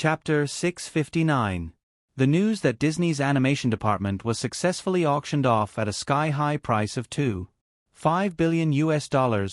Chapter 659. The news that Disney's animation department was successfully auctioned off at a sky-high price of $2.5 billion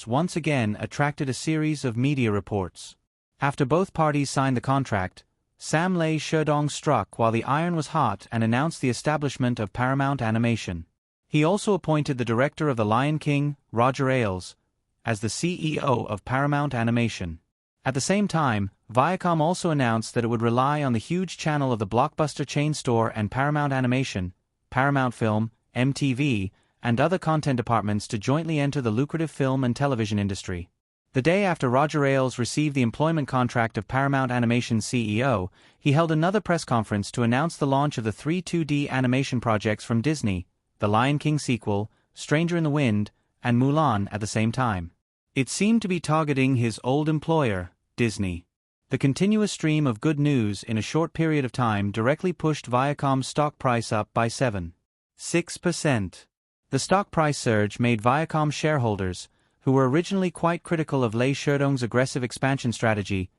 once again attracted a series of media reports. After both parties signed the contract, Sam Lei Sherdong struck while the iron was hot and announced the establishment of Paramount Animation. He also appointed the director of The Lion King, Roger Ailes, as the CEO of Paramount Animation. At the same time, Viacom also announced that it would rely on the huge channel of the Blockbuster chain store and Paramount Animation, Paramount Film, MTV, and other content departments to jointly enter the lucrative film and television industry. The day after Roger Ailes received the employment contract of Paramount Animation's CEO, he held another press conference to announce the launch of the three 2D animation projects from Disney, The Lion King sequel, Stranger in the Wind, and Mulan at the same time. It seemed to be targeting his old employer, Disney. The continuous stream of good news in a short period of time directly pushed Viacom's stock price up by 7.6%. The stock price surge made Viacom shareholders, who were originally quite critical of Lei Sherdong's aggressive expansion strategy,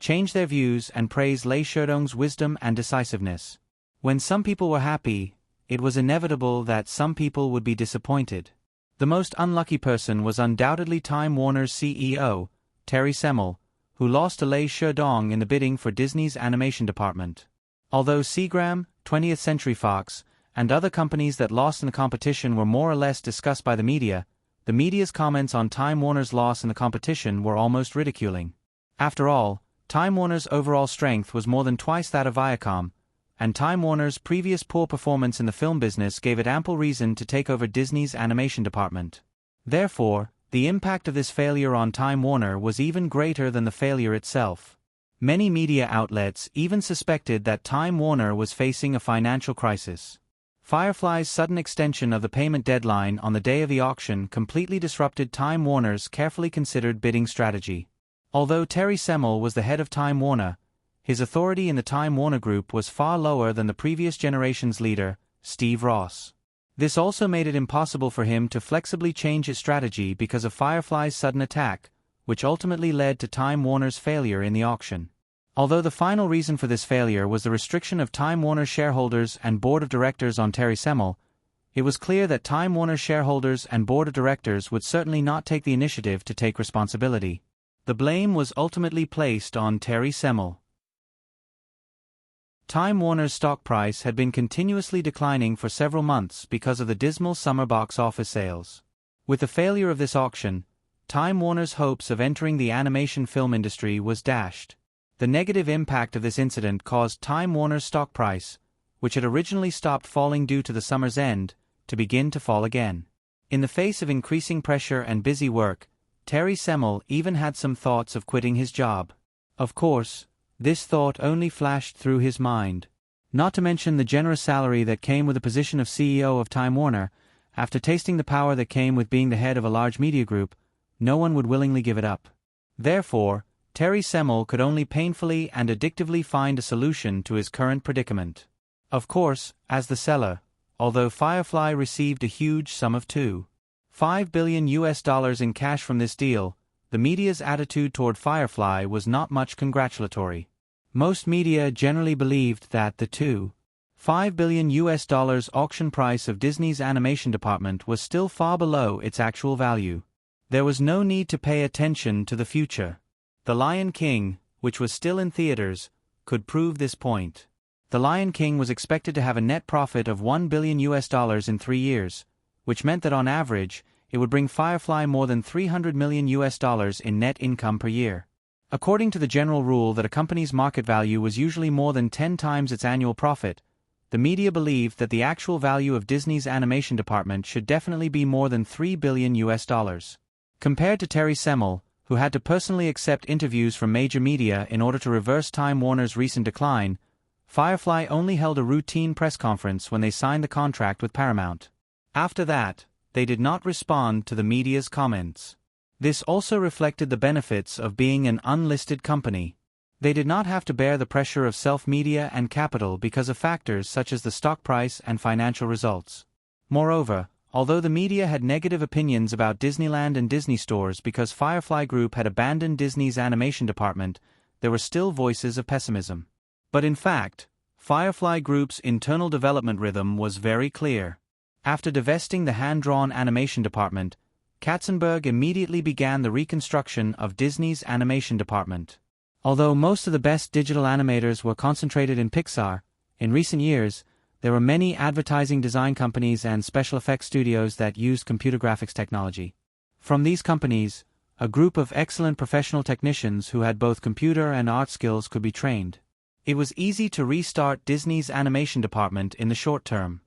change their views and praise Lei Sherdong's wisdom and decisiveness. When some people were happy, it was inevitable that some people would be disappointed. The most unlucky person was undoubtedly Time Warner's CEO, Terry Semel, who lost to Lei Sherdong in the bidding for Disney's animation department. Although Seagram, 20th Century Fox, and other companies that lost in the competition were more or less discussed by the media's comments on Time Warner's loss in the competition were almost ridiculing. After all, Time Warner's overall strength was more than twice that of Viacom, and Time Warner's previous poor performance in the film business gave it ample reason to take over Disney's animation department. Therefore, the impact of this failure on Time Warner was even greater than the failure itself. Many media outlets even suspected that Time Warner was facing a financial crisis. Firefly's sudden extension of the payment deadline on the day of the auction completely disrupted Time Warner's carefully considered bidding strategy. Although Terry Semel was the head of Time Warner, his authority in the Time Warner Group was far lower than the previous generation's leader, Steve Ross. This also made it impossible for him to flexibly change his strategy because of Firefly's sudden attack, which ultimately led to Time Warner's failure in the auction. Although the final reason for this failure was the restriction of Time Warner shareholders and board of directors on Terry Semel, it was clear that Time Warner shareholders and board of directors would certainly not take the initiative to take responsibility. The blame was ultimately placed on Terry Semel. Time Warner's stock price had been continuously declining for several months because of the dismal summer box office sales. With the failure of this auction, Time Warner's hopes of entering the animation film industry was dashed. The negative impact of this incident caused Time Warner's stock price, which had originally stopped falling due to the summer's end, to begin to fall again. In the face of increasing pressure and busy work, Terry Semel even had some thoughts of quitting his job. Of course, this thought only flashed through his mind. Not to mention the generous salary that came with the position of CEO of Time Warner, after tasting the power that came with being the head of a large media group, no one would willingly give it up. Therefore, Terry Semel could only painfully and addictively find a solution to his current predicament. Of course, as the seller, although Firefly received a huge sum of $2.5 billion in cash from this deal, the media's attitude toward Firefly was not much congratulatory. Most media generally believed that the $2.5 billion auction price of Disney's animation department was still far below its actual value. There was no need to pay attention to the future. The Lion King, which was still in theaters, could prove this point. The Lion King was expected to have a net profit of $1 billion in 3 years, which meant that on average, it would bring Firefly more than $300 million in net income per year. According to the general rule that a company's market value was usually more than 10 times its annual profit, the media believed that the actual value of Disney's animation department should definitely be more than $3 billion. Compared to Terry Semel, who had to personally accept interviews from major media in order to reverse Time Warner's recent decline, Firefly only held a routine press conference when they signed the contract with Paramount. After that, they did not respond to the media's comments. This also reflected the benefits of being an unlisted company. They did not have to bear the pressure of self-media and capital because of factors such as the stock price and financial results. Moreover, although the media had negative opinions about Disneyland and Disney stores because Firefly Group had abandoned Disney's animation department, there were still voices of pessimism. But in fact, Firefly Group's internal development rhythm was very clear. After divesting the hand-drawn animation department, Katzenberg immediately began the reconstruction of Disney's animation department. Although most of the best digital animators were concentrated in Pixar, in recent years, there were many advertising design companies and special effects studios that used computer graphics technology. From these companies, a group of excellent professional technicians who had both computer and art skills could be trained. It was easy to restart Disney's animation department in the short term.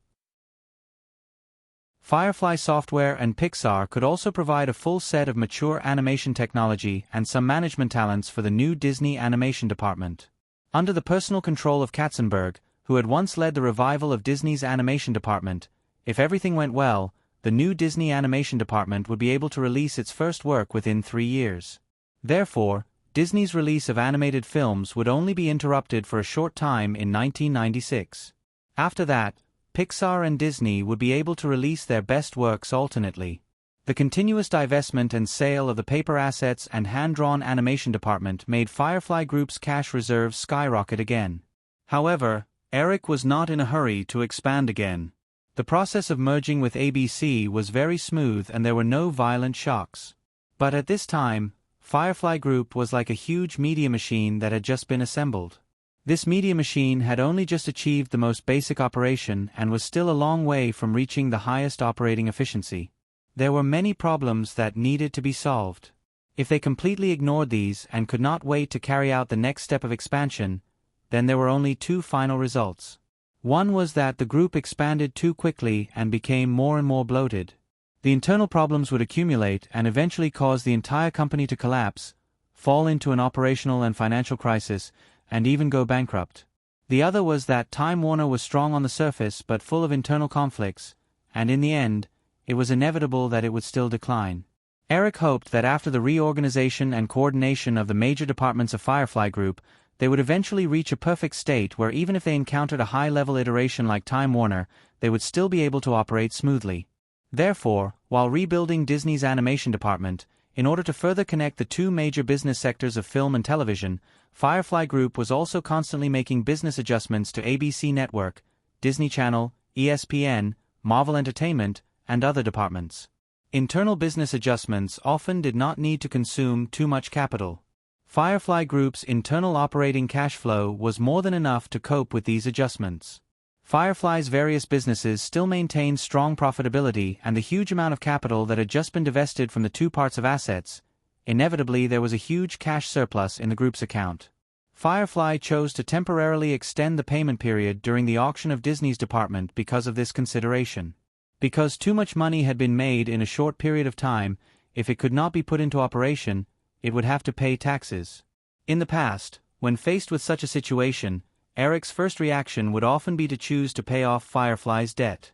Firefly Software and Pixar could also provide a full set of mature animation technology and some management talents for the new Disney animation department. Under the personal control of Katzenberg, who had once led the revival of Disney's animation department, if everything went well, the new Disney animation department would be able to release its first work within 3 years. Therefore, Disney's release of animated films would only be interrupted for a short time in 1996. After that, Pixar and Disney would be able to release their best works alternately. The continuous divestment and sale of the paper assets and hand-drawn animation department made Firefly Group's cash reserves skyrocket again. However, Eric was not in a hurry to expand again. The process of merging with ABC was very smooth and there were no violent shocks. But at this time, Firefly Group was like a huge media machine that had just been assembled. This media machine had only just achieved the most basic operation and was still a long way from reaching the highest operating efficiency. There were many problems that needed to be solved. If they completely ignored these and could not wait to carry out the next step of expansion, then there were only two final results. One was that the group expanded too quickly and became more and more bloated. The internal problems would accumulate and eventually cause the entire company to collapse, fall into an operational and financial crisis, and even go bankrupt. The other was that Time Warner was strong on the surface but full of internal conflicts, and in the end, it was inevitable that it would still decline. Eric hoped that after the reorganization and coordination of the major departments of Firefly Group, they would eventually reach a perfect state where even if they encountered a high-level iteration like Time Warner, they would still be able to operate smoothly. Therefore, while rebuilding Disney's animation department, in order to further connect the two major business sectors of film and television, Firefly Group was also constantly making business adjustments to ABC Network, Disney Channel, ESPN, Marvel Entertainment, and other departments. Internal business adjustments often did not need to consume too much capital. Firefly Group's internal operating cash flow was more than enough to cope with these adjustments. Firefly's various businesses still maintained strong profitability, and the huge amount of capital that had just been divested from the two parts of assets, inevitably there was a huge cash surplus in the group's account. Firefly chose to temporarily extend the payment period during the auction of Disney's department because of this consideration. Because too much money had been made in a short period of time, if it could not be put into operation, it would have to pay taxes. In the past, when faced with such a situation, Eric's first reaction would often be to choose to pay off Firefly's debt.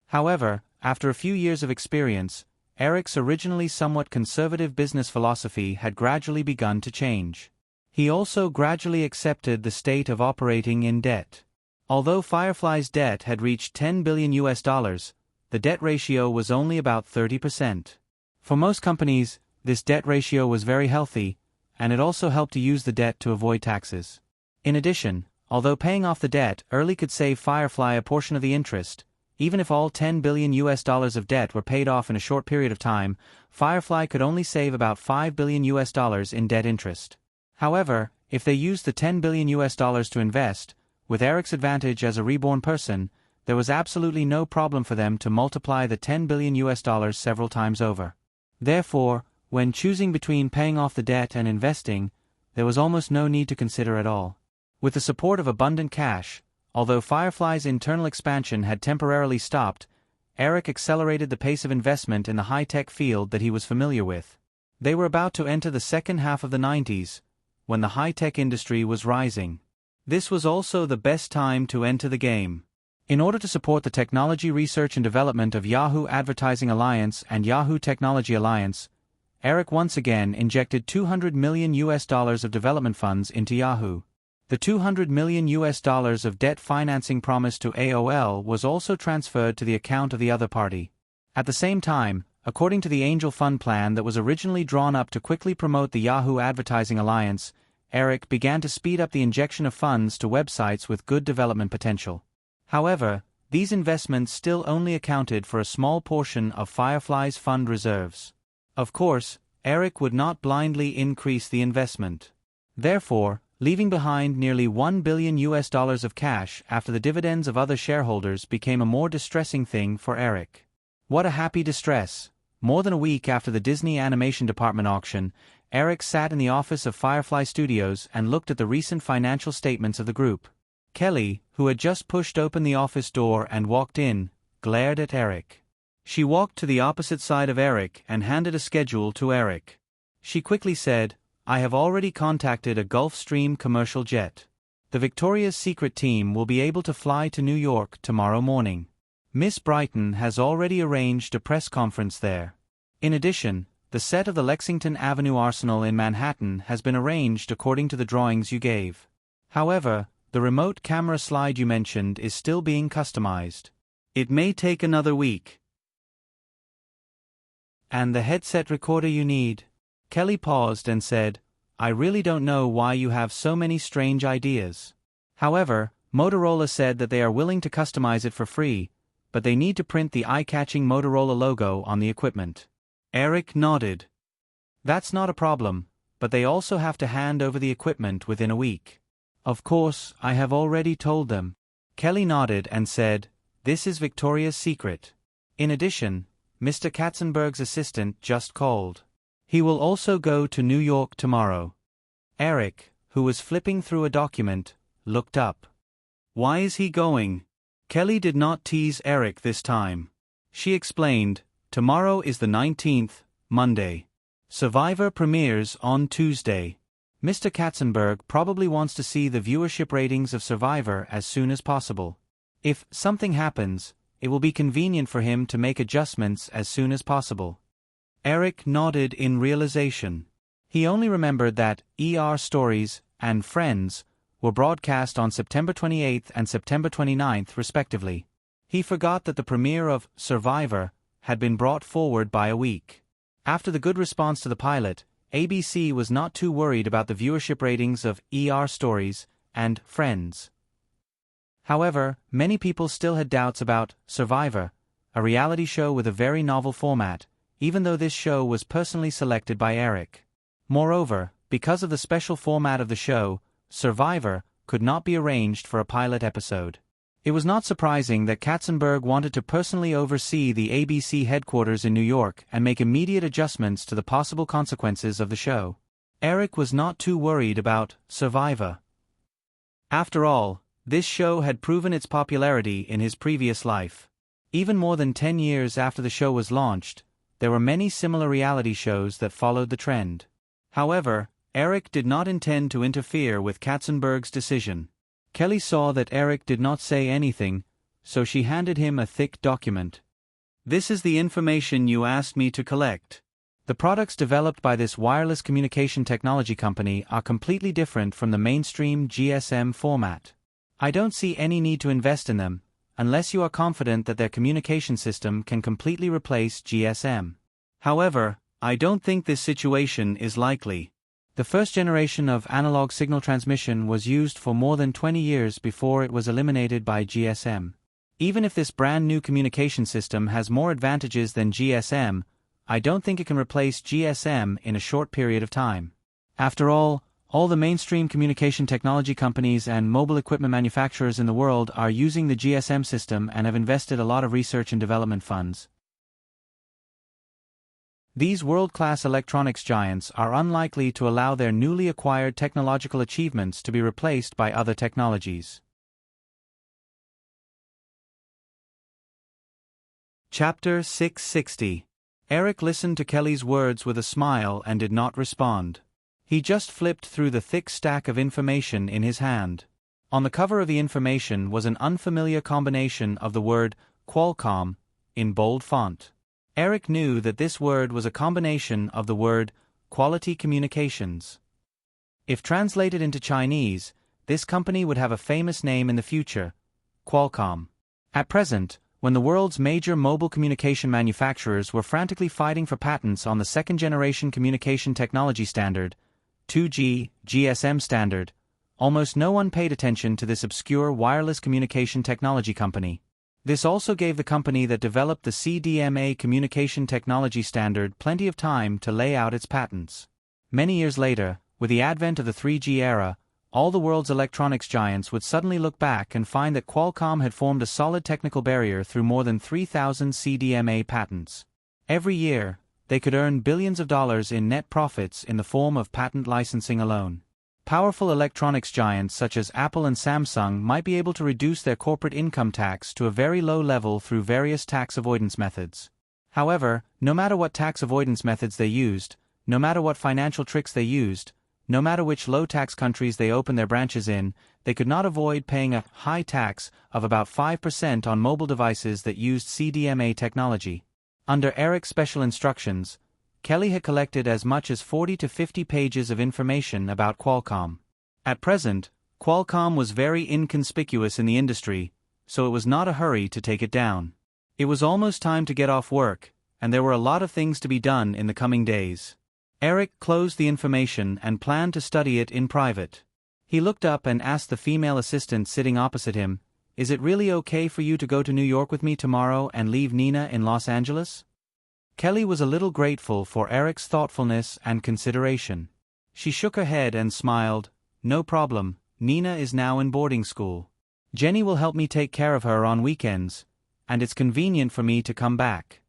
However, after a few years of experience, Eric's originally somewhat conservative business philosophy had gradually begun to change. He also gradually accepted the state of operating in debt. Although Firefly's debt had reached $10 billion, the debt ratio was only about 30%. For most companies, this debt ratio was very healthy, and it also helped to use the debt to avoid taxes. In addition, although paying off the debt early could save Firefly a portion of the interest, even if all $10 billion of debt were paid off in a short period of time, Firefly could only save about $5 billion in debt interest. However, if they used the $10 billion to invest, with Eric's advantage as a reborn person, there was absolutely no problem for them to multiply the $10 billion several times over. Therefore, when choosing between paying off the debt and investing, there was almost no need to consider at all. With the support of abundant cash, although Firefly's internal expansion had temporarily stopped, Eric accelerated the pace of investment in the high-tech field that he was familiar with. They were about to enter the second half of the 90s, when the high-tech industry was rising. This was also the best time to enter the game. In order to support the technology research and development of Yahoo Advertising Alliance and Yahoo Technology Alliance, Eric once again injected $200 million of development funds into Yahoo. The $200 million of debt financing promised to AOL was also transferred to the account of the other party. At the same time, according to the angel fund plan that was originally drawn up to quickly promote the Yahoo Advertising Alliance, Eric began to speed up the injection of funds to websites with good development potential. However, these investments still only accounted for a small portion of Firefly's fund reserves. Of course, Eric would not blindly increase the investment. Therefore, leaving behind nearly $1 billion of cash after the dividends of other shareholders became a more distressing thing for Eric. What a happy distress! More than a week after the Disney Animation Department auction, Eric sat in the office of Firefly Studios and looked at the recent financial statements of the group. Kelly, who had just pushed open the office door and walked in, glared at Eric. She walked to the opposite side of Eric and handed a schedule to Eric. She quickly said, "I have already contacted a Gulfstream commercial jet. The Victoria's Secret team will be able to fly to New York tomorrow morning. Miss Brighton has already arranged a press conference there. In addition, the set of the Lexington Avenue Arsenal in Manhattan has been arranged according to the drawings you gave. However, the remote camera slide you mentioned is still being customized. It may take another week." "And the headset recorder you need?" Kelly paused and said, "I really don't know why you have so many strange ideas. However, Motorola said that they are willing to customize it for free, but they need to print the eye-catching Motorola logo on the equipment." Eric nodded. "That's not a problem, but they also have to hand over the equipment within a week." "Of course, I have already told them." Kelly nodded and said, "This is Victoria's Secret. In addition, Mr. Katzenberg's assistant just called. He will also go to New York tomorrow." Eric, who was flipping through a document, looked up. "Why is he going?" Kelly did not tease Eric this time. She explained, "Tomorrow is the 19th, Monday. Survivor premieres on Tuesday. Mr. Katzenberg probably wants to see the viewership ratings of Survivor as soon as possible. If something happens, it will be convenient for him to make adjustments as soon as possible." Eric nodded in realization. He only remembered that Stories and Friends were broadcast on September 28th and September 29th respectively. He forgot that the premiere of Survivor had been brought forward by a week. After the good response to the pilot, ABC was not too worried about the viewership ratings of Stories and Friends. However, many people still had doubts about Survivor, a reality show with a very novel format, even though this show was personally selected by Eric. Moreover, because of the special format of the show, Survivor could not be arranged for a pilot episode. It was not surprising that Katzenberg wanted to personally oversee the ABC headquarters in New York and make immediate adjustments to the possible consequences of the show. Eric was not too worried about Survivor. After all, this show had proven its popularity in his previous life. Even more than 10 years after the show was launched, there were many similar reality shows that followed the trend. However, Eric did not intend to interfere with Katzenberg's decision. Kelly saw that Eric did not say anything, so she handed him a thick document. "This is the information you asked me to collect. The products developed by this wireless communication technology company are completely different from the mainstream GSM format. I don't see any need to invest in them, unless you are confident that their communication system can completely replace GSM. However, I don't think this situation is likely. The first generation of analog signal transmission was used for more than 20 years before it was eliminated by GSM. Even if this brand new communication system has more advantages than GSM, I don't think it can replace GSM in a short period of time. After all the mainstream communication technology companies and mobile equipment manufacturers in the world are using the GSM system and have invested a lot of research and development funds. These world-class electronics giants are unlikely to allow their newly acquired technological achievements to be replaced by other technologies." Chapter 660. Eric listened to Kelly's words with a smile and did not respond. He just flipped through the thick stack of information in his hand. On the cover of the information was an unfamiliar combination of the word Qualcomm in bold font. Eric knew that this word was a combination of the word Quality Communications. If translated into Chinese, this company would have a famous name in the future, Qualcomm. At present, when the world's major mobile communication manufacturers were frantically fighting for patents on the second-generation communication technology standard, 2G, GSM standard, almost no one paid attention to this obscure wireless communication technology company. This also gave the company that developed the CDMA communication technology standard plenty of time to lay out its patents. Many years later, with the advent of the 3G era, all the world's electronics giants would suddenly look back and find that Qualcomm had formed a solid technical barrier through more than 3,000 CDMA patents. Every year, they could earn billions of dollars in net profits in the form of patent licensing alone. Powerful electronics giants such as Apple and Samsung might be able to reduce their corporate income tax to a very low level through various tax avoidance methods. However, no matter what tax avoidance methods they used, no matter what financial tricks they used, no matter which low-tax countries they opened their branches in, they could not avoid paying a high tax of about 5% on mobile devices that used CDMA technology. Under Eric's special instructions, Kelly had collected as much as 40 to 50 pages of information about Qualcomm. At present, Qualcomm was very inconspicuous in the industry, so it was not a hurry to take it down. It was almost time to get off work, and there were a lot of things to be done in the coming days. Eric closed the information and planned to study it in private. He looked up and asked the female assistant sitting opposite him, "Is it really okay for you to go to New York with me tomorrow and leave Nina in Los Angeles?" Kelly was a little grateful for Eric's thoughtfulness and consideration. She shook her head and smiled, "No problem, Nina is now in boarding school. Jenny will help me take care of her on weekends, and it's convenient for me to come back."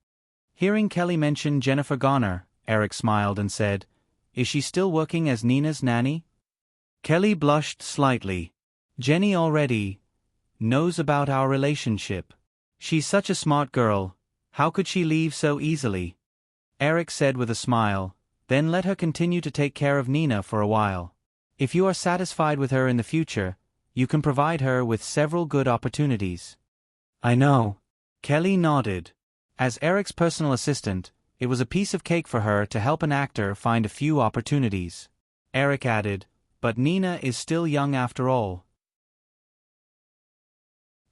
Hearing Kelly mention Jennifer Garner, Eric smiled and said, "Is she still working as Nina's nanny?" Kelly blushed slightly. "Jenny already knows about our relationship. She's such a smart girl, how could she leave so easily?" Eric said with a smile, "Then let her continue to take care of Nina for a while. If you are satisfied with her in the future, you can provide her with several good opportunities." "I know." Kelly nodded. As Eric's personal assistant, it was a piece of cake for her to help an actor find a few opportunities. Eric added, "But Nina is still young after all.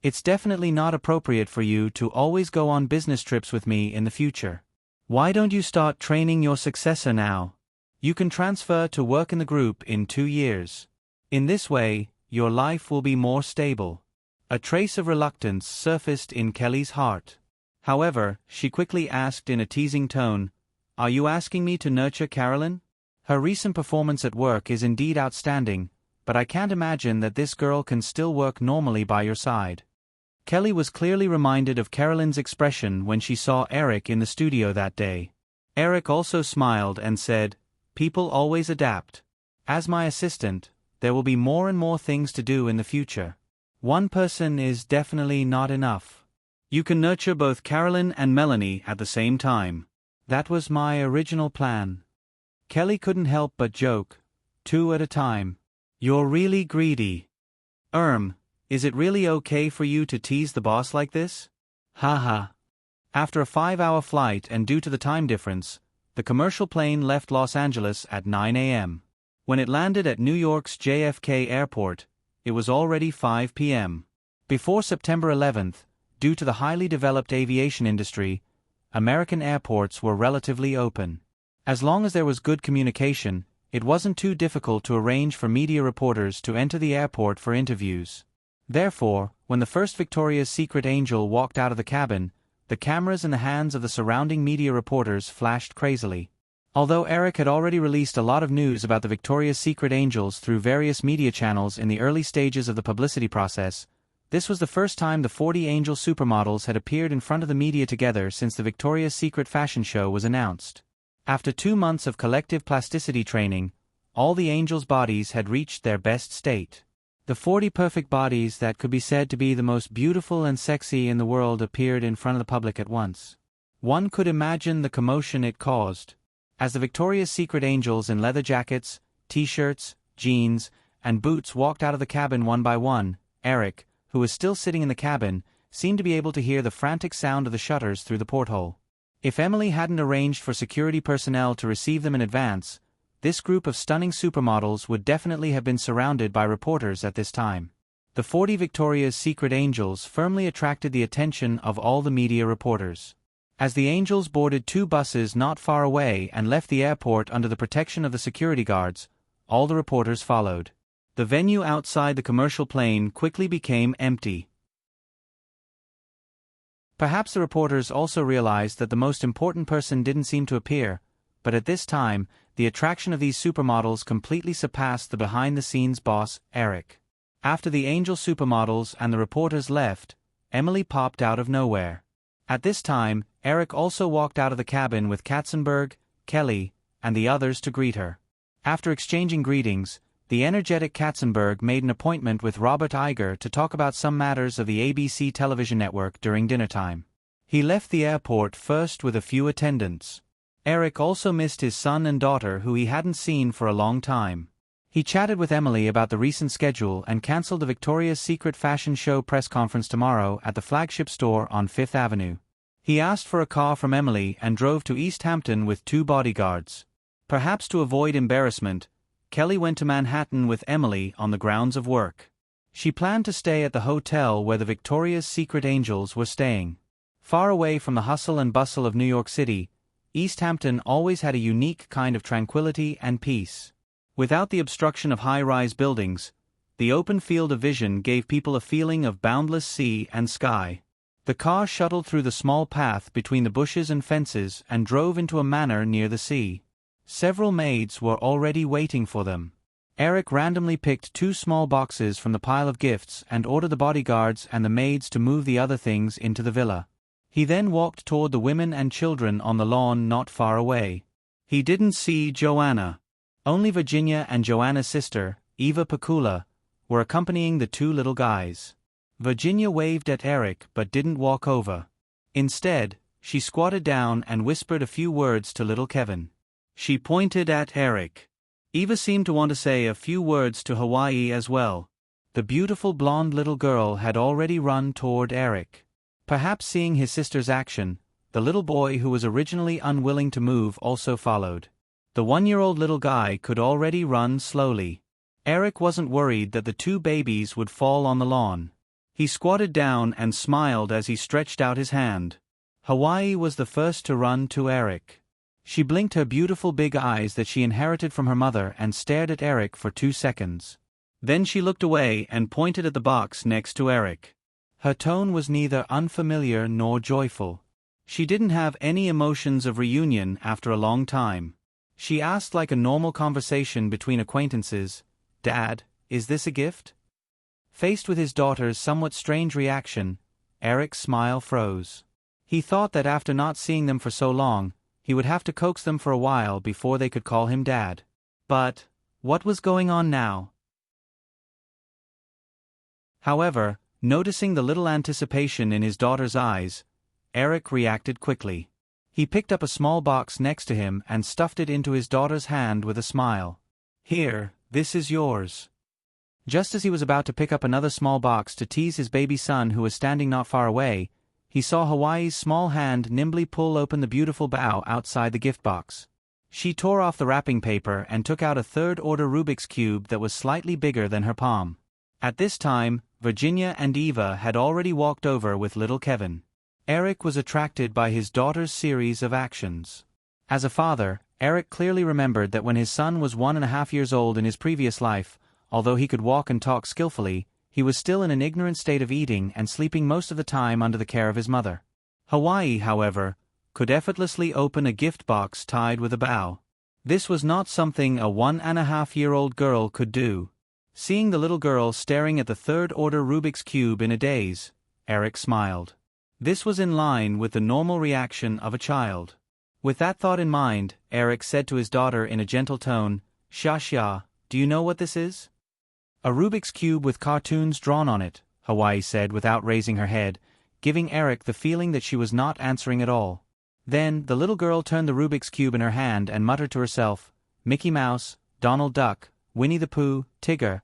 It's definitely not appropriate for you to always go on business trips with me in the future. Why don't you start training your successor now? You can transfer to work in the group in 2 years. In this way, your life will be more stable." A trace of reluctance surfaced in Kelly's heart. However, she quickly asked in a teasing tone, "Are you asking me to nurture Carolyn? Her recent performance at work is indeed outstanding, but I can't imagine that this girl can still work normally by your side." Kelly was clearly reminded of Carolyn's expression when she saw Eric in the studio that day. Eric also smiled and said, "People always adapt. As my assistant, there will be more and more things to do in the future. One person is definitely not enough. You can nurture both Carolyn and Melanie at the same time. That was my original plan." Kelly couldn't help but joke, "2 at a time. You're really greedy. Is it really okay for you to tease the boss like this? Haha." After a 5-hour flight and due to the time difference, the commercial plane left Los Angeles at 9 a.m. When it landed at New York's JFK Airport, it was already 5 p.m. Before September 11th, due to the highly developed aviation industry, American airports were relatively open. As long as there was good communication, it wasn't too difficult to arrange for media reporters to enter the airport for interviews. Therefore, when the first Victoria's Secret angel walked out of the cabin, the cameras in the hands of the surrounding media reporters flashed crazily. Although Eric had already released a lot of news about the Victoria's Secret angels through various media channels in the early stages of the publicity process, this was the first time the 40 angel supermodels had appeared in front of the media together since the Victoria's Secret fashion show was announced. After 2 months of collective plasticity training, all the angels' bodies had reached their best state. The 40 perfect bodies that could be said to be the most beautiful and sexy in the world appeared in front of the public at once. One could imagine the commotion it caused. As the Victoria's Secret angels in leather jackets, t-shirts, jeans, and boots walked out of the cabin one by one, Eric, who was still sitting in the cabin, seemed to be able to hear the frantic sound of the shutters through the porthole. If Emily hadn't arranged for security personnel to receive them in advance, this group of stunning supermodels would definitely have been surrounded by reporters at this time. The 40 Victoria's Secret angels firmly attracted the attention of all the media reporters. As the angels boarded 2 buses not far away and left the airport under the protection of the security guards, all the reporters followed. The venue outside the commercial plane quickly became empty. Perhaps the reporters also realized that the most important person didn't seem to appear, but at this time, the attraction of these supermodels completely surpassed the behind-the-scenes boss, Eric. After the angel supermodels and the reporters left, Emily popped out of nowhere. At this time, Eric also walked out of the cabin with Katzenberg, Kelly, and the others to greet her. After exchanging greetings, the energetic Katzenberg made an appointment with Robert Iger to talk about some matters of the ABC television network during dinner time. He left the airport first with a few attendants. Eric also missed his son and daughter who he hadn't seen for a long time. He chatted with Emily about the recent schedule and canceled the Victoria's Secret fashion show press conference tomorrow at the flagship store on Fifth Avenue. He asked for a car from Emily and drove to East Hampton with 2 bodyguards. Perhaps to avoid embarrassment, Kelly went to Manhattan with Emily on the grounds of work. She planned to stay at the hotel where the Victoria's Secret angels were staying. Far away from the hustle and bustle of New York City, East Hampton always had a unique kind of tranquility and peace. Without the obstruction of high-rise buildings, the open field of vision gave people a feeling of boundless sea and sky. The car shuttled through the small path between the bushes and fences and drove into a manor near the sea. Several maids were already waiting for them. Eric randomly picked 2 small boxes from the pile of gifts and ordered the bodyguards and the maids to move the other things into the villa. He then walked toward the women and children on the lawn not far away. He didn't see Joanna. Only Virginia and Joanna's sister, Eva Pakula, were accompanying the 2 little guys. Virginia waved at Eric but didn't walk over. Instead, she squatted down and whispered a few words to little Kevin. She pointed at Eric. Eva seemed to want to say a few words to Hawaii as well. The beautiful blonde little girl had already run toward Eric. Perhaps seeing his sister's action, the little boy who was originally unwilling to move also followed. The 1-year-old little guy could already run slowly. Eric wasn't worried that the 2 babies would fall on the lawn. He squatted down and smiled as he stretched out his hand. Hawaii was the first to run to Eric. She blinked her beautiful big eyes that she inherited from her mother and stared at Eric for 2 seconds. Then she looked away and pointed at the box next to Eric. Her tone was neither unfamiliar nor joyful. She didn't have any emotions of reunion after a long time. She asked like a normal conversation between acquaintances, "Dad, is this a gift?" Faced with his daughter's somewhat strange reaction, Eric's smile froze. He thought that after not seeing them for so long, he would have to coax them for a while before they could call him Dad. But what was going on now? However, noticing the little anticipation in his daughter's eyes, Eric reacted quickly. He picked up a small box next to him and stuffed it into his daughter's hand with a smile. "Here, this is yours." Just as he was about to pick up another small box to tease his baby son who was standing not far away, he saw Hawaii's small hand nimbly pull open the beautiful bow outside the gift box. She tore off the wrapping paper and took out a 3rd-order Rubik's Cube that was slightly bigger than her palm. At this time, Virginia and Eva had already walked over with little Kevin. Eric was attracted by his daughter's series of actions. As a father, Eric clearly remembered that when his son was 1.5 years old in his previous life, although he could walk and talk skillfully, he was still in an ignorant state of eating and sleeping most of the time under the care of his mother. Hawaii, however, could effortlessly open a gift box tied with a bow. This was not something a 1.5-year-old girl could do. Seeing the little girl staring at the 3rd-order Rubik's Cube in a daze, Eric smiled. This was in line with the normal reaction of a child. With that thought in mind, Eric said to his daughter in a gentle tone, "Shasha, do you know what this is?" "A Rubik's Cube with cartoons drawn on it," Hawaii said without raising her head, giving Eric the feeling that she was not answering at all. Then, the little girl turned the Rubik's Cube in her hand and muttered to herself, "Mickey Mouse, Donald Duck, Winnie the Pooh, Tigger."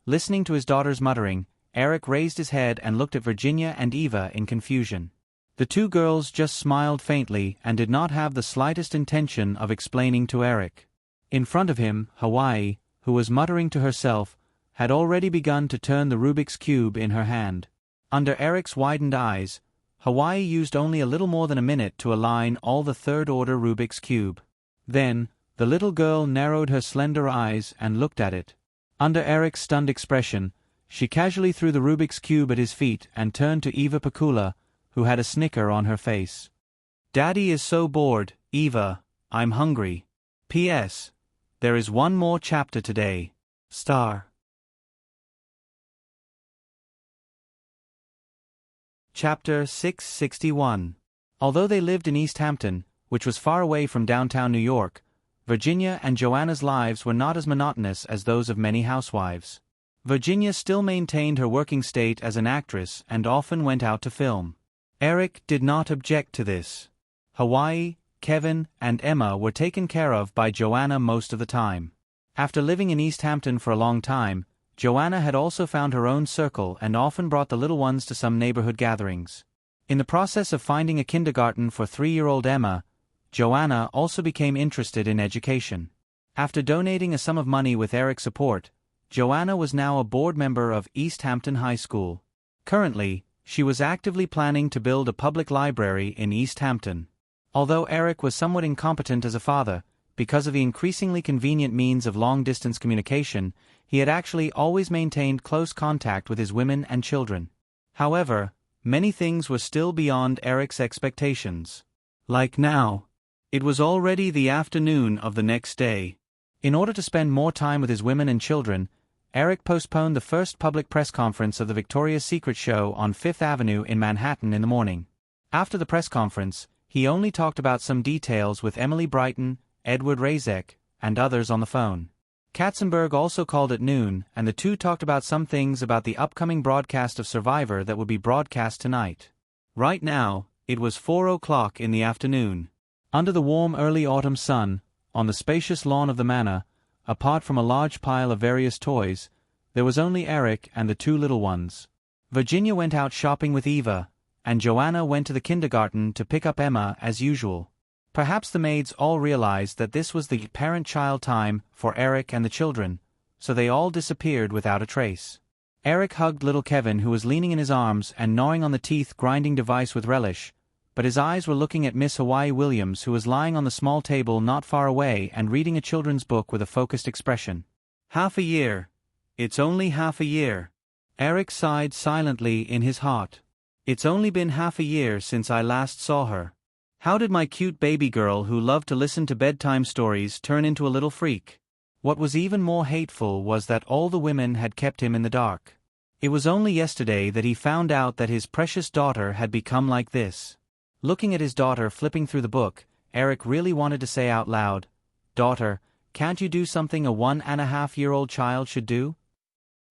Listening to his daughter's muttering, Eric raised his head and looked at Virginia and Eva in confusion. The 2 girls just smiled faintly and did not have the slightest intention of explaining to Eric. In front of him, Hawaii, who was muttering to herself, had already begun to turn the Rubik's Cube in her hand. Under Eric's widened eyes, Hawaii used only a little more than a minute to align all the 3rd-order Rubik's Cube. Then, The little girl narrowed her slender eyes and looked at it. Under Eric's stunned expression, she casually threw the Rubik's Cube at his feet and turned to Eva Pikula, who had a snicker on her face. "Daddy is so bored, Eva, I'm hungry. P.S. There is one more chapter today. Star." Chapter 661. Although they lived in East Hampton, which was far away from downtown New York, Virginia and Joanna's lives were not as monotonous as those of many housewives. Virginia still maintained her working state as an actress and often went out to film. Eric did not object to this. Hawaii, Kevin, and Emma were taken care of by Joanna most of the time. After living in East Hampton for a long time, Joanna had also found her own circle and often brought the little ones to some neighborhood gatherings. In the process of finding a kindergarten for 3-year-old Emma, Joanna also became interested in education. After donating a sum of money with Eric's support, Joanna was now a board member of East Hampton High School. Currently, she was actively planning to build a public library in East Hampton. Although Eric was somewhat incompetent as a father, because of the increasingly convenient means of long-distance communication, he had actually always maintained close contact with his women and children. However, many things were still beyond Eric's expectations. Like now. It was already the afternoon of the next day. In order to spend more time with his women and children, Eric postponed the first public press conference of the Victoria's Secret show on Fifth Avenue in Manhattan in the morning. After the press conference, he only talked about some details with Emily Brighton, Edward Razek, and others on the phone. Katzenberg also called at noon, and the two talked about some things about the upcoming broadcast of Survivor that would be broadcast tonight. Right now, it was 4 o'clock in the afternoon. Under the warm early autumn sun, on the spacious lawn of the manor, apart from a large pile of various toys, there was only Eric and the two little ones. Virginia went out shopping with Eva, and Joanna went to the kindergarten to pick up Emma as usual. Perhaps the maids all realized that this was the parent-child time for Eric and the children, so they all disappeared without a trace. Eric hugged little Kevin, who was leaning in his arms and gnawing on the teeth-grinding device with relish, but his eyes were looking at Miss Hawaii Williams, who was lying on the small table not far away and reading a children's book with a focused expression. "Half a year. It's only half a year." Eric sighed silently in his heart. "It's only been half a year since I last saw her. How did my cute baby girl who loved to listen to bedtime stories turn into a little freak?" What was even more hateful was that all the women had kept him in the dark. It was only yesterday that he found out that his precious daughter had become like this. Looking at his daughter flipping through the book, Eric really wanted to say out loud, "Daughter, can't you do something a 1.5-year-old child should do?"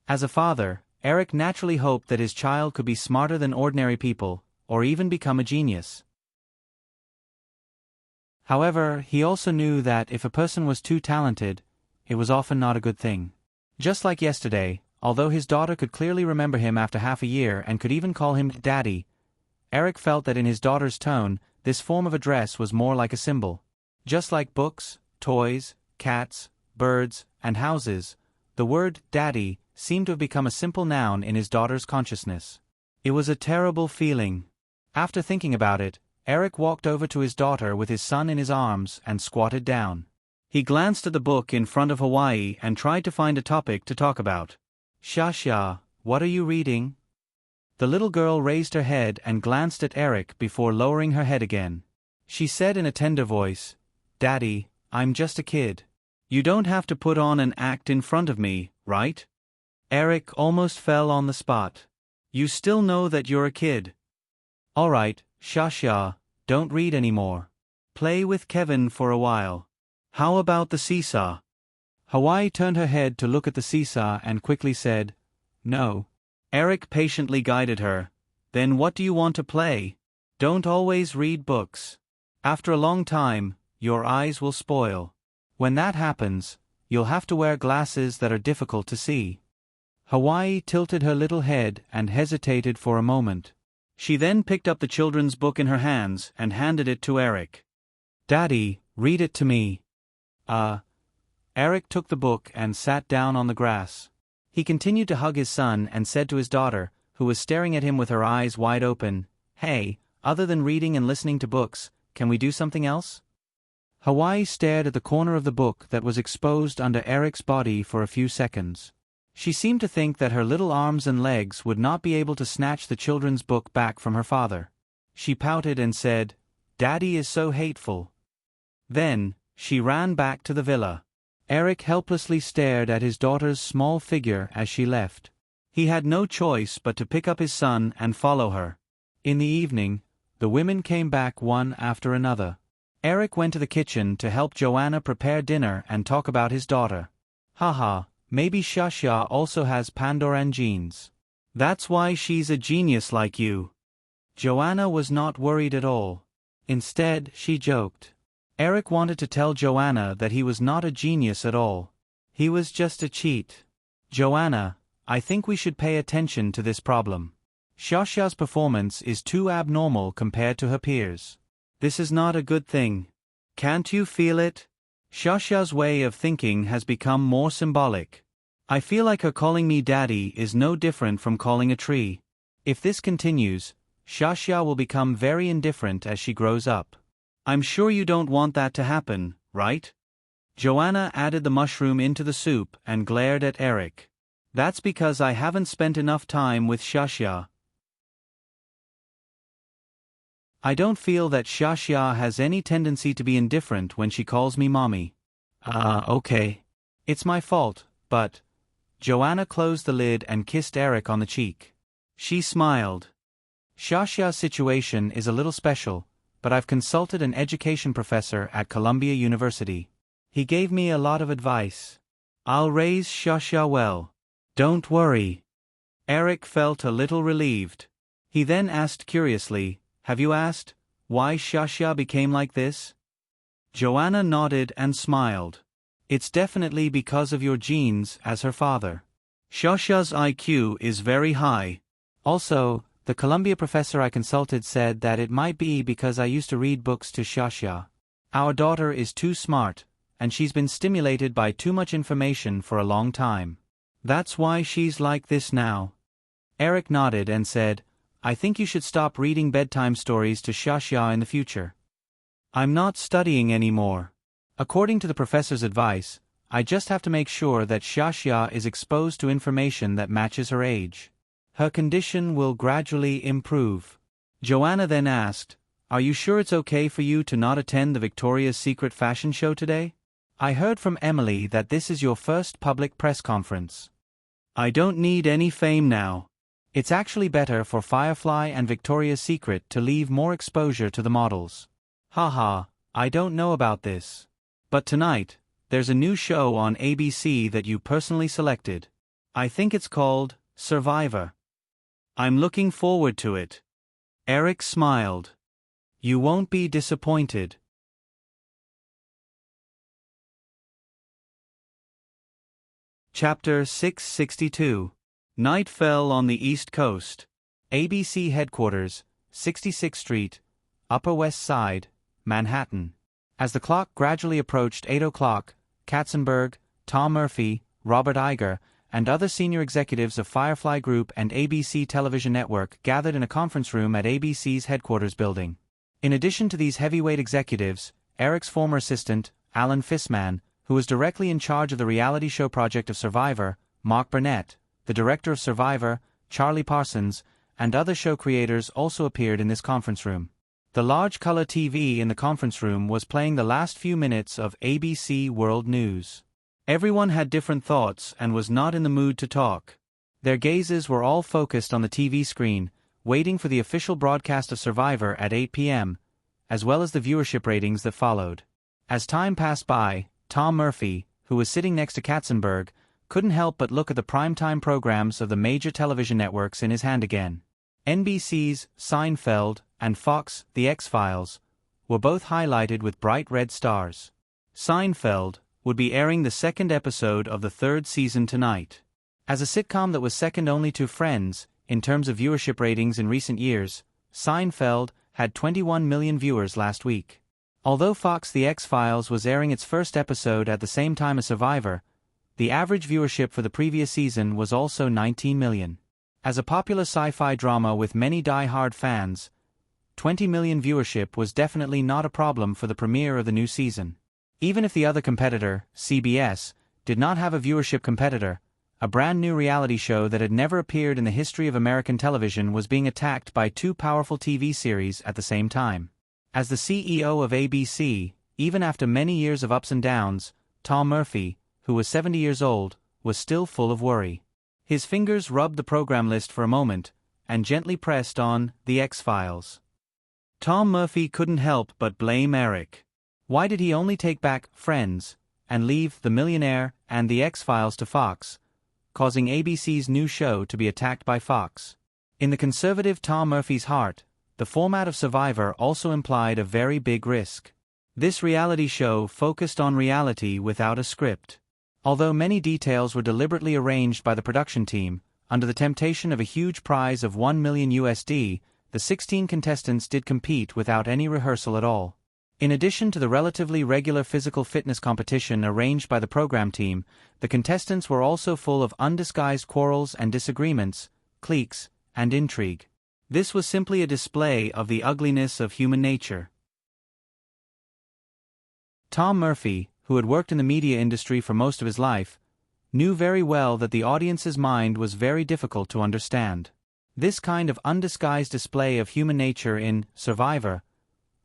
As a father, Eric naturally hoped that his child could be smarter than ordinary people, or even become a genius. However, he also knew that if a person was too talented, it was often not a good thing. Just like yesterday, although his daughter could clearly remember him after half a year and could even call him Daddy, Eric felt that in his daughter's tone, this form of address was more like a symbol. Just like books, toys, cats, birds, and houses, the word Daddy seemed to have become a simple noun in his daughter's consciousness. It was a terrible feeling. After thinking about it, Eric walked over to his daughter with his son in his arms and squatted down. He glanced at the book in front of Hawaii and tried to find a topic to talk about. "Shasha, what are you reading?" The little girl raised her head and glanced at Eric before lowering her head again. She said in a tender voice, "Daddy, I'm just a kid. You don't have to put on an act in front of me, right?" Eric almost fell on the spot. "You still know that you're a kid." "All right, Shasha, don't read anymore. Play with Kevin for a while. How about the seesaw?" Hawaii turned her head to look at the seesaw and quickly said, "No." Eric patiently guided her. "Then what do you want to play? Don't always read books. After a long time, your eyes will spoil. When that happens, you'll have to wear glasses that are difficult to see." Hawaii tilted her little head and hesitated for a moment. She then picked up the children's book in her hands and handed it to Eric. "Daddy, read it to me." Eric took the book and sat down on the grass. He continued to hug his son and said to his daughter, who was staring at him with her eyes wide open, "Hey, other than reading and listening to books, can we do something else?" Hawaii stared at the corner of the book that was exposed under Eric's body for a few seconds. She seemed to think that her little arms and legs would not be able to snatch the children's book back from her father. She pouted and said, "Daddy is so hateful." Then, she ran back to the villa. Eric helplessly stared at his daughter's small figure as she left. He had no choice but to pick up his son and follow her. In the evening, the women came back one after another. Eric went to the kitchen to help Joanna prepare dinner and talk about his daughter. Haha, maybe Shasha also has Pandoran genes. That's why she's a genius like you. Joanna was not worried at all. Instead, she joked. Eric wanted to tell Joanna that he was not a genius at all. He was just a cheat. Joanna, I think we should pay attention to this problem. Shasha's performance is too abnormal compared to her peers. This is not a good thing. Can't you feel it? Shasha's way of thinking has become more symbolic. I feel like her calling me daddy is no different from calling a tree. If this continues, Shasha will become very indifferent as she grows up. I'm sure you don't want that to happen, right? Joanna added the mushroom into the soup and glared at Eric. That's because I haven't spent enough time with Shasha. I don't feel that Shasha has any tendency to be indifferent when she calls me mommy. Okay. It's my fault, but... Joanna closed the lid and kissed Eric on the cheek. She smiled. Shasha's situation is a little special, but I've consulted an education professor at Columbia University. He gave me a lot of advice. I'll raise Shasha well. Don't worry. Eric felt a little relieved. He then asked curiously, "Have you asked why Shasha became like this?" Joanna nodded and smiled. It's definitely because of your genes as her father. Shasha's IQ is very high. Also, the Columbia professor I consulted said that it might be because I used to read books to Shasha. Our daughter is too smart, and she's been stimulated by too much information for a long time. That's why she's like this now. Eric nodded and said, I think you should stop reading bedtime stories to Shasha in the future. I'm not studying anymore. According to the professor's advice, I just have to make sure that Shasha is exposed to information that matches her age. Her condition will gradually improve. Joanna then asked, Are you sure it's okay for you to not attend the Victoria's Secret fashion show today? I heard from Emily that this is your first public press conference. I don't need any fame now. It's actually better for Firefly and Victoria's Secret to leave more exposure to the models. Haha, I don't know about this. But tonight, there's a new show on ABC that you personally selected. I think it's called Survivor. I'm looking forward to it. Eric smiled. You won't be disappointed. Chapter 662. Night fell on the East Coast. ABC headquarters, 66th Street, Upper West Side, Manhattan. As the clock gradually approached 8 o'clock, Katzenberg, Tom Murphy, Robert Iger, and other senior executives of Firefly Group and ABC Television Network gathered in a conference room at ABC's headquarters building. In addition to these heavyweight executives, Eric's former assistant, Alan Fissman, who was directly in charge of the reality show project of Survivor, Mark Burnett, the director of Survivor, Charlie Parsons, and other show creators also appeared in this conference room. The large color TV in the conference room was playing the last few minutes of ABC World News. Everyone had different thoughts and was not in the mood to talk. Their gazes were all focused on the TV screen, waiting for the official broadcast of Survivor at 8 p.m., as well as the viewership ratings that followed. As time passed by, Tom Murphy, who was sitting next to Katzenberg, couldn't help but look at the primetime programs of the major television networks in his hand again. NBC's Seinfeld and Fox, The X-Files, were both highlighted with bright red stars. Seinfeld would be airing the second episode of the third season tonight. As a sitcom that was second only to Friends in terms of viewership ratings in recent years, Seinfeld had 21 million viewers last week. Although Fox The X-Files was airing its first episode at the same time as Survivor, the average viewership for the previous season was also 19 million. As a popular sci-fi drama with many die-hard fans, 20 million viewership was definitely not a problem for the premiere of the new season. Even if the other competitor, CBS, did not have a viewership competitor, a brand new reality show that had never appeared in the history of American television was being attacked by two powerful TV series at the same time. As the CEO of ABC, even after many years of ups and downs, Tom Murphy, who was 70 years old, was still full of worry. His fingers rubbed the program list for a moment, and gently pressed on The X-Files. Tom Murphy couldn't help but blame Eric. Why did he only take back Friends, and leave The Millionaire and The X-Files to Fox, causing ABC's new show to be attacked by Fox? In the conservative Tom Murphy's heart, the format of Survivor also implied a very big risk. This reality show focused on reality without a script. Although many details were deliberately arranged by the production team, under the temptation of a huge prize of $1 million, the 16 contestants did compete without any rehearsal at all. In addition to the relatively regular physical fitness competition arranged by the program team, the contestants were also full of undisguised quarrels and disagreements, cliques, and intrigue. This was simply a display of the ugliness of human nature. Tom Murphy, who had worked in the media industry for most of his life, knew very well that the audience's mind was very difficult to understand. This kind of undisguised display of human nature in Survivor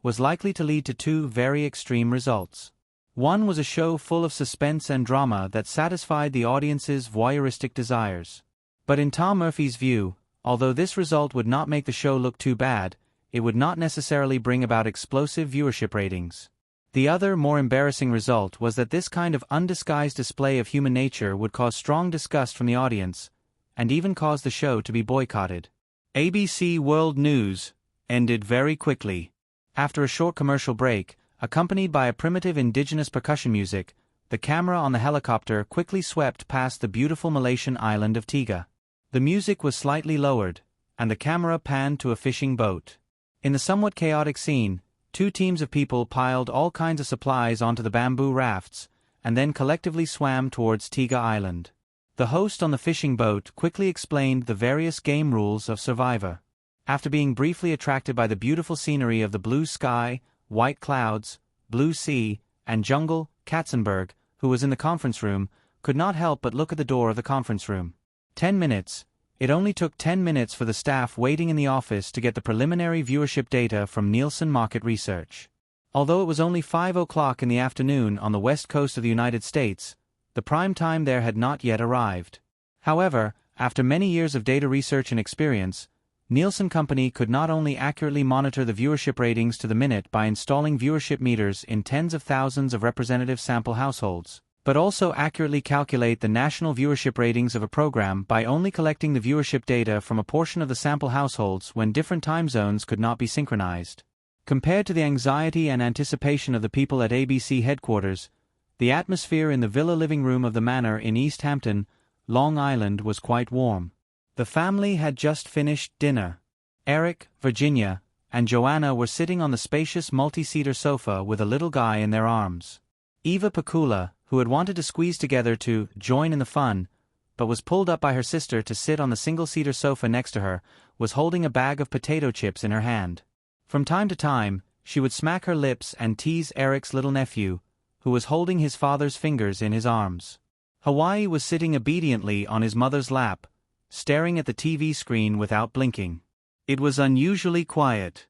was likely to lead to two very extreme results. One was a show full of suspense and drama that satisfied the audience's voyeuristic desires. But in Tom Murphy's view, although this result would not make the show look too bad, it would not necessarily bring about explosive viewership ratings. The other, more embarrassing result was that this kind of undisguised display of human nature would cause strong disgust from the audience, and even cause the show to be boycotted. ABC World News ended very quickly. After a short commercial break, accompanied by a primitive indigenous percussion music, the camera on the helicopter quickly swept past the beautiful Malaysian island of Tiga. The music was slightly lowered, and the camera panned to a fishing boat. In the somewhat chaotic scene, two teams of people piled all kinds of supplies onto the bamboo rafts, and then collectively swam towards Tiga Island. The host on the fishing boat quickly explained the various game rules of Survivor. After being briefly attracted by the beautiful scenery of the blue sky, white clouds, blue sea, and jungle, Katzenberg, who was in the conference room, could not help but look at the door of the conference room. 10 minutes. It only took 10 minutes for the staff waiting in the office to get the preliminary viewership data from Nielsen Market Research. Although it was only 5 o'clock in the afternoon on the west coast of the United States, the prime time there had not yet arrived. However, after many years of data research and experience, Nielsen Company could not only accurately monitor the viewership ratings to the minute by installing viewership meters in tens of thousands of representative sample households, but also accurately calculate the national viewership ratings of a program by only collecting the viewership data from a portion of the sample households when different time zones could not be synchronized. Compared to the anxiety and anticipation of the people at ABC headquarters, the atmosphere in the villa living room of the manor in East Hampton, Long Island was quite warm. The family had just finished dinner. Eric, Virginia, and Joanna were sitting on the spacious multi-seater sofa with a little guy in their arms. Eva Pakula, who had wanted to squeeze together to join in the fun, but was pulled up by her sister to sit on the single-seater sofa next to her, was holding a bag of potato chips in her hand. From time to time, she would smack her lips and tease Eric's little nephew, who was holding his father's fingers in his arms. Hawaii was sitting obediently on his mother's lap, staring at the TV screen without blinking. It was unusually quiet.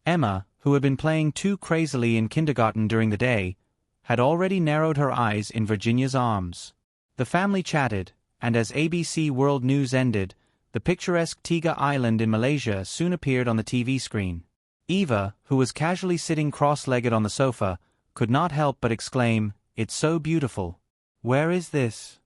Emma, who had been playing too crazily in kindergarten during the day, had already narrowed her eyes in Virginia's arms. The family chatted, and as ABC World News ended, the picturesque Tiga Island in Malaysia soon appeared on the TV screen. Eva, who was casually sitting cross-legged on the sofa, could not help but exclaim, "It's so beautiful. Where is this?"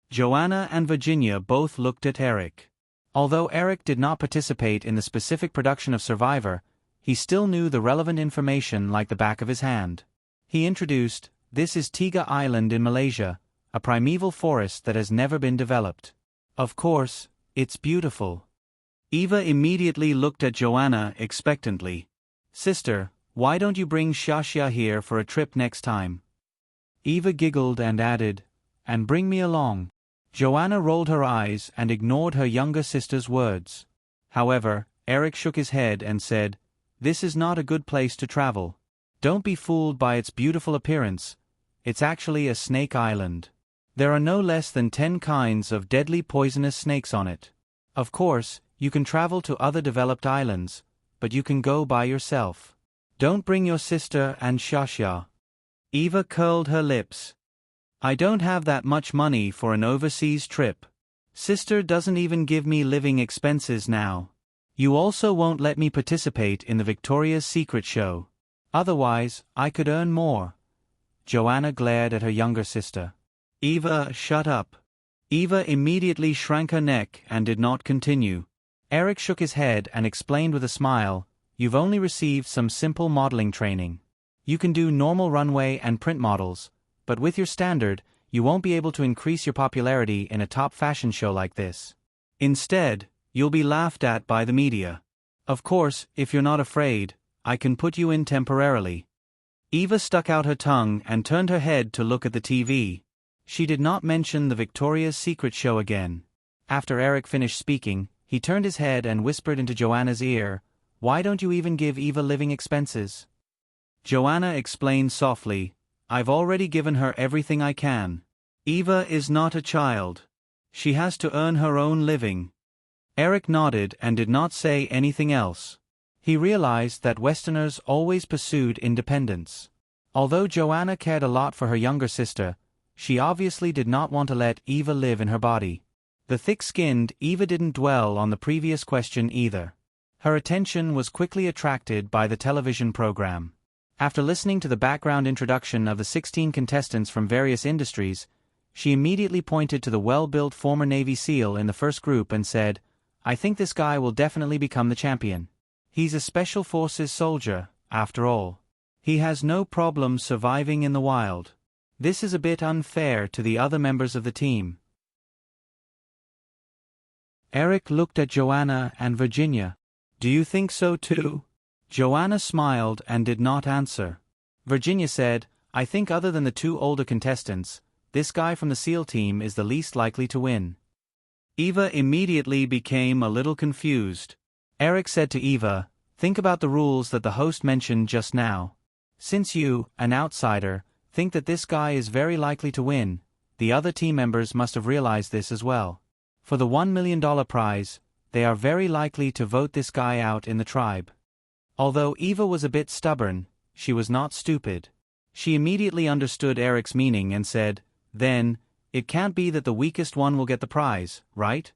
Joanna and Virginia both looked at Eric. Although Eric did not participate in the specific production of Survivor, he still knew the relevant information like the back of his hand. He introduced, "This is Tiga Island in Malaysia, a primeval forest that has never been developed. Of course, it's beautiful." Eva immediately looked at Joanna expectantly. "Sister, why don't you bring Shashia here for a trip next time?" Eva giggled and added, "And bring me along." Joanna rolled her eyes and ignored her younger sister's words. However, Eric shook his head and said, "This is not a good place to travel. Don't be fooled by its beautiful appearance. It's actually a snake island. There are no less than 10 kinds of deadly poisonous snakes on it. Of course, you can travel to other developed islands, but you can go by yourself. Don't bring your sister and Shasha." Eva curled her lips. "I don't have that much money for an overseas trip. Sister doesn't even give me living expenses now. You also won't let me participate in the Victoria's Secret show. Otherwise, I could earn more." Joanna glared at her younger sister. "Eva, shut up." Eva immediately shrank her neck and did not continue. Eric shook his head and explained with a smile, "You've only received some simple modeling training. You can do normal runway and print models, but with your standard, you won't be able to increase your popularity in a top fashion show like this. Instead, you'll be laughed at by the media. Of course, if you're not afraid, I can put you in temporarily." Eva stuck out her tongue and turned her head to look at the TV. She did not mention the Victoria's Secret show again. After Eric finished speaking, he turned his head and whispered into Joanna's ear, "Why don't you even give Eva living expenses?" Joanna explained softly, "I've already given her everything I can. Eva is not a child. She has to earn her own living." Eric nodded and did not say anything else. He realized that Westerners always pursued independence. Although Joanna cared a lot for her younger sister, she obviously did not want to let Eva live in her body. The thick-skinned Eva didn't dwell on the previous question either. Her attention was quickly attracted by the television program. After listening to the background introduction of the 16 contestants from various industries, she immediately pointed to the well-built former Navy SEAL in the first group and said, "I think this guy will definitely become the champion. He's a Special Forces soldier, after all. He has no problem surviving in the wild. This is a bit unfair to the other members of the team." Eric looked at Joanna and Virginia. "Do you think so too?" Joanna smiled and did not answer. Virginia said, "I think other than the 2 older contestants, this guy from the SEAL team is the least likely to win." Eva immediately became a little confused. Eric said to Eva, "Think about the rules that the host mentioned just now. Since you, an outsider, think that this guy is very likely to win, the other team members must have realized this as well. For the $1 million prize, they are very likely to vote this guy out in the tribe." Although Eva was a bit stubborn, she was not stupid. She immediately understood Eric's meaning and said, "Then, it can't be that the weakest one will get the prize, right?"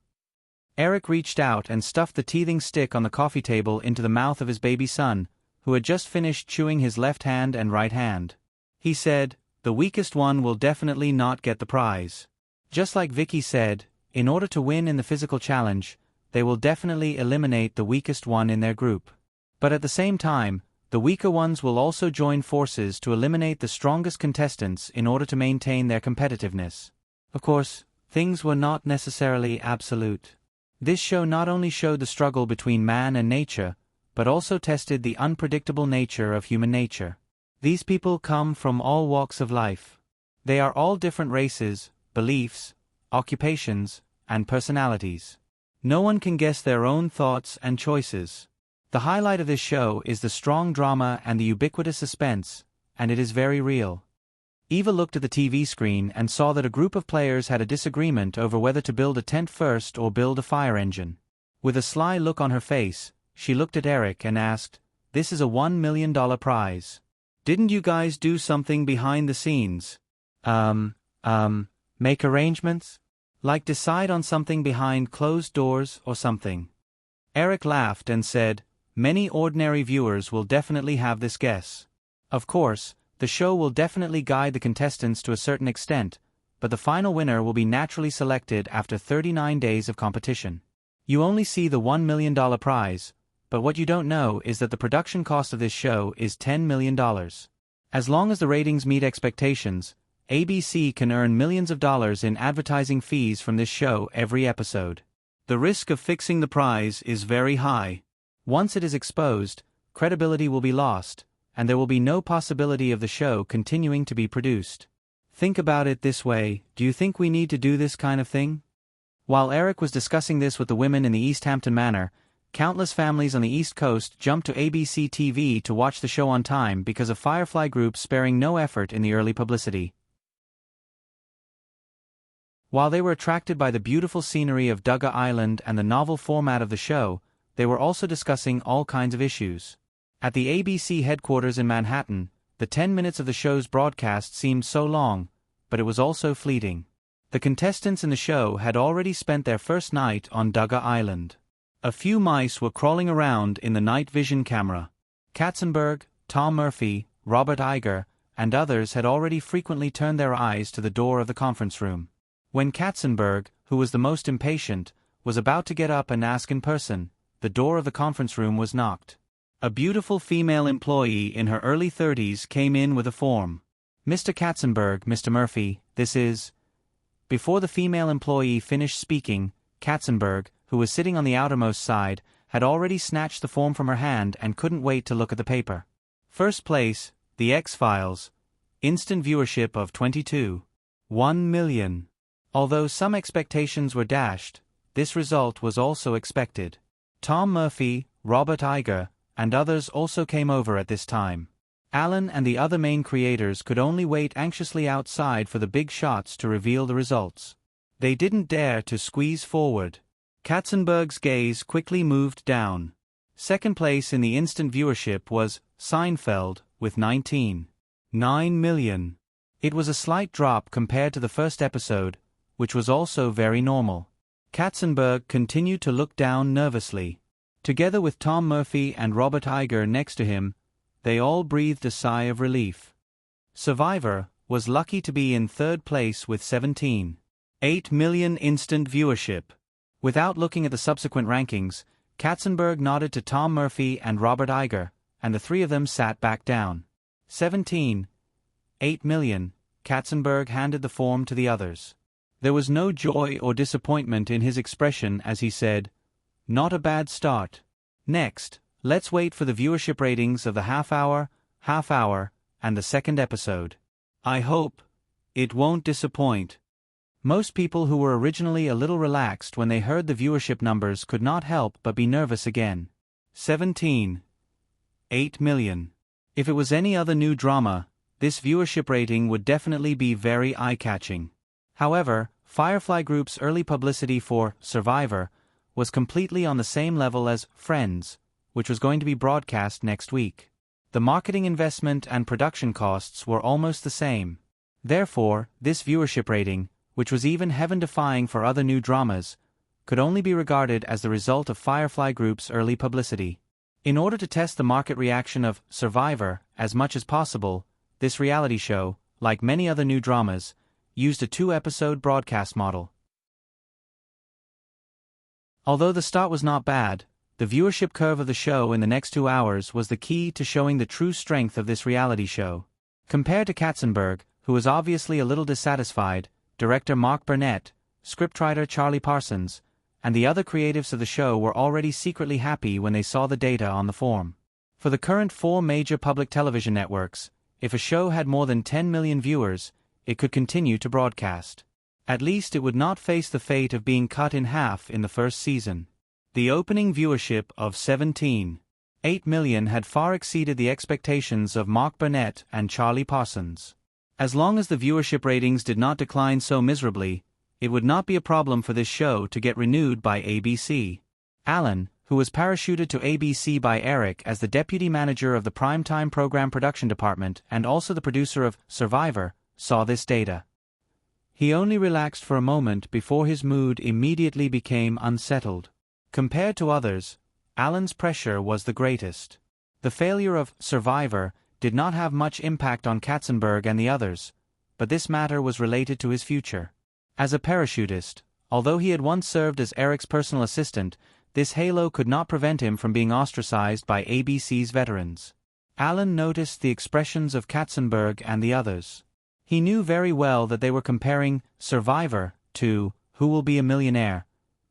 Eric reached out and stuffed the teething stick on the coffee table into the mouth of his baby son, who had just finished chewing his left hand and right hand. He said, "The weakest one will definitely not get the prize. Just like Vicky said, in order to win in the physical challenge, they will definitely eliminate the weakest one in their group. But at the same time, the weaker ones will also join forces to eliminate the strongest contestants in order to maintain their competitiveness." Of course, things were not necessarily absolute. This show not only showed the struggle between man and nature, but also tested the unpredictable nature of human nature. These people come from all walks of life. They are all different races, beliefs, occupations, and personalities. No one can guess their own thoughts and choices. The highlight of this show is the strong drama and the ubiquitous suspense, and it is very real. Eva looked at the TV screen and saw that a group of players had a disagreement over whether to build a tent first or build a fire engine. With a sly look on her face, she looked at Eric and asked, "This is a $1 million prize. Didn't you guys do something behind the scenes? Make arrangements? Like decide on something behind closed doors or something?" Eric laughed and said, "Many ordinary viewers will definitely have this guess. Of course, the show will definitely guide the contestants to a certain extent, but the final winner will be naturally selected after 39 days of competition. You only see the $1 million prize, but what you don't know is that the production cost of this show is $10 million. As long as the ratings meet expectations, ABC can earn millions of dollars in advertising fees from this show every episode. The risk of fixing the prize is very high. Once it is exposed, credibility will be lost, and there will be no possibility of the show continuing to be produced. Think about it this way, do you think we need to do this kind of thing?" While Eric was discussing this with the women in the East Hampton Manor, Countless families on the East Coast jumped to ABC TV to watch the show on time because of Firefly Group sparing no effort in the early publicity. While they were attracted by the beautiful scenery of Dugga Island and the novel format of the show, they were also discussing all kinds of issues. At the ABC headquarters in Manhattan, the 10 minutes of the show's broadcast seemed so long, but it was also fleeting. The contestants in the show had already spent their first night on Dugga Island. A few mice were crawling around in the night vision camera. Katzenberg, Tom Murphy, Robert Iger, and others had already frequently turned their eyes to the door of the conference room. When Katzenberg, who was the most impatient, was about to get up and ask in person, the door of the conference room was knocked. A beautiful female employee in her early 30s came in with a form. "Mr. Katzenberg, Mr. Murphy, this is..." Before the female employee finished speaking, Katzenberg, who was sitting on the outermost side, had already snatched the form from her hand and couldn't wait to look at the paper. First place, The X-Files. Instant viewership of 22.1 million. Although some expectations were dashed, this result was also expected. Tom Murphy, Robert Iger, and others also came over at this time. Alan and the other main creators could only wait anxiously outside for the big shots to reveal the results. They didn't dare to squeeze forward. Katzenberg's gaze quickly moved down. Second place in the instant viewership was Seinfeld, with 19.9 million. It was a slight drop compared to the first episode, which was also very normal. Katzenberg continued to look down nervously. Together with Tom Murphy and Robert Iger next to him, they all breathed a sigh of relief. Survivor was lucky to be in third place with 17.8 million instant viewership. Without looking at the subsequent rankings, Katzenberg nodded to Tom Murphy and Robert Iger, and the three of them sat back down. 17.8 million, Katzenberg handed the form to the others. There was no joy or disappointment in his expression as he said, "Not a bad start. Next, let's wait for the viewership ratings of the half hour, and the second episode. I hope it won't disappoint." Most people who were originally a little relaxed when they heard the viewership numbers could not help but be nervous again. 17.8 million. If it was any other new drama, this viewership rating would definitely be very eye-catching. However, Firefly Group's early publicity for Survivor was completely on the same level as Friends, which was going to be broadcast next week. The marketing investment and production costs were almost the same. Therefore, this viewership rating, which was even heaven-defying for other new dramas, could only be regarded as the result of Firefly Group's early publicity. In order to test the market reaction of Survivor as much as possible, this reality show, like many other new dramas, used a 2-episode broadcast model. Although the start was not bad, the viewership curve of the show in the next 2 hours was the key to showing the true strength of this reality show. Compared to Katzenberg, who was obviously a little dissatisfied, director Mark Burnett, scriptwriter Charlie Parsons, and the other creatives of the show were already secretly happy when they saw the data on the form. For the current 4 major public television networks, if a show had more than 10 million viewers, it could continue to broadcast. At least it would not face the fate of being cut in half in the first season. The opening viewership of 17.8 million had far exceeded the expectations of Mark Burnett and Charlie Parsons. As long as the viewership ratings did not decline so miserably, it would not be a problem for this show to get renewed by ABC. Alan, who was parachuted to ABC by Eric as the deputy manager of the primetime program production department and also the producer of Survivor, saw this data. He only relaxed for a moment before his mood immediately became unsettled. Compared to others, Alan's pressure was the greatest. The failure of Survivor did not have much impact on Katzenberg and the others, but this matter was related to his future. As a parachutist, although he had once served as Eric's personal assistant, this halo could not prevent him from being ostracized by ABC's veterans. Alan noticed the expressions of Katzenberg and the others. He knew very well that they were comparing Survivor to Who Will Be a Millionaire,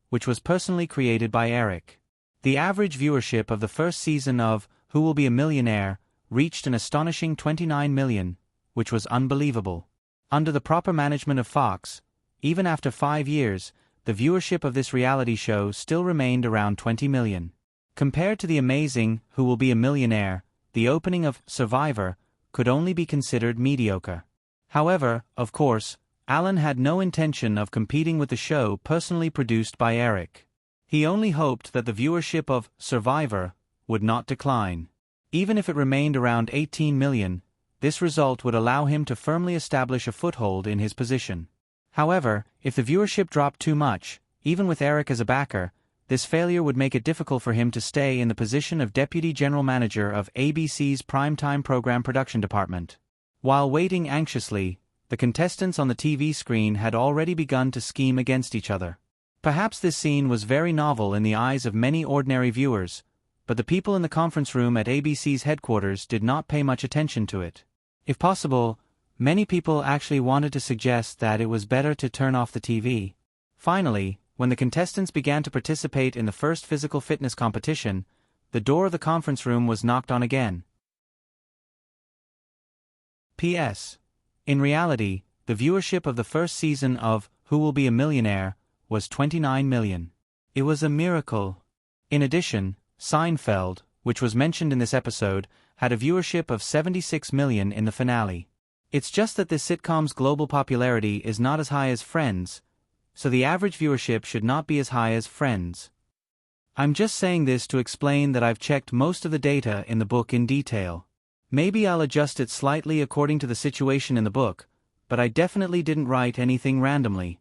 which was personally created by Eric. The average viewership of the first season of Who Will Be a Millionaire reached an astonishing 29 million, which was unbelievable. Under the proper management of Fox, even after 5 years, the viewership of this reality show still remained around 20 million. Compared to the amazing Who Will Be a Millionaire, the opening of Survivor could only be considered mediocre. However, of course, Alan had no intention of competing with the show personally produced by Eric. He only hoped that the viewership of Survivor would not decline. Even if it remained around 18 million, this result would allow him to firmly establish a foothold in his position. However, if the viewership dropped too much, even with Eric as a backer, this failure would make it difficult for him to stay in the position of Deputy General Manager of ABC's primetime program production department. While waiting anxiously, the contestants on the TV screen had already begun to scheme against each other. Perhaps this scene was very novel in the eyes of many ordinary viewers, but the people in the conference room at ABC's headquarters did not pay much attention to it. If possible, many people actually wanted to suggest that it was better to turn off the TV. Finally, when the contestants began to participate in the first physical fitness competition, the door of the conference room was knocked on again. P.S. In reality, the viewership of the first season of Who Will Be a Millionaire was 29 million. It was a miracle. In addition, Seinfeld, which was mentioned in this episode, had a viewership of 76 million in the finale. It's just that this sitcom's global popularity is not as high as Friends, so the average viewership should not be as high as Friends. I'm just saying this to explain that I've checked most of the data in the book in detail. Maybe I'll adjust it slightly according to the situation in the book, but I definitely didn't write anything randomly.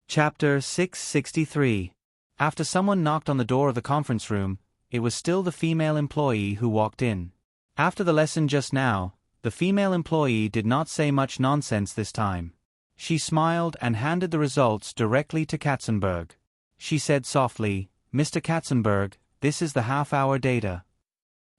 Chapter 663. After someone knocked on the door of the conference room, it was still the female employee who walked in. After the lesson just now, the female employee did not say much nonsense this time. She smiled and handed the results directly to Katzenberg. She said softly, "Mr. Katzenberg, this is the half-hour data."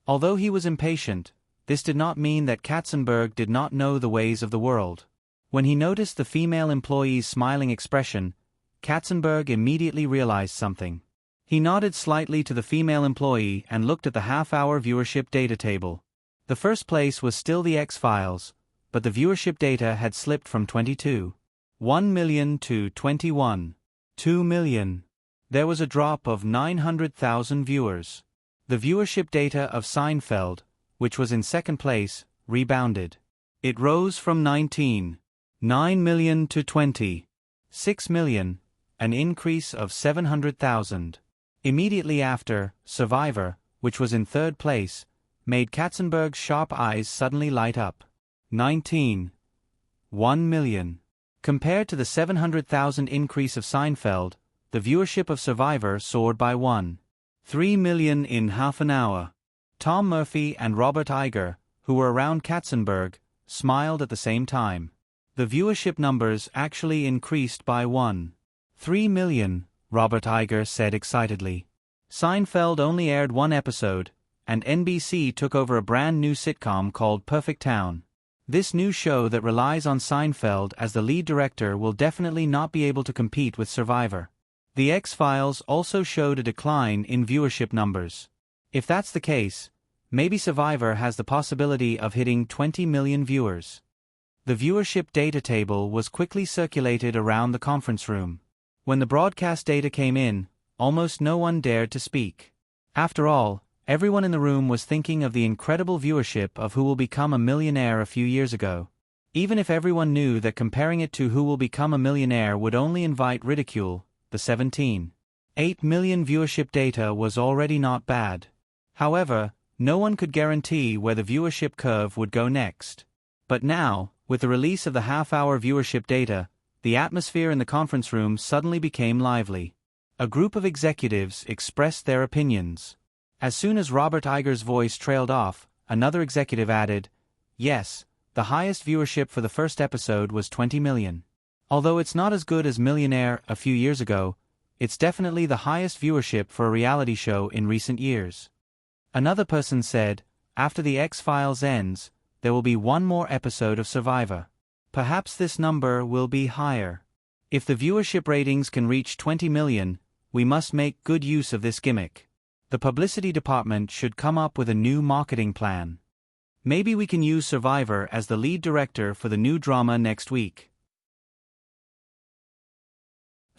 Although he was impatient, this did not mean that Katzenberg did not know the ways of the world. When he noticed the female employee's smiling expression, Katzenberg immediately realized something. He nodded slightly to the female employee and looked at the half-hour viewership data table. The first place was still the X-Files, but the viewership data had slipped from 22.1 million to 21.2 million. There was a drop of 900,000 viewers. The viewership data of Seinfeld, which was in second place, rebounded. It rose from 19.9 million to 20.6 million, an increase of 700,000. Immediately after, Survivor, which was in third place, made Katzenberg's sharp eyes suddenly light up. 19.1 million. Compared to the 700,000 increase of Seinfeld, the viewership of Survivor soared by 1.3 million in half an hour. Tom Murphy and Robert Iger, who were around Katzenberg, smiled at the same time. The viewership numbers actually increased by 1.3 million, Robert Iger said excitedly. Seinfeld only aired one episode, and NBC took over a brand new sitcom called Perfect Town. This new show that relies on Seinfeld as the lead director will definitely not be able to compete with Survivor. The X-Files also showed a decline in viewership numbers. If that's the case, maybe Survivor has the possibility of hitting 20 million viewers. The viewership data table was quickly circulated around the conference room. When the broadcast data came in, almost no one dared to speak. After all, everyone in the room was thinking of the incredible viewership of Who Will Become a Millionaire a few years ago. Even if everyone knew that comparing it to Who Will Become a Millionaire would only invite ridicule, the 17.8 million viewership data was already not bad. However, no one could guarantee where the viewership curve would go next. But now, with the release of the half-hour viewership data, the atmosphere in the conference room suddenly became lively. A group of executives expressed their opinions. As soon as Robert Iger's voice trailed off, another executive added, "Yes, the highest viewership for the first episode was 20 million. Although it's not as good as Millionaire a few years ago, it's definitely the highest viewership for a reality show in recent years." Another person said, "After the X-Files ends, there will be one more episode of Survivor. Perhaps this number will be higher. If the viewership ratings can reach 20 million, we must make good use of this gimmick. The publicity department should come up with a new marketing plan. Maybe we can use Survivor as the lead director for the new drama next week."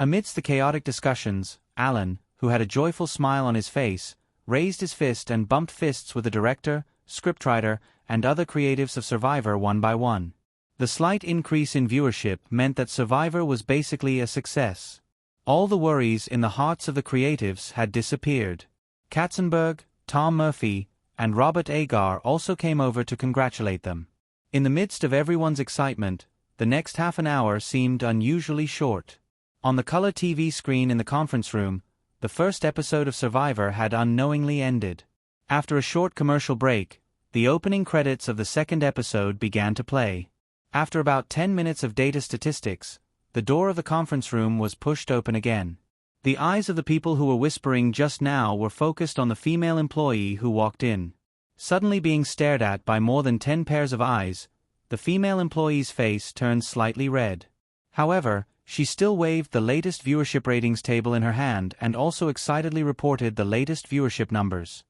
Amidst the chaotic discussions, Alan, who had a joyful smile on his face, raised his fist and bumped fists with the director, scriptwriter, and other creatives of Survivor one by one. The slight increase in viewership meant that Survivor was basically a success. All the worries in the hearts of the creatives had disappeared. Katzenberg, Tom Murphy, and Robert Agar also came over to congratulate them. In the midst of everyone's excitement, the next half an hour seemed unusually short. On the color TV screen in the conference room, the first episode of Survivor had unknowingly ended. After a short commercial break, the opening credits of the second episode began to play. After about 10 minutes of data statistics, the door of the conference room was pushed open again. The eyes of the people who were whispering just now were focused on the female employee who walked in. Suddenly being stared at by more than 10 pairs of eyes, the female employee's face turned slightly red. However, she still waved the latest viewership ratings table in her hand and also excitedly reported the latest viewership numbers.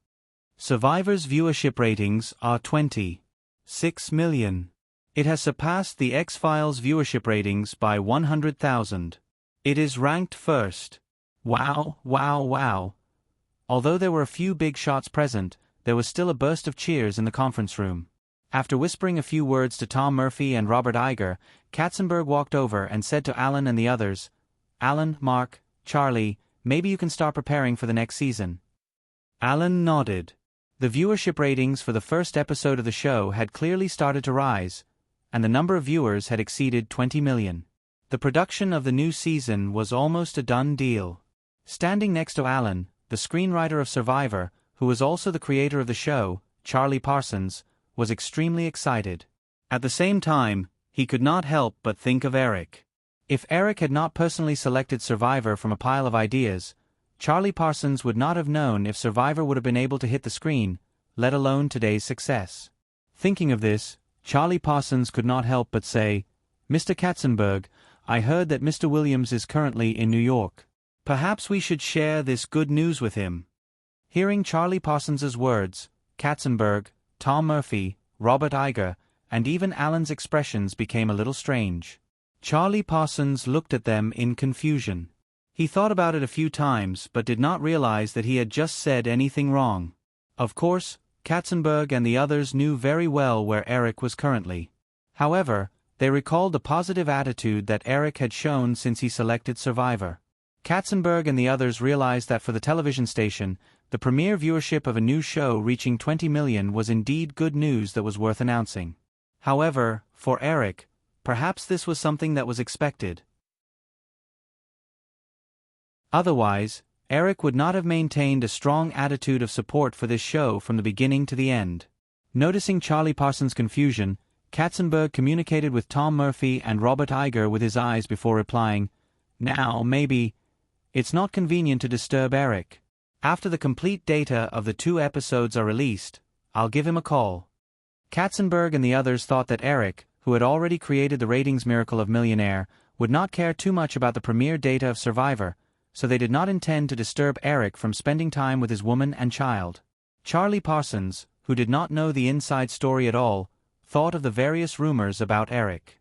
Survivor's viewership ratings are 26 million. It has surpassed the X-Files viewership ratings by 100,000. It is ranked first. Wow, wow, wow. Although there were a few big shots present, there was still a burst of cheers in the conference room. After whispering a few words to Tom Murphy and Robert Iger, Katzenberg walked over and said to Alan and the others, "Alan, Mark, Charlie, maybe you can start preparing for the next season." Alan nodded. The viewership ratings for the first episode of the show had clearly started to rise, and the number of viewers had exceeded 20 million. The production of the new season was almost a done deal. Standing next to Alan, the screenwriter of Survivor, who was also the creator of the show, Charlie Parsons, was extremely excited. At the same time, he could not help but think of Eric. If Eric had not personally selected Survivor from a pile of ideas, Charlie Parsons would not have known if Survivor would have been able to hit the screen, let alone today's success. Thinking of this, Charlie Parsons could not help but say, "Mr. Katzenberg, I heard that Mr. Williams is currently in New York. Perhaps we should share this good news with him." Hearing Charlie Parsons's words, Katzenberg, Tom Murphy, Robert Iger, and even Alan's expressions became a little strange. Charlie Parsons looked at them in confusion. He thought about it a few times but did not realize that he had just said anything wrong. Of course, Katzenberg and the others knew very well where Eric was currently. However, they recalled the positive attitude that Eric had shown since he selected Survivor. Katzenberg and the others realized that for the television station, the premiere viewership of a new show reaching 20 million was indeed good news that was worth announcing. However, for Eric, perhaps this was something that was expected. Otherwise, Eric would not have maintained a strong attitude of support for this show from the beginning to the end. Noticing Charlie Parsons' confusion, Katzenberg communicated with Tom Murphy and Robert Iger with his eyes before replying, "Now, maybe, it's not convenient to disturb Eric. After the complete data of the 2 episodes are released, I'll give him a call." Katzenberg and the others thought that Eric, who had already created the ratings miracle of Millionaire, would not care too much about the premiere data of Survivor, so they did not intend to disturb Eric from spending time with his woman and child. Charlie Parsons, who did not know the inside story at all, thought of the various rumors about Eric.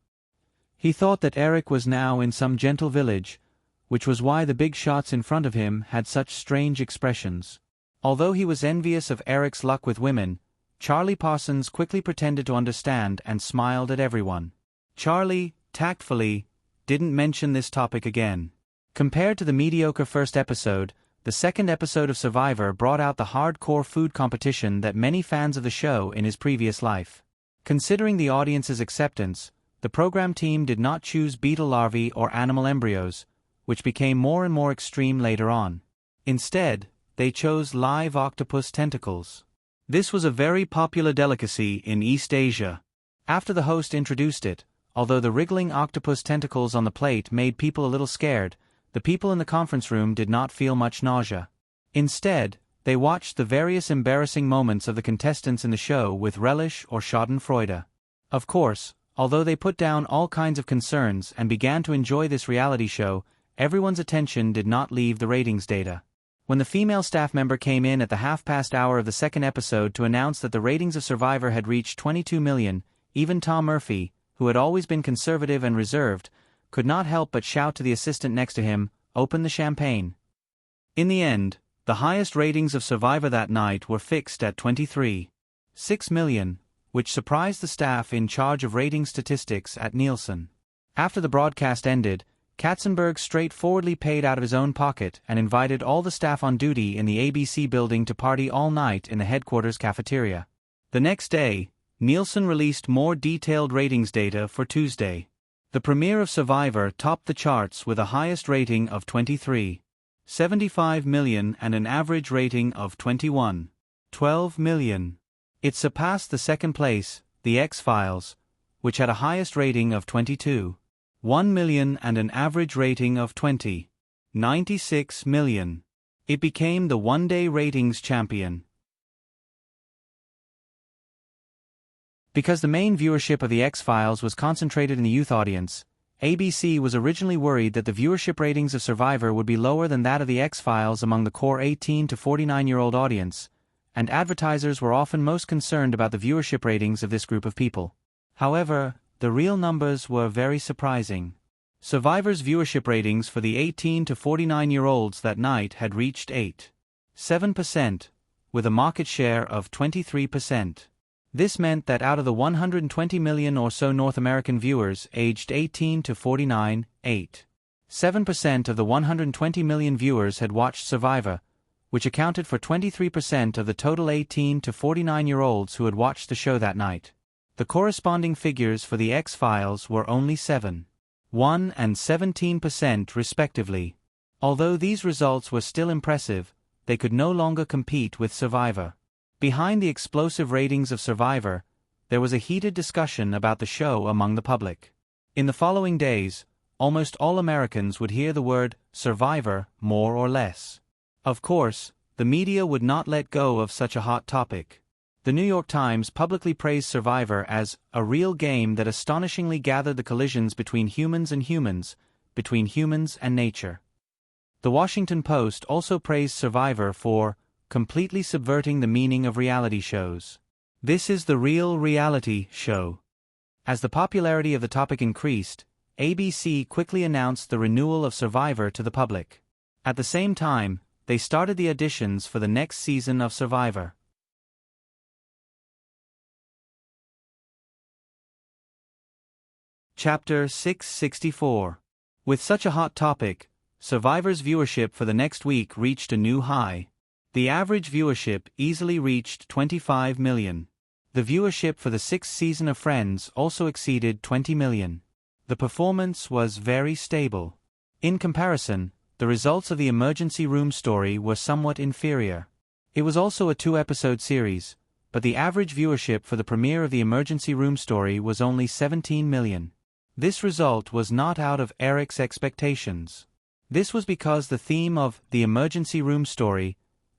He thought that Eric was now in some gentle village, which was why the big shots in front of him had such strange expressions. Although he was envious of Eric's luck with women, Charlie Parsons quickly pretended to understand and smiled at everyone. Charlie, tactfully, didn't mention this topic again. Compared to the mediocre first episode, the second episode of Survivor brought out the hardcore food competition that many fans of the show in his previous life. Considering the audience's acceptance, the program team did not choose beetle larvae or animal embryos, which became more and more extreme later on. Instead, they chose live octopus tentacles. This was a very popular delicacy in East Asia. After the host introduced it, although the wriggling octopus tentacles on the plate made people a little scared, the people in the conference room did not feel much nausea. Instead, they watched the various embarrassing moments of the contestants in the show with relish or schadenfreude. Of course, although they put down all kinds of concerns and began to enjoy this reality show, everyone's attention did not leave the ratings data. When the female staff member came in at the half-past hour of the second episode to announce that the ratings of Survivor had reached 22 million, even Tom Murphy, who had always been conservative and reserved, could not help but shout to the assistant next to him, open the champagne. In the end, the highest ratings of Survivor that night were fixed at 23.6 million, which surprised the staff in charge of rating statistics at Nielsen. After the broadcast ended, Katzenberg straightforwardly paid out of his own pocket and invited all the staff on duty in the ABC building to party all night in the headquarters cafeteria. The next day, Nielsen released more detailed ratings data for Tuesday. The premiere of Survivor topped the charts with a highest rating of 23.75 million and an average rating of 21.12 million. It surpassed the second place, The X-Files, which had a highest rating of 22.1 million and an average rating of 20.96 million. It became the one-day ratings champion. Because the main viewership of The X-Files was concentrated in the youth audience, ABC was originally worried that the viewership ratings of Survivor would be lower than that of The X-Files among the core 18 to 49-year-old audience, and advertisers were often most concerned about the viewership ratings of this group of people. However, the real numbers were very surprising. Survivor's viewership ratings for the 18 to 49-year-olds that night had reached 8.7%, with a market share of 23%. This meant that out of the 120 million or so North American viewers aged 18 to 49, 8.7% of the 120 million viewers had watched Survivor, which accounted for 23% of the total 18 to 49-year-olds who had watched the show that night. The corresponding figures for The X-Files were only 7.1% and 17% respectively. Although these results were still impressive, they could no longer compete with Survivor. Behind the explosive ratings of Survivor, there was a heated discussion about the show among the public. In the following days, almost all Americans would hear the word Survivor more or less. Of course, the media would not let go of such a hot topic. The New York Times publicly praised Survivor as a real game that astonishingly gathered the collisions between humans and humans, between humans and nature. The Washington Post also praised Survivor for completely subverting the meaning of reality shows. This is the real reality show. As the popularity of the topic increased, ABC quickly announced the renewal of Survivor to the public. At the same time, they started the auditions for the next season of Survivor. Chapter 664. With such a hot topic, Survivor's viewership for the next week reached a new high. The average viewership easily reached 25 million. The viewership for the sixth season of Friends also exceeded 20 million. The performance was very stable. In comparison, the results of the Emergency Room Story were somewhat inferior. It was also a 2-episode series, but the average viewership for the premiere of the Emergency Room Story was only 17 million. This result was not out of Eric's expectations. This was because the theme of the Emergency Room Story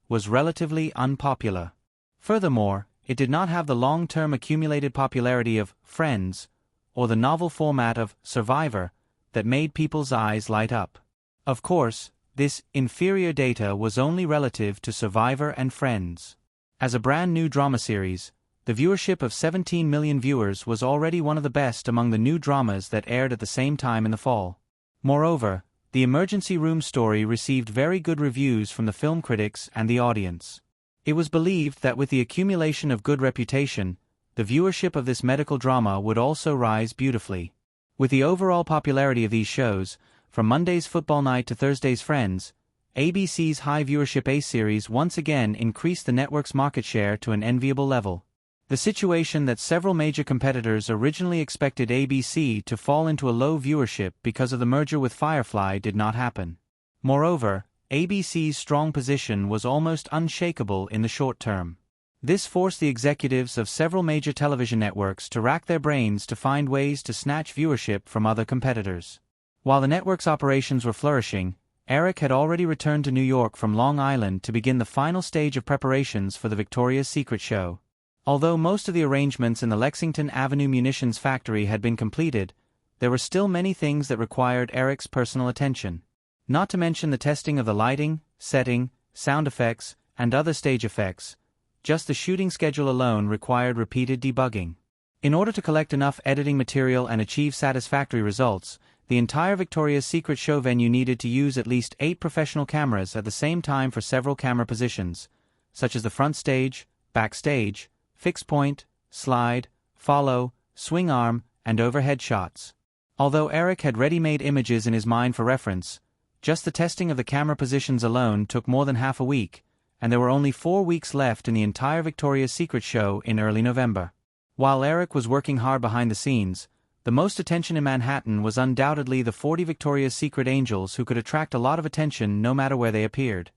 was relatively unpopular. Furthermore, it did not have the long-term accumulated popularity of Friends, or the novel format of Survivor, that made people's eyes light up. Of course, this inferior data was only relative to Survivor and Friends. As a brand new drama series, the viewership of 17 million viewers was already one of the best among the new dramas that aired at the same time in the fall. Moreover, the Emergency Room Story received very good reviews from the film critics and the audience. It was believed that with the accumulation of good reputation, the viewership of this medical drama would also rise beautifully. With the overall popularity of these shows, from Monday's Football Night to Thursday's Friends, ABC's high viewership A-series once again increased the network's market share to an enviable level. The situation that several major competitors originally expected ABC to fall into a low viewership because of the merger with Firefly did not happen. Moreover, ABC's strong position was almost unshakable in the short term. This forced the executives of several major television networks to rack their brains to find ways to snatch viewership from other competitors. While the network's operations were flourishing, Eric had already returned to New York from Long Island to begin the final stage of preparations for the Victoria's Secret show. Although most of the arrangements in the Lexington Avenue munitions factory had been completed, there were still many things that required Eric's personal attention. Not to mention the testing of the lighting, setting, sound effects, and other stage effects. Just the shooting schedule alone required repeated debugging. In order to collect enough editing material and achieve satisfactory results, the entire Victoria's Secret show venue needed to use at least 8 professional cameras at the same time for several camera positions, such as the front stage, backstage, fixed point, slide, follow, swing arm, and overhead shots. Although Eric had ready-made images in his mind for reference, just the testing of the camera positions alone took more than half a week, and there were only 4 weeks left in the entire Victoria's Secret show in early November. While Eric was working hard behind the scenes, the most attention in Manhattan was undoubtedly the 40 Victoria's Secret angels who could attract a lot of attention no matter where they appeared.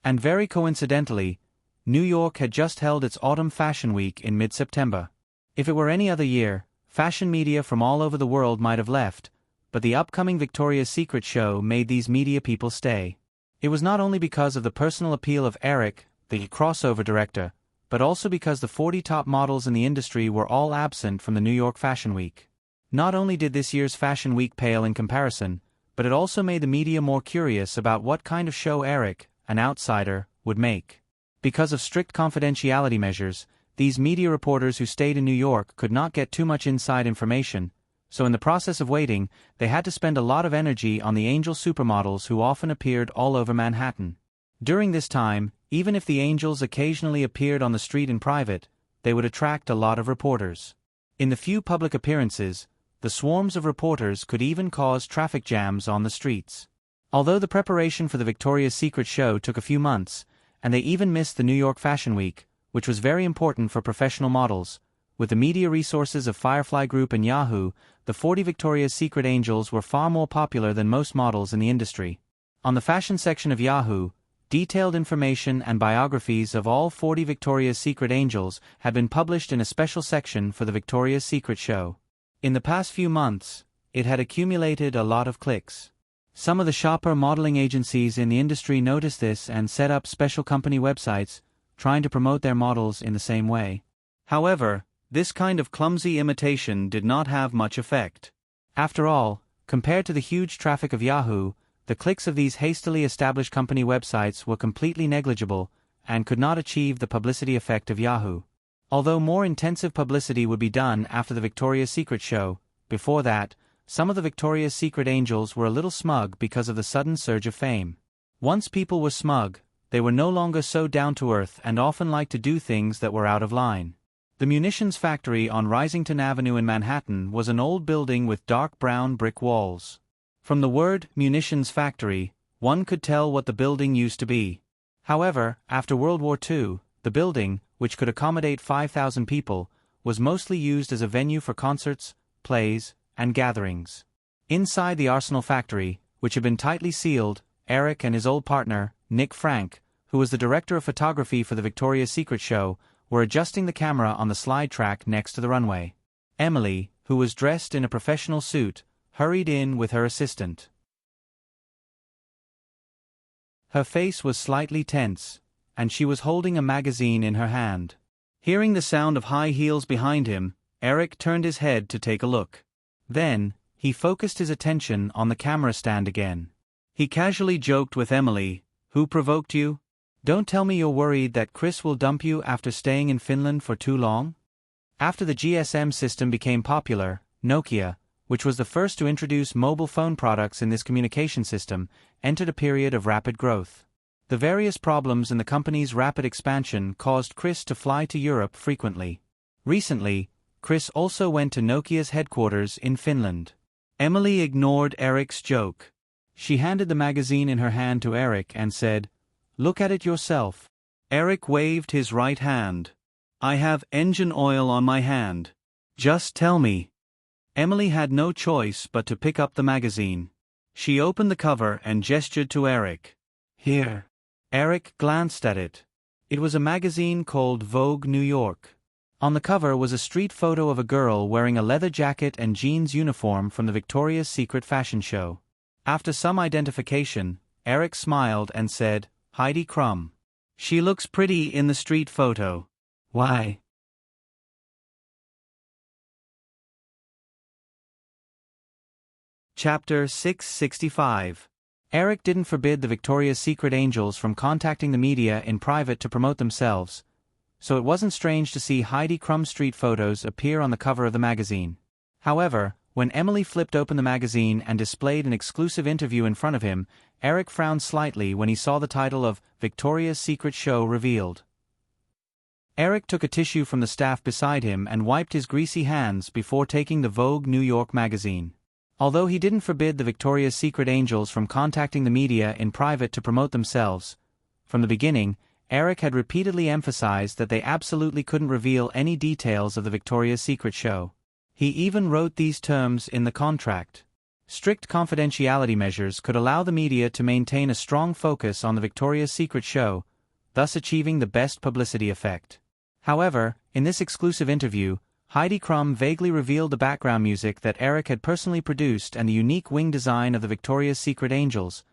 And very coincidentally, New York had just held its Autumn Fashion Week in mid-September. If it were any other year, fashion media from all over the world might have left, but the upcoming Victoria's Secret show made these media people stay. It was not only because of the personal appeal of Eric, the crossover director, but also because the 40 top models in the industry were all absent from the New York Fashion Week. Not only did this year's Fashion Week pale in comparison, but it also made the media more curious about what kind of show Eric, an outsider, would make. Because of strict confidentiality measures, these media reporters who stayed in New York could not get too much inside information, so in the process of waiting, they had to spend a lot of energy on the angel supermodels who often appeared all over Manhattan. During this time, even if the angels occasionally appeared on the street in private, they would attract a lot of reporters. In the few public appearances, the swarms of reporters could even cause traffic jams on the streets. Although the preparation for the Victoria's Secret show took a few months, and they even missed the New York Fashion Week, which was very important for professional models, with the media resources of Firefly Group and Yahoo, the 40 Victoria's Secret angels were far more popular than most models in the industry. On the fashion section of Yahoo, detailed information and biographies of all 40 Victoria's Secret angels had been published in a special section for the Victoria's Secret show. In the past few months, it had accumulated a lot of clicks. Some of the shopper modeling agencies in the industry noticed this and set up special company websites, trying to promote their models in the same way. However, this kind of clumsy imitation did not have much effect. After all, compared to the huge traffic of Yahoo, the clicks of these hastily established company websites were completely negligible and could not achieve the publicity effect of Yahoo. Although more intensive publicity would be done after the Victoria's Secret show, before that, some of the Victoria's Secret angels were a little smug because of the sudden surge of fame. Once people were smug, they were no longer so down-to-earth and often liked to do things that were out of line. The munitions factory on Risington Avenue in Manhattan was an old building with dark brown brick walls. From the word munitions factory, one could tell what the building used to be. However, after World War II, the building, which could accommodate 5,000 people, was mostly used as a venue for concerts, plays, and gatherings. Inside the Arsenal factory, which had been tightly sealed, Eric and his old partner, Nick Frank, who was the director of photography for the Victoria's Secret show, were adjusting the camera on the slide track next to the runway. Emily, who was dressed in a professional suit, hurried in with her assistant. Her face was slightly tense, and she was holding a magazine in her hand. Hearing the sound of high heels behind him, Eric turned his head to take a look. Then, he focused his attention on the camera stand again. He casually joked with Emily, "Who provoked you? Don't tell me you're worried that Chris will dump you after staying in Finland for too long?" After the GSM system became popular, Nokia, which was the first to introduce mobile phone products in this communication system, entered a period of rapid growth. The various problems in the company's rapid expansion caused Chris to fly to Europe frequently. Recently, Chris also went to Nokia's headquarters in Finland. Emily ignored Eric's joke. She handed the magazine in her hand to Eric and said, "Look at it yourself." Eric waved his right hand. "I have engine oil on my hand. Just tell me." Emily had no choice but to pick up the magazine. She opened the cover and gestured to Eric. "Here." Eric glanced at it. It was a magazine called Vogue New York. On the cover was a street photo of a girl wearing a leather jacket and jeans uniform from the Victoria's Secret fashion show. After some identification, Eric smiled and said, "Heidi Klum. She looks pretty in the street photo. Why?" Chapter 665. Eric didn't forbid the Victoria's Secret angels from contacting the media in private to promote themselves, so it wasn't strange to see Heidi Klum street photos appear on the cover of the magazine. However, when Emily flipped open the magazine and displayed an exclusive interview in front of him, Eric frowned slightly when he saw the title of Victoria's Secret Show revealed. Eric took a tissue from the staff beside him and wiped his greasy hands before taking the Vogue New York magazine. Although he didn't forbid the Victoria's Secret angels from contacting the media in private to promote themselves, from the beginning, Eric had repeatedly emphasized that they absolutely couldn't reveal any details of the Victoria's Secret show. He even wrote these terms in the contract. Strict confidentiality measures could allow the media to maintain a strong focus on the Victoria's Secret show, thus achieving the best publicity effect. However, in this exclusive interview, Heidi Klum vaguely revealed the background music that Eric had personally produced and the unique wing design of the Victoria's Secret angels,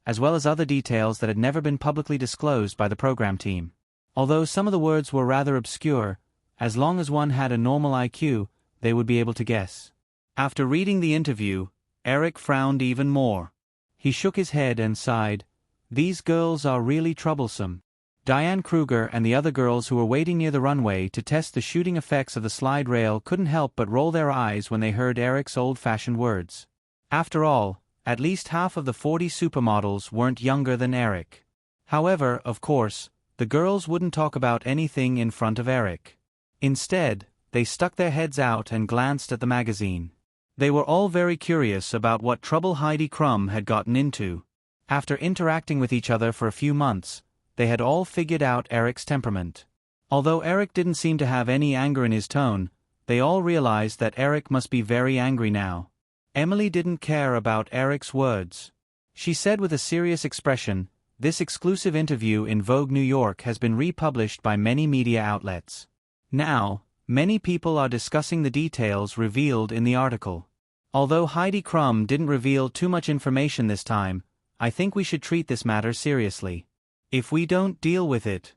as well as other details that had never been publicly disclosed by the program team. Although some of the words were rather obscure, as long as one had a normal IQ, they would be able to guess. After reading the interview, Eric frowned even more. He shook his head and sighed. These girls are really troublesome. Diane Kruger and the other girls who were waiting near the runway to test the shooting effects of the slide rail couldn't help but roll their eyes when they heard Eric's old-fashioned words. After all, at least half of the 40 supermodels weren't younger than Eric. However, of course, the girls wouldn't talk about anything in front of Eric. Instead, they stuck their heads out and glanced at the magazine. They were all very curious about what trouble Heidi Klum had gotten into. After interacting with each other for a few months, they had all figured out Eric's temperament. Although Eric didn't seem to have any anger in his tone, they all realized that Eric must be very angry now. Emily didn't care about Eric's words. She said with a serious expression, "This exclusive interview in Vogue New York has been republished by many media outlets. Now, many people are discussing the details revealed in the article. Although Heidi Klum didn't reveal too much information this time, I think we should treat this matter seriously. If we don't deal with it..."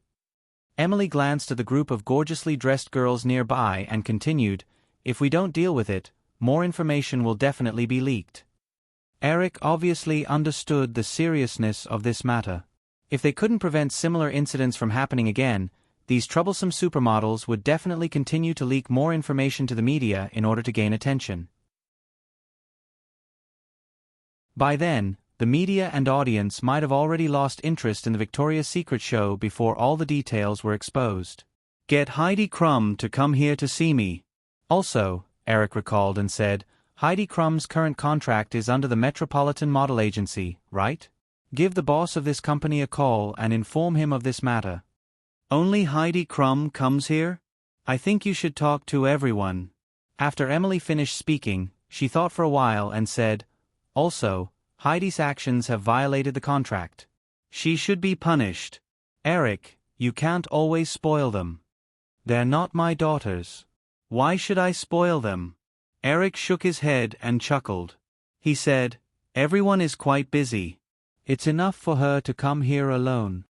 Emily glanced at the group of gorgeously dressed girls nearby and continued, "If we don't deal with it, more information will definitely be leaked." Eric obviously understood the seriousness of this matter. If they couldn't prevent similar incidents from happening again, these troublesome supermodels would definitely continue to leak more information to the media in order to gain attention. By then, the media and audience might have already lost interest in the Victoria's Secret show before all the details were exposed. "Get Heidi Klum to come here to see me." Also, Eric recalled and said, "Heidi Klum's current contract is under the Metropolitan Model Agency, right? Give the boss of this company a call and inform him of this matter." "Only Heidi Klum comes here? I think you should talk to everyone." After Emily finished speaking, she thought for a while and said, "Also, Heidi's actions have violated the contract. She should be punished. Eric, you can't always spoil them. They're not my daughters. Why should I spoil them?" Eric shook his head and chuckled. He said, "Everyone is quite busy. It's enough for her to come here alone."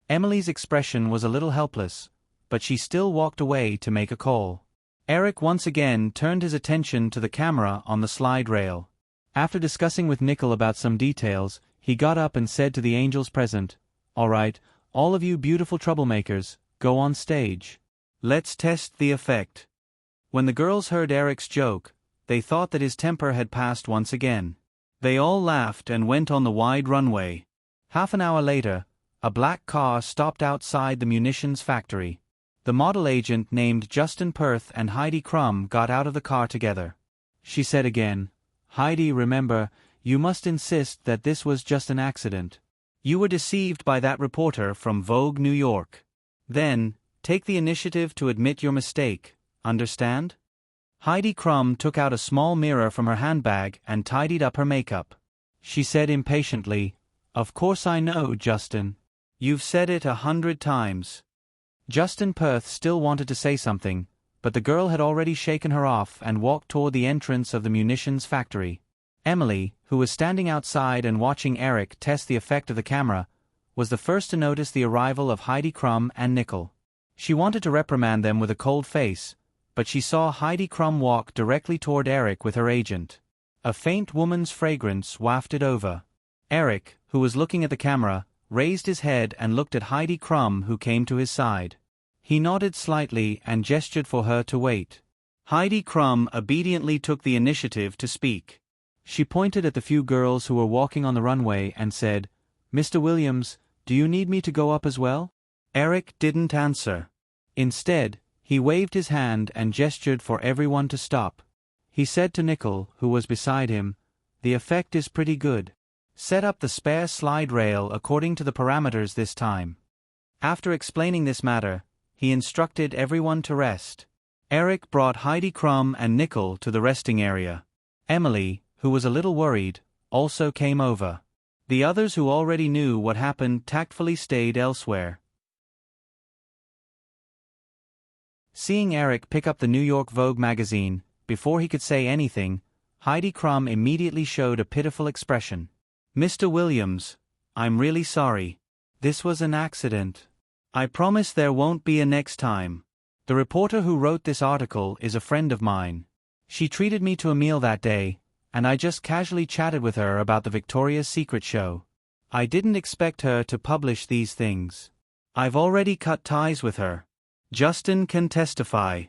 Emily's expression was a little helpless, but she still walked away to make a call. Eric once again turned his attention to the camera on the slide rail. After discussing with Nickel about some details, he got up and said to the angels present, "All right, all of you beautiful troublemakers, go on stage. Let's test the effect." When the girls heard Eric's joke, they thought that his temper had passed once again. They all laughed and went on the wide runway. Half an hour later, a black car stopped outside the munitions factory. The model agent named Justin Perth and Heidi Klum got out of the car together. She said again, "Heidi, remember, you must insist that this was just an accident. You were deceived by that reporter from Vogue New York. Then, take the initiative to admit your mistake, understand?" Heidi Klum took out a small mirror from her handbag and tidied up her makeup. She said impatiently, "Of course I know, Justin. You've said it 100 times. Justin Perth still wanted to say something, but the girl had already shaken her off and walked toward the entrance of the munitions factory. Emily, who was standing outside and watching Eric test the effect of the camera, was the first to notice the arrival of Heidi Klum and Nickel. She wanted to reprimand them with a cold face, but she saw Heidi Klum walk directly toward Eric with her agent. A faint woman's fragrance wafted over. Eric, who was looking at the camera, raised his head and looked at Heidi Klum, who came to his side. He nodded slightly and gestured for her to wait. Heidi Crumb obediently took the initiative to speak. She pointed at the few girls who were walking on the runway and said, "Mr. Williams, do you need me to go up as well?" Eric didn't answer. Instead, he waved his hand and gestured for everyone to stop. He said to Nickel, who was beside him, "The effect is pretty good. Set up the spare slide rail according to the parameters this time." After explaining this matter, he instructed everyone to rest. Eric brought Heidi Crumb and Nickel to the resting area. Emily, who was a little worried, also came over. The others who already knew what happened tactfully stayed elsewhere. Seeing Eric pick up the New York Vogue magazine, before he could say anything, Heidi Crumb immediately showed a pitiful expression. "Mr. Williams, I'm really sorry. This was an accident. I promise there won't be a next time. The reporter who wrote this article is a friend of mine. She treated me to a meal that day, and I just casually chatted with her about the Victoria's Secret show. I didn't expect her to publish these things. I've already cut ties with her. Justin can testify."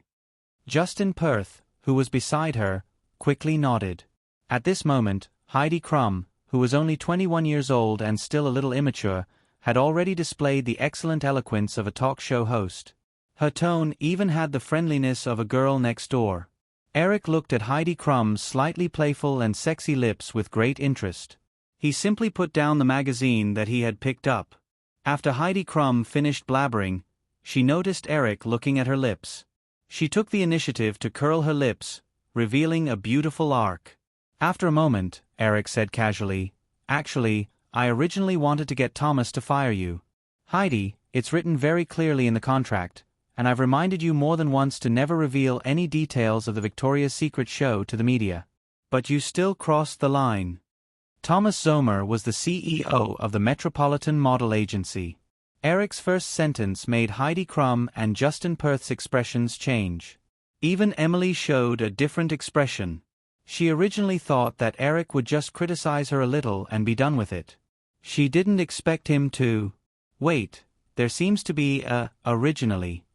Justin Perth, who was beside her, quickly nodded. At this moment, Heidi Crumb, who was only 21 years old and still a little immature, had already displayed the excellent eloquence of a talk show host. Her tone even had the friendliness of a girl next door. Eric looked at Heidi Crumb's slightly playful and sexy lips with great interest. He simply put down the magazine that he had picked up. After Heidi Crumb finished blabbering, she noticed Eric looking at her lips. She took the initiative to curl her lips, revealing a beautiful arc. After a moment, Eric said casually, "Actually, I originally wanted to get Thomas to fire you. Heidi, it's written very clearly in the contract, and I've reminded you more than once to never reveal any details of the Victoria's Secret show to the media. But you still crossed the line." Thomas Zomer was the CEO of the Metropolitan Model Agency. Eric's first sentence made Heidi Crumb and Justin Perth's expressions change. Even Emily showed a different expression. She originally thought that Eric would just criticize her a little and be done with it. She didn't expect him to. Wait, there seems to be a originally.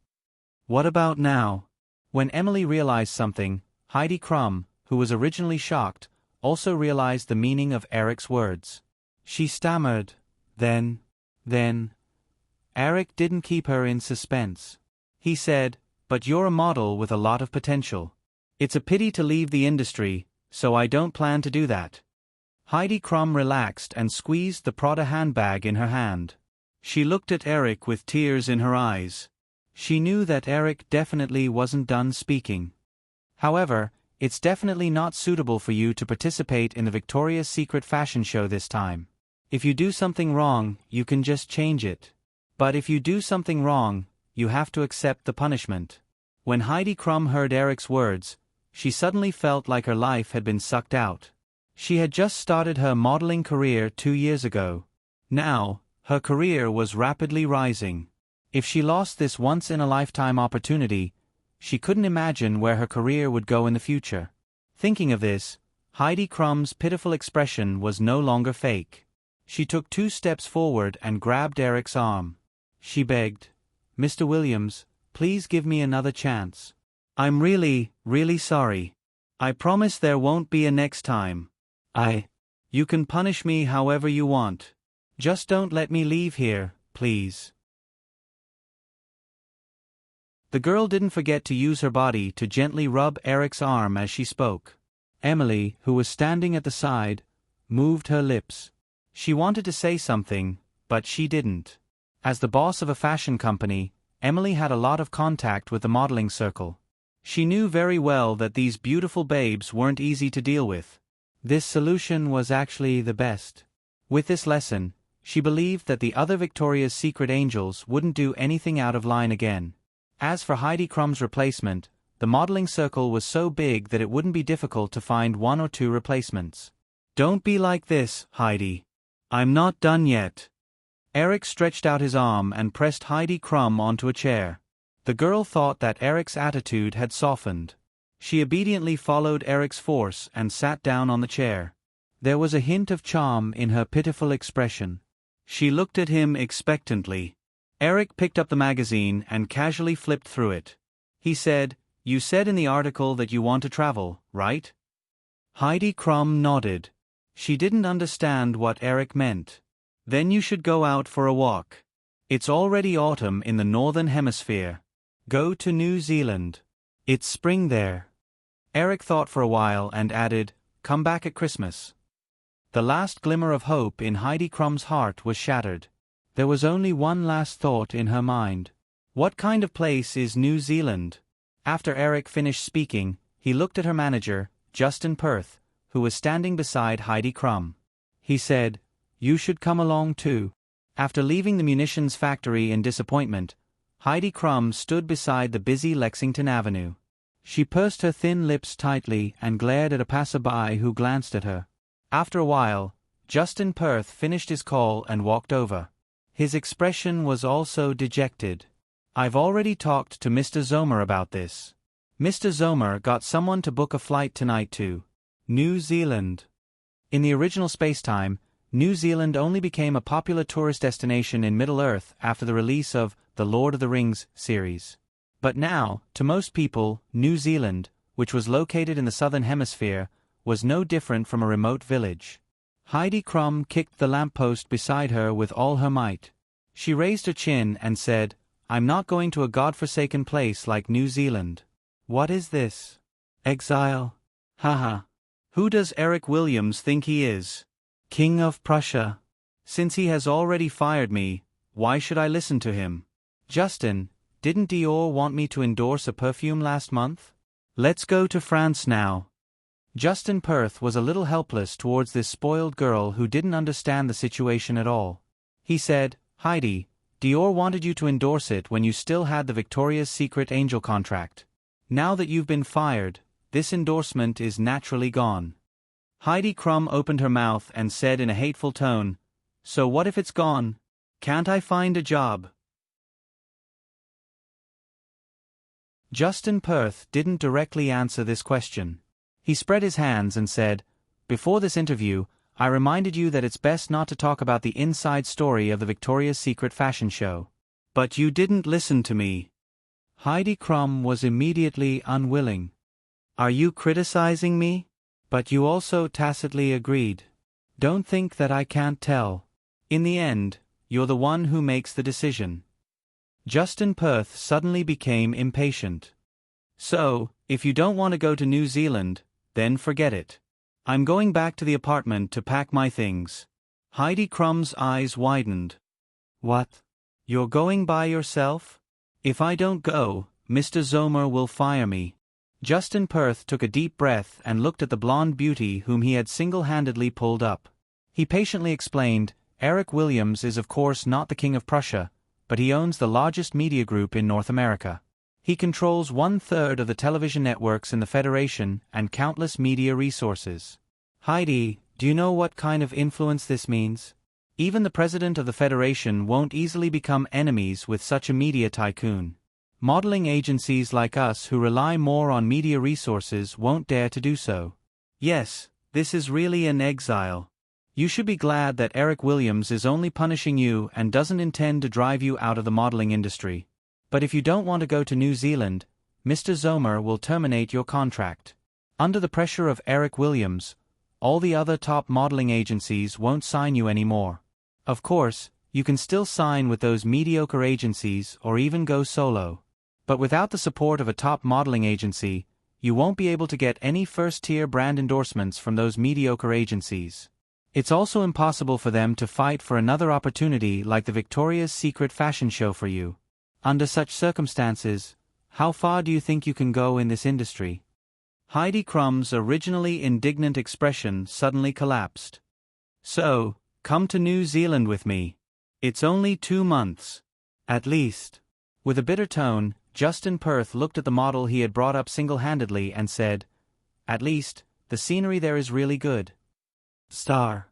What about now? When Emily realized something, Heidi Crumb, who was originally shocked, also realized the meaning of Eric's words. She stammered, then. Eric didn't keep her in suspense. He said, "But you're a model with a lot of potential. It's a pity to leave the industry, so I don't plan to do that." Heidi Crumb relaxed and squeezed the Prada handbag in her hand. She looked at Eric with tears in her eyes. She knew that Eric definitely wasn't done speaking. "However, it's definitely not suitable for you to participate in the Victoria's Secret fashion show this time. If you do something wrong, you can just change it. But if you do something wrong, you have to accept the punishment." When Heidi Crumb heard Eric's words, she suddenly felt like her life had been sucked out. She had just started her modeling career 2 years ago. Now, her career was rapidly rising. If she lost this once-in-a-lifetime opportunity, she couldn't imagine where her career would go in the future. Thinking of this, Heidi Crumb's pitiful expression was no longer fake. She took 2 steps forward and grabbed Eric's arm. She begged, "Mr. Williams, please give me another chance. I'm really, really sorry. I promise there won't be a next time. You can punish me however you want. Just don't let me leave here, please." The girl didn't forget to use her body to gently rub Eric's arm as she spoke. Emily, who was standing at the side, moved her lips. She wanted to say something, but she didn't. As the boss of a fashion company, Emily had a lot of contact with the modeling circle. She knew very well that these beautiful babes weren't easy to deal with. This solution was actually the best. With this lesson, she believed that the other Victoria's Secret angels wouldn't do anything out of line again. As for Heidi Crumb's replacement, the modeling circle was so big that it wouldn't be difficult to find 1 or 2 replacements. "Don't be like this, Heidi. I'm not done yet." Eric stretched out his arm and pressed Heidi Crumb onto a chair. The girl thought that Eric's attitude had softened. She obediently followed Eric's force and sat down on the chair. There was a hint of charm in her pitiful expression. She looked at him expectantly. Eric picked up the magazine and casually flipped through it. He said, You said in the article that you want to travel, right? Heidi Klum nodded. She didn't understand what Eric meant. Then you should go out for a walk. It's already autumn in the Northern Hemisphere. Go to New Zealand. It's spring there. Eric thought for a while and added, come back at Christmas. The last glimmer of hope in Heidi Klum's heart was shattered. There was only one last thought in her mind. What kind of place is New Zealand? After Eric finished speaking, he looked at her manager, Justin Perth, who was standing beside Heidi Klum. He said, you should come along too. After leaving the munitions factory in disappointment, Heidi Klum stood beside the busy Lexington Avenue. She pursed her thin lips tightly and glared at a passerby who glanced at her. After a while, Justin Perth finished his call and walked over. His expression was also dejected. I've already talked to Mr. Zomer about this. Mr. Zomer got someone to book a flight tonight to New Zealand. In the original spacetime, New Zealand only became a popular tourist destination in Middle-earth after the release of The Lord of the Rings series. But now, to most people, New Zealand, which was located in the southern hemisphere, was no different from a remote village. Heidi Klum kicked the lamppost beside her with all her might. She raised her chin and said, I'm not going to a godforsaken place like New Zealand. What is this? Exile? Haha. Who does Eric Williams think he is? King of Prussia? Since he has already fired me, why should I listen to him? Justin, didn't Dior want me to endorse a perfume last month? Let's go to France now. Justin Perth was a little helpless towards this spoiled girl who didn't understand the situation at all. He said, Heidi, Dior wanted you to endorse it when you still had the Victoria's Secret Angel contract. Now that you've been fired, this endorsement is naturally gone. Heidi Klum opened her mouth and said in a hateful tone, so what if it's gone? Can't I find a job? Justin Perth didn't directly answer this question. He spread his hands and said, before this interview, I reminded you that it's best not to talk about the inside story of the Victoria's Secret fashion show. But you didn't listen to me. Heidi Klum was immediately unwilling. Are you criticizing me? But you also tacitly agreed. Don't think that I can't tell. In the end, you're the one who makes the decision. Justin Perth suddenly became impatient. So, if you don't want to go to New Zealand, then forget it. I'm going back to the apartment to pack my things. Heidi Klum's eyes widened. What? You're going by yourself? If I don't go, Mr. Zomer will fire me. Justin Perth took a deep breath and looked at the blonde beauty whom he had single-handedly pulled up. He patiently explained, Eric Williams is of course not the King of Prussia, but he owns the largest media group in North America. He controls 1/3 of the television networks in the Federation and countless media resources. Heidi, do you know what kind of influence this means? Even the president of the Federation won't easily become enemies with such a media tycoon. Modeling agencies like us who rely more on media resources won't dare to do so. Yes, this is really an exile. You should be glad that Eric Williams is only punishing you and doesn't intend to drive you out of the modeling industry. But if you don't want to go to New Zealand, Mr. Zomer will terminate your contract. Under the pressure of Eric Williams, all the other top modeling agencies won't sign you anymore. Of course, you can still sign with those mediocre agencies or even go solo. But without the support of a top modeling agency, you won't be able to get any first-tier brand endorsements from those mediocre agencies. It's also impossible for them to fight for another opportunity like the Victoria's Secret fashion show for you. Under such circumstances, how far do you think you can go in this industry? Heidi Klum's originally indignant expression suddenly collapsed. So, come to New Zealand with me. It's only 2 months. At least. With a bitter tone, Justin Perth looked at the model he had brought up single-handedly and said, at least, the scenery there is really good. Star.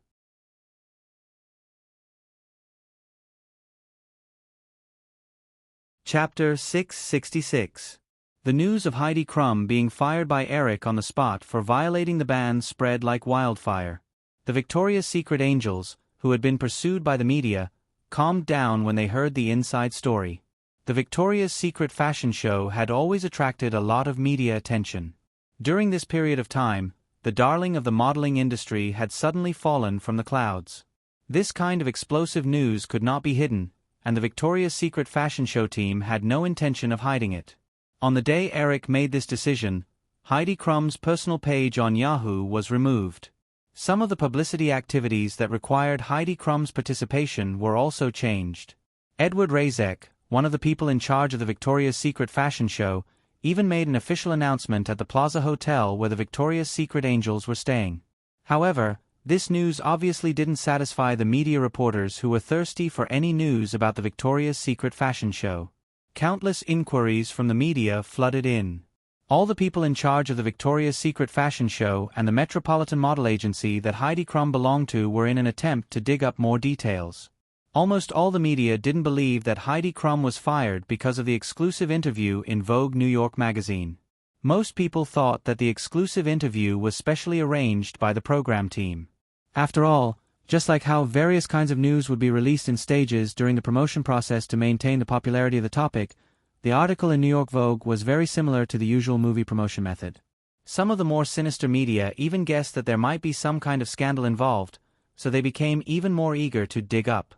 Chapter 666. The news of Heidi Klum being fired by Eric on the spot for violating the ban spread like wildfire. The Victoria's Secret angels, who had been pursued by the media, calmed down when they heard the inside story. The Victoria's Secret fashion show had always attracted a lot of media attention. During this period of time, the darling of the modeling industry had suddenly fallen from the clouds. This kind of explosive news could not be hidden, and the Victoria's Secret fashion show team had no intention of hiding it. On the day Eric made this decision, Heidi Klum's personal page on Yahoo was removed. Some of the publicity activities that required Heidi Klum's participation were also changed. Edward Razek, one of the people in charge of the Victoria's Secret fashion show, even made an official announcement at the Plaza Hotel where the Victoria's Secret angels were staying. However, this news obviously didn't satisfy the media reporters who were thirsty for any news about the Victoria's Secret fashion show. Countless inquiries from the media flooded in. All the people in charge of the Victoria's Secret fashion show and the Metropolitan Model Agency that Heidi Klum belonged to were in an attempt to dig up more details. Almost all the media didn't believe that Heidi Klum was fired because of the exclusive interview in Vogue New York magazine. Most people thought that the exclusive interview was specially arranged by the program team. After all, just like how various kinds of news would be released in stages during the promotion process to maintain the popularity of the topic, the article in New York Vogue was very similar to the usual movie promotion method. Some of the more sinister media even guessed that there might be some kind of scandal involved, so they became even more eager to dig up.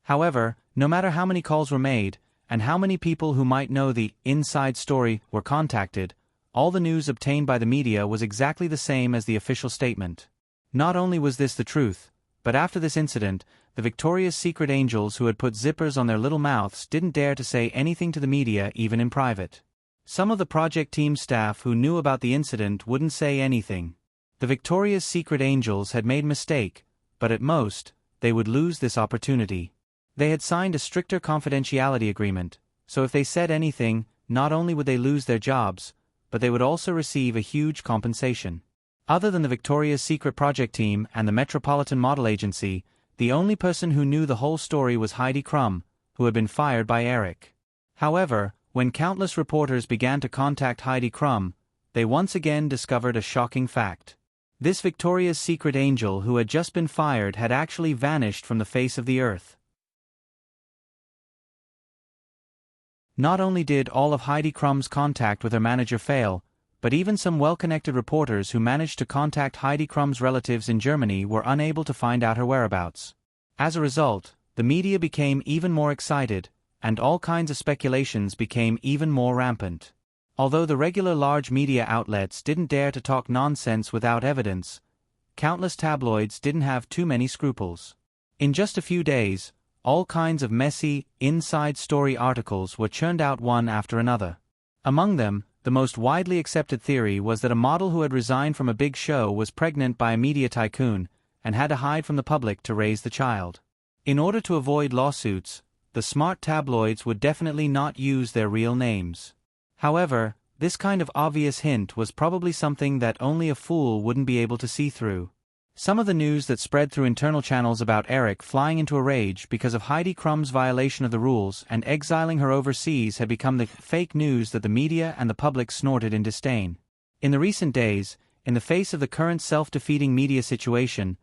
However, no matter how many calls were made, and how many people who might know the inside story were contacted, all the news obtained by the media was exactly the same as the official statement. Not only was this the truth, but after this incident, the Victoria's Secret angels who had put zippers on their little mouths didn't dare to say anything to the media even in private. Some of the project team staff who knew about the incident wouldn't say anything. The Victoria's Secret angels had made a mistake, but at most, they would lose this opportunity. They had signed a stricter confidentiality agreement, so if they said anything, not only would they lose their jobs, but they would also receive a huge compensation. Other than the Victoria's Secret project team and the Metropolitan Model Agency, the only person who knew the whole story was Heidi Klum, who had been fired by Eric. However, when countless reporters began to contact Heidi Klum, they once again discovered a shocking fact. This Victoria's Secret angel who had just been fired had actually vanished from the face of the earth. Not only did all of Heidi Klum's contact with her manager fail, but even some well-connected reporters who managed to contact Heidi Klum's relatives in Germany were unable to find out her whereabouts. As a result, the media became even more excited, and all kinds of speculations became even more rampant. Although the regular large media outlets didn't dare to talk nonsense without evidence, countless tabloids didn't have too many scruples. In just a few days, all kinds of messy, inside story articles were churned out one after another. Among them, the most widely accepted theory was that a model who had resigned from a big show was pregnant by a media tycoon and had to hide from the public to raise the child. In order to avoid lawsuits, the smart tabloids would definitely not use their real names. However, this kind of obvious hint was probably something that only a fool wouldn't be able to see through. Some of the news that spread through internal channels about Eric flying into a rage because of Heidi Klum's violation of the rules and exiling her overseas had become the fake news that the media and the public snorted in disdain. In the recent days, in the face of the current self-defeating media situation,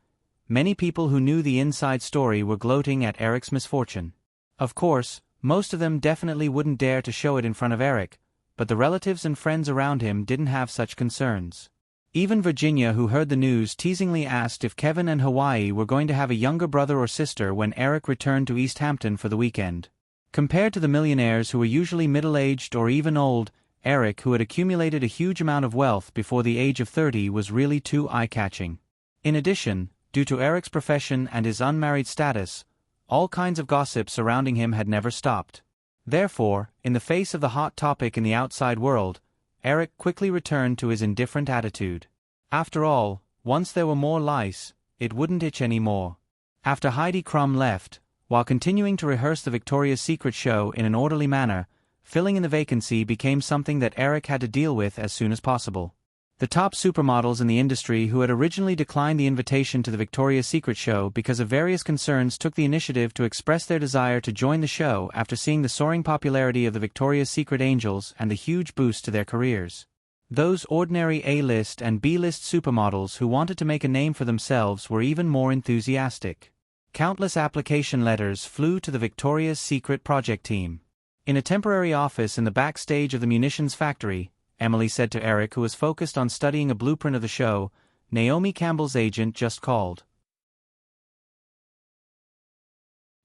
many people who knew the inside story were gloating at Eric's misfortune. Of course, most of them definitely wouldn't dare to show it in front of Eric, but the relatives and friends around him didn't have such concerns. Even Virginia, who heard the news, teasingly asked if Kevin and Hawaii were going to have a younger brother or sister when Eric returned to East Hampton for the weekend. Compared to the millionaires who were usually middle-aged or even old, Eric, who had accumulated a huge amount of wealth before the age of 30, was really too eye-catching. In addition, due to Eric's profession and his unmarried status, all kinds of gossip surrounding him had never stopped. Therefore, in the face of the hot topic in the outside world, Eric quickly returned to his indifferent attitude. After all, once there were more lice, it wouldn't itch anymore. After Heidi Klum left, while continuing to rehearse the Victoria's Secret show in an orderly manner, filling in the vacancy became something that Eric had to deal with as soon as possible. The top supermodels in the industry who had originally declined the invitation to the Victoria's Secret show because of various concerns took the initiative to express their desire to join the show after seeing the soaring popularity of the Victoria's Secret angels and the huge boost to their careers. Those ordinary A-list and B-list supermodels who wanted to make a name for themselves were even more enthusiastic. Countless application letters flew to the Victoria's Secret project team. In a temporary office in the backstage of the munitions factory, Emily said to Eric, who was focused on studying a blueprint of the show, "Naomi Campbell's agent just called.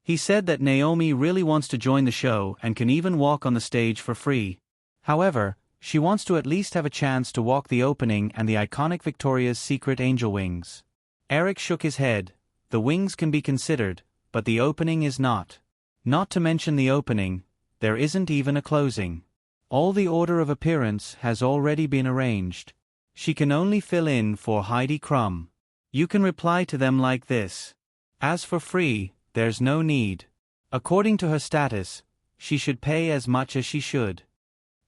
He said that Naomi really wants to join the show and can even walk on the stage for free. However, she wants to at least have a chance to walk the opening and the iconic Victoria's Secret angel wings." Eric shook his head. "The wings can be considered, but the opening is not. Not to mention the opening, there isn't even a closing. All the order of appearance has already been arranged. She can only fill in for Heidi Crumb. You can reply to them like this. As for free, there's no need. According to her status, she should pay as much as she should."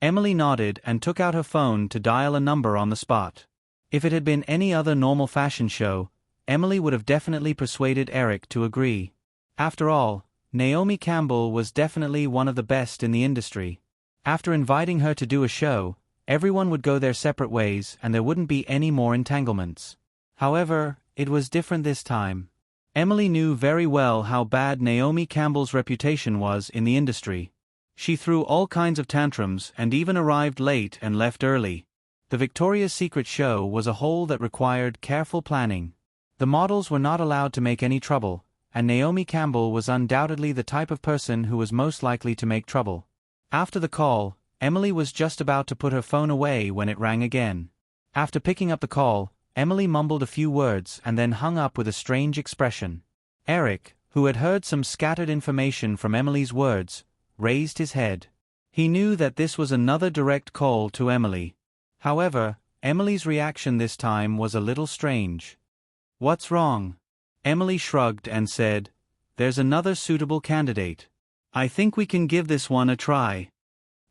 Emily nodded and took out her phone to dial a number on the spot. If it had been any other normal fashion show, Emily would have definitely persuaded Eric to agree. After all, Naomi Campbell was definitely one of the best in the industry. After inviting her to do a show, everyone would go their separate ways and there wouldn't be any more entanglements. However, it was different this time. Emily knew very well how bad Naomi Campbell's reputation was in the industry. She threw all kinds of tantrums and even arrived late and left early. The Victoria's Secret show was a whole that required careful planning. The models were not allowed to make any trouble, and Naomi Campbell was undoubtedly the type of person who was most likely to make trouble. After the call, Emily was just about to put her phone away when it rang again. After picking up the call, Emily mumbled a few words and then hung up with a strange expression. Eric, who had heard some scattered information from Emily's words, raised his head. He knew that this was another direct call to Emily. However, Emily's reaction this time was a little strange. "What's wrong?" Emily shrugged and said, "There's another suitable candidate. I think we can give this one a try."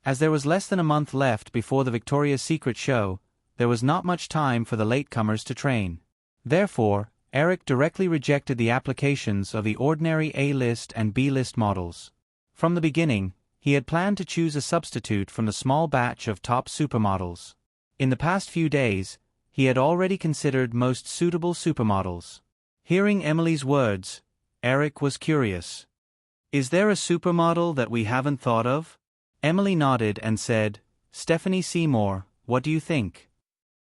As there was less than a month left before the Victoria's Secret show, there was not much time for the latecomers to train. Therefore, Eric directly rejected the applications of the ordinary A-list and B-list models. From the beginning, he had planned to choose a substitute from the small batch of top supermodels. In the past few days, he had already considered most suitable supermodels. Hearing Emily's words, Eric was curious. "Is there a supermodel that we haven't thought of?" Emily nodded and said, "Stephanie Seymour, what do you think?"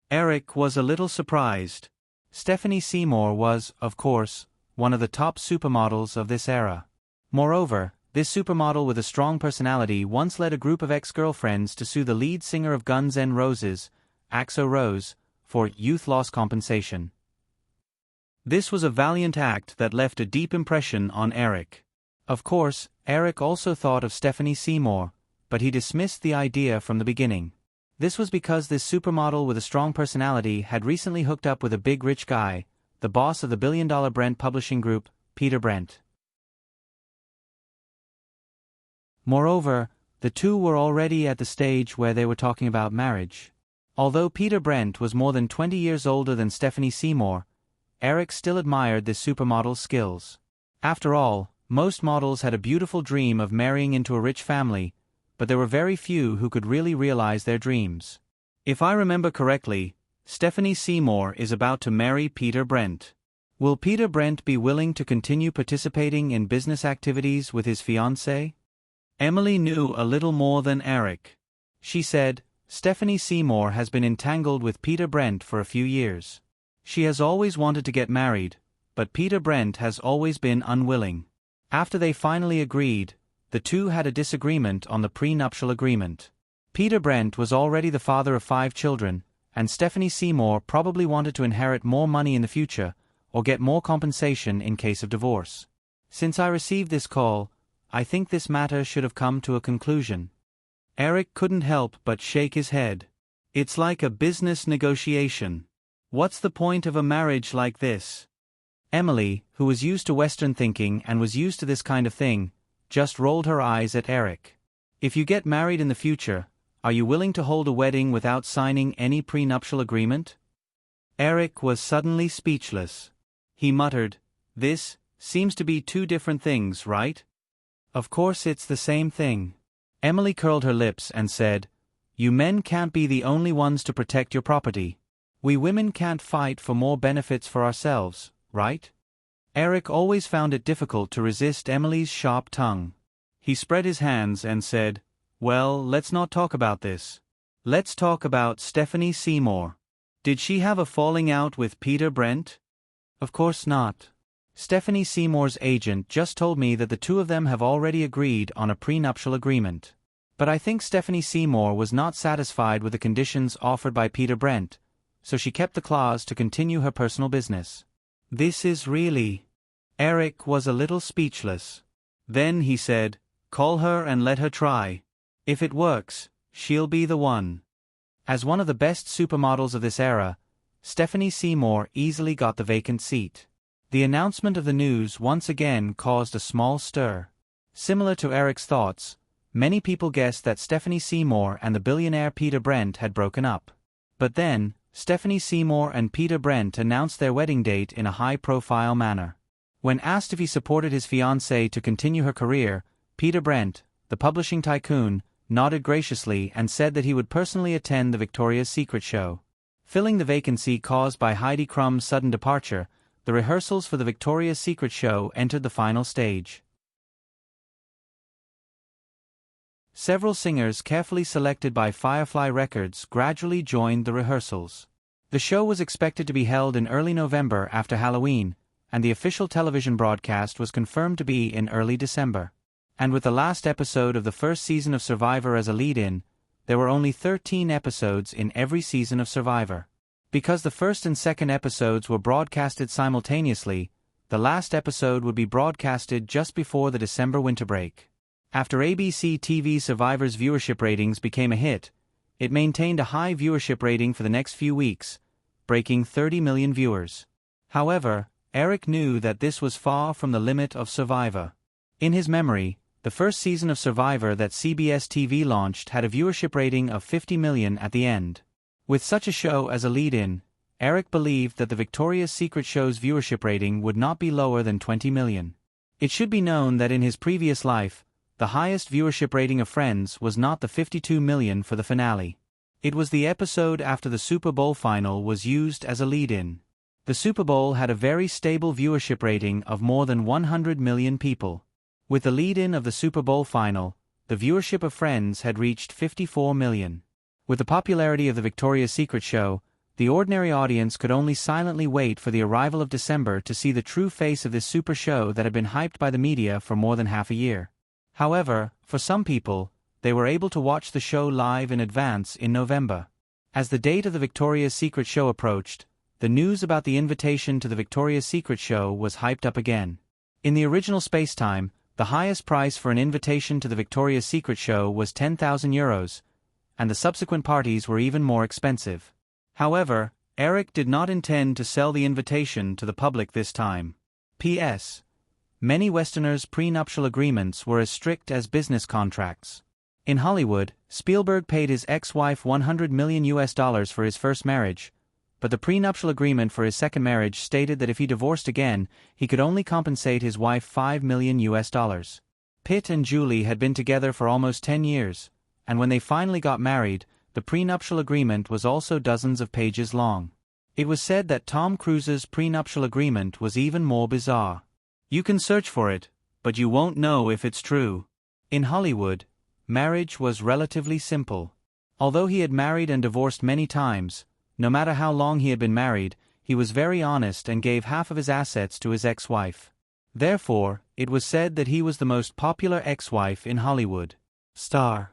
Eric was a little surprised. Stephanie Seymour was, of course, one of the top supermodels of this era. Moreover, this supermodel with a strong personality once led a group of ex-girlfriends to sue the lead singer of Guns N' Roses, Axl Rose, for youth loss compensation. This was a valiant act that left a deep impression on Eric. Of course, Eric also thought of Stephanie Seymour, but he dismissed the idea from the beginning. This was because this supermodel with a strong personality had recently hooked up with a big rich guy, the boss of the billion-dollar Brent publishing group, Peter Brent. Moreover, the two were already at the stage where they were talking about marriage. Although Peter Brent was more than 20 years older than Stephanie Seymour, Eric still admired this supermodel's skills. After all, most models had a beautiful dream of marrying into a rich family, but there were very few who could really realize their dreams. If I remember correctly, Stephanie Seymour is about to marry Peter Brent. Will Peter Brent be willing to continue participating in business activities with his fiancée? Emily knew a little more than Eric. She said, "Stephanie Seymour has been entangled with Peter Brent for a few years. She has always wanted to get married, but Peter Brent has always been unwilling. After they finally agreed, the two had a disagreement on the prenuptial agreement. Peter Brent was already the father of 5 children, and Stephanie Seymour probably wanted to inherit more money in the future, or get more compensation in case of divorce. Since I received this call, I think this matter should have come to a conclusion." Eric couldn't help but shake his head. "It's like a business negotiation. What's the point of a marriage like this?" Emily, who was used to Western thinking and was used to this kind of thing, just rolled her eyes at Eric. "If you get married in the future, are you willing to hold a wedding without signing any prenuptial agreement?" Eric was suddenly speechless. He muttered, "This seems to be two different things, right?" "Of course it's the same thing." Emily curled her lips and said, "You men can't be the only ones to protect your property. We women can't fight for more benefits for ourselves, right?" Eric always found it difficult to resist Emily's sharp tongue. He spread his hands and said, "Well, let's not talk about this. Let's talk about Stephanie Seymour. Did she have a falling out with Peter Brent?" "Of course not. Stephanie Seymour's agent just told me that the two of them have already agreed on a prenuptial agreement. But I think Stephanie Seymour was not satisfied with the conditions offered by Peter Brent, so she kept the clause to continue her personal business." "This is really—" Eric was a little speechless. Then he said, "Call her and let her try. If it works, she'll be the one." As one of the best supermodels of this era, Stephanie Seymour easily got the vacant seat. The announcement of the news once again caused a small stir. Similar to Eric's thoughts, many people guessed that Stephanie Seymour and the billionaire Peter Brent had broken up. But then, Stephanie Seymour and Peter Brent announced their wedding date in a high-profile manner. When asked if he supported his fiancée to continue her career, Peter Brent, the publishing tycoon, nodded graciously and said that he would personally attend the Victoria's Secret show. Filling the vacancy caused by Heidi Klum's sudden departure, the rehearsals for the Victoria's Secret show entered the final stage. Several singers carefully selected by Firefly Records gradually joined the rehearsals. The show was expected to be held in early November after Halloween, and the official television broadcast was confirmed to be in early December. And with the last episode of the first season of Survivor as a lead-in, there were only 13 episodes in every season of Survivor. Because the first and second episodes were broadcasted simultaneously, the last episode would be broadcasted just before the December winter break. After ABC TV Survivor's viewership ratings became a hit, it maintained a high viewership rating for the next few weeks, breaking 30 million viewers. However, Eric knew that this was far from the limit of Survivor. In his memory, the first season of Survivor that CBS TV launched had a viewership rating of 50 million at the end. With such a show as a lead-in, Eric believed that the Victoria's Secret show's viewership rating would not be lower than 20 million. It should be known that in his previous life, the highest viewership rating of Friends was not the 52 million for the finale. It was the episode after the Super Bowl final was used as a lead-in. The Super Bowl had a very stable viewership rating of more than 100 million people. With the lead-in of the Super Bowl final, the viewership of Friends had reached 54 million. With the popularity of the Victoria's Secret show, the ordinary audience could only silently wait for the arrival of December to see the true face of this super show that had been hyped by the media for more than half a year. However, for some people, they were able to watch the show live in advance in November. As the date of the Victoria's Secret show approached, the news about the invitation to the Victoria's Secret show was hyped up again. In the original spacetime, the highest price for an invitation to the Victoria's Secret show was €10,000, and the subsequent parties were even more expensive. However, Eric did not intend to sell the invitation to the public this time. P.S. Many Westerners' prenuptial agreements were as strict as business contracts. In Hollywood, Spielberg paid his ex-wife $100 million for his first marriage, but the prenuptial agreement for his second marriage stated that if he divorced again, he could only compensate his wife $5 million. Pitt and Julie had been together for almost 10 years, and when they finally got married, the prenuptial agreement was also dozens of pages long. It was said that Tom Cruise's prenuptial agreement was even more bizarre. You can search for it, but you won't know if it's true. In Hollywood, marriage was relatively simple. Although he had married and divorced many times, no matter how long he had been married, he was very honest and gave half of his assets to his ex-wife. Therefore, it was said that he was the most popular ex-wife in Hollywood. Star.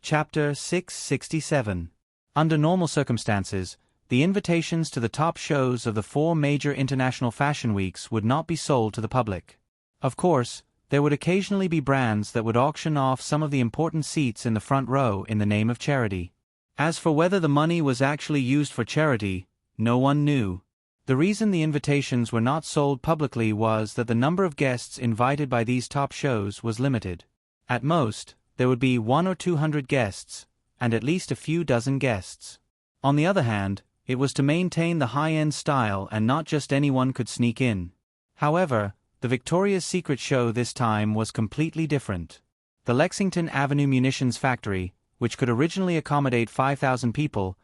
Chapter 667. Under normal circumstances, the invitations to the top shows of the 4 major international fashion weeks would not be sold to the public. Of course, there would occasionally be brands that would auction off some of the important seats in the front row in the name of charity. As for whether the money was actually used for charity, no one knew. The reason the invitations were not sold publicly was that the number of guests invited by these top shows was limited. At most, there would be 100 or 200 guests, and at least a few dozen guests. On the other hand, it was to maintain the high-end style and not just anyone could sneak in. However, the Victoria's Secret show this time was completely different. The Lexington Avenue Munitions Factory, which could originally accommodate 5,000 people,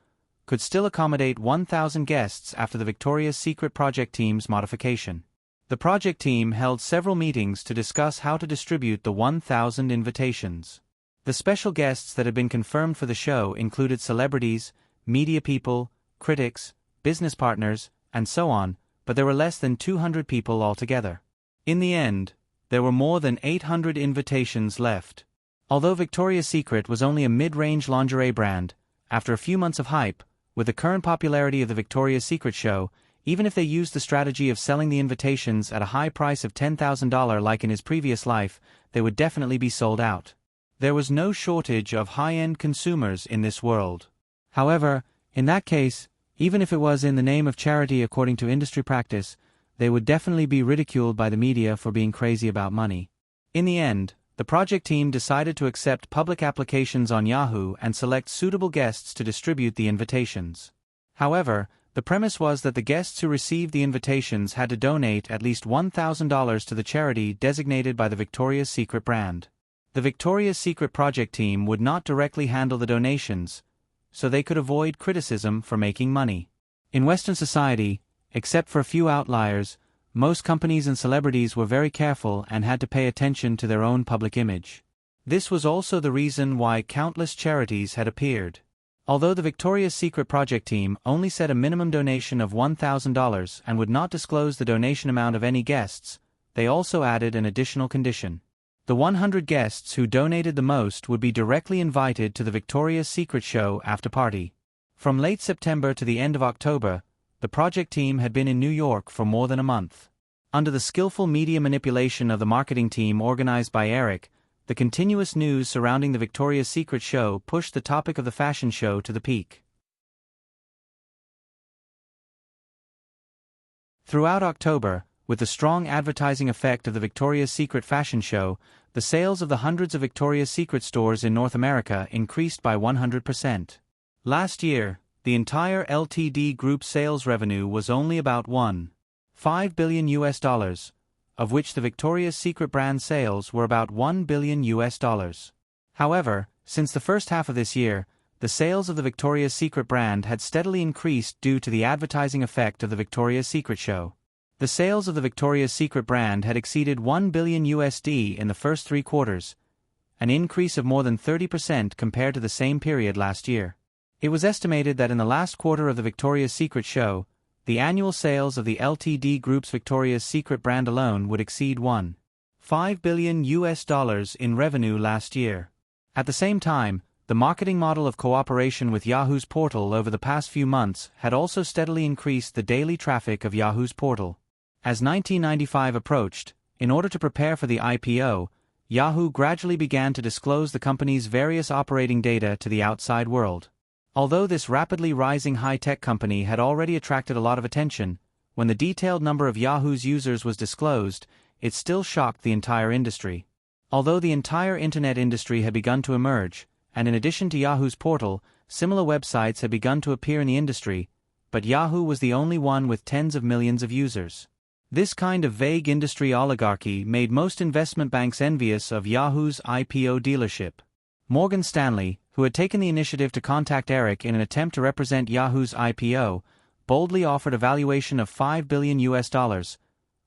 could still accommodate 1,000 guests after the Victoria's Secret project team's modification. The project team held several meetings to discuss how to distribute the 1,000 invitations. The special guests that had been confirmed for the show included celebrities, media people, critics, business partners, and so on, but there were less than 200 people altogether. In the end, there were more than 800 invitations left. Although Victoria's Secret was only a mid-range lingerie brand, after a few months of hype, with the current popularity of the Victoria's Secret show, even if they used the strategy of selling the invitations at a high price of $10,000 like in his previous life, they would definitely be sold out. There was no shortage of high-end consumers in this world. However, in that case, even if it was in the name of charity according to industry practice, they would definitely be ridiculed by the media for being crazy about money. In the end, the project team decided to accept public applications on Yahoo and select suitable guests to distribute the invitations. However, the premise was that the guests who received the invitations had to donate at least $1,000 to the charity designated by the Victoria's Secret brand. The Victoria's Secret project team would not directly handle the donations, so they could avoid criticism for making money. In Western society, except for a few outliers, most companies and celebrities were very careful and had to pay attention to their own public image. This was also the reason why countless charities had appeared. Although the Victoria's Secret project team only set a minimum donation of $1,000 and would not disclose the donation amount of any guests, they also added an additional condition. The 100 guests who donated the most would be directly invited to the Victoria's Secret show after party. From late September to the end of October, the project team had been in New York for more than a month. Under the skillful media manipulation of the marketing team organized by Eric, the continuous news surrounding the Victoria's Secret show pushed the topic of the fashion show to the peak. Throughout October, with the strong advertising effect of the Victoria's Secret fashion show, the sales of the hundreds of Victoria's Secret stores in North America increased by 100%. Last year, the entire Ltd Group sales revenue was only about $1.5 billion, of which the Victoria's Secret brand sales were about $1 billion. However, since the first half of this year, the sales of the Victoria's Secret brand had steadily increased due to the advertising effect of the Victoria's Secret show. The sales of the Victoria's Secret brand had exceeded $1 billion in the first 3 quarters, an increase of more than 30% compared to the same period last year. It was estimated that in the last quarter of the Victoria's Secret show, the annual sales of the Ltd Group's Victoria's Secret brand alone would exceed $1.5 billion in revenue last year. At the same time, the marketing model of cooperation with Yahoo's portal over the past few months had also steadily increased the daily traffic of Yahoo's portal. As 1995 approached, in order to prepare for the IPO, Yahoo gradually began to disclose the company's various operating data to the outside world. Although this rapidly rising high-tech company had already attracted a lot of attention, when the detailed number of Yahoo's users was disclosed, it still shocked the entire industry. Although the entire internet industry had begun to emerge, and in addition to Yahoo's portal, similar websites had begun to appear in the industry, but Yahoo was the only one with tens of millions of users. This kind of vague industry oligarchy made most investment banks envious of Yahoo's IPO dealership. Morgan Stanley, who had taken the initiative to contact Eric in an attempt to represent Yahoo's IPO, boldly offered a valuation of $5 billion,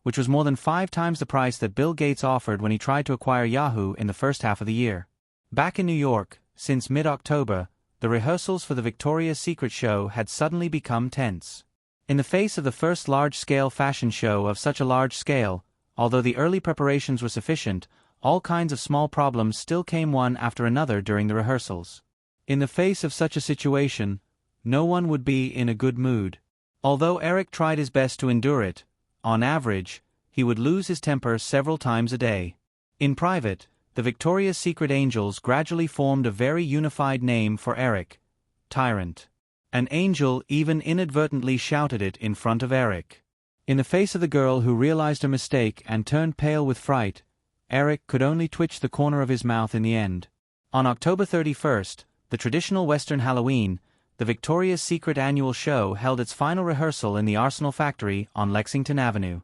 which was more than 5 times the price that Bill Gates offered when he tried to acquire Yahoo in the first half of the year. Back in New York, since mid-October, the rehearsals for the Victoria's Secret show had suddenly become tense. In the face of the first large-scale fashion show of such a large scale, although the early preparations were sufficient, all kinds of small problems still came one after another during the rehearsals. In the face of such a situation, no one would be in a good mood. Although Eric tried his best to endure it, on average, he would lose his temper several times a day. In private, the Victoria's Secret angels gradually formed a very unified name for Eric: Tyrant. An angel even inadvertently shouted it in front of Eric. In the face of the girl who realized her mistake and turned pale with fright, Eric could only twitch the corner of his mouth in the end. On October 31st, the traditional Western Halloween, the Victoria's Secret annual show held its final rehearsal in the Arsenal factory on Lexington Avenue.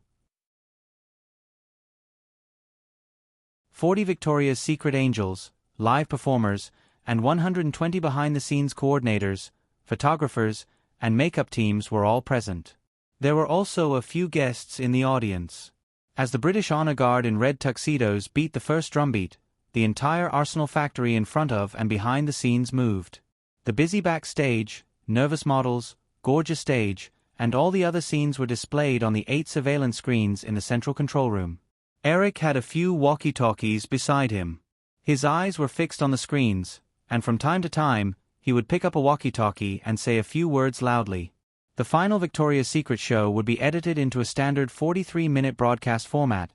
40 Victoria's Secret angels, live performers, and 120 behind-the-scenes coordinators, photographers, and makeup teams were all present. There were also a few guests in the audience. As the British honor guard in red tuxedos beat the first drumbeat, the entire Arsenal factory in front of and behind the scenes moved. The busy backstage, nervous models, gorgeous stage, and all the other scenes were displayed on the 8 surveillance screens in the central control room. Eric had a few walkie-talkies beside him. His eyes were fixed on the screens, and from time to time, he would pick up a walkie-talkie and say a few words loudly. The final Victoria's Secret show would be edited into a standard 43-minute broadcast format,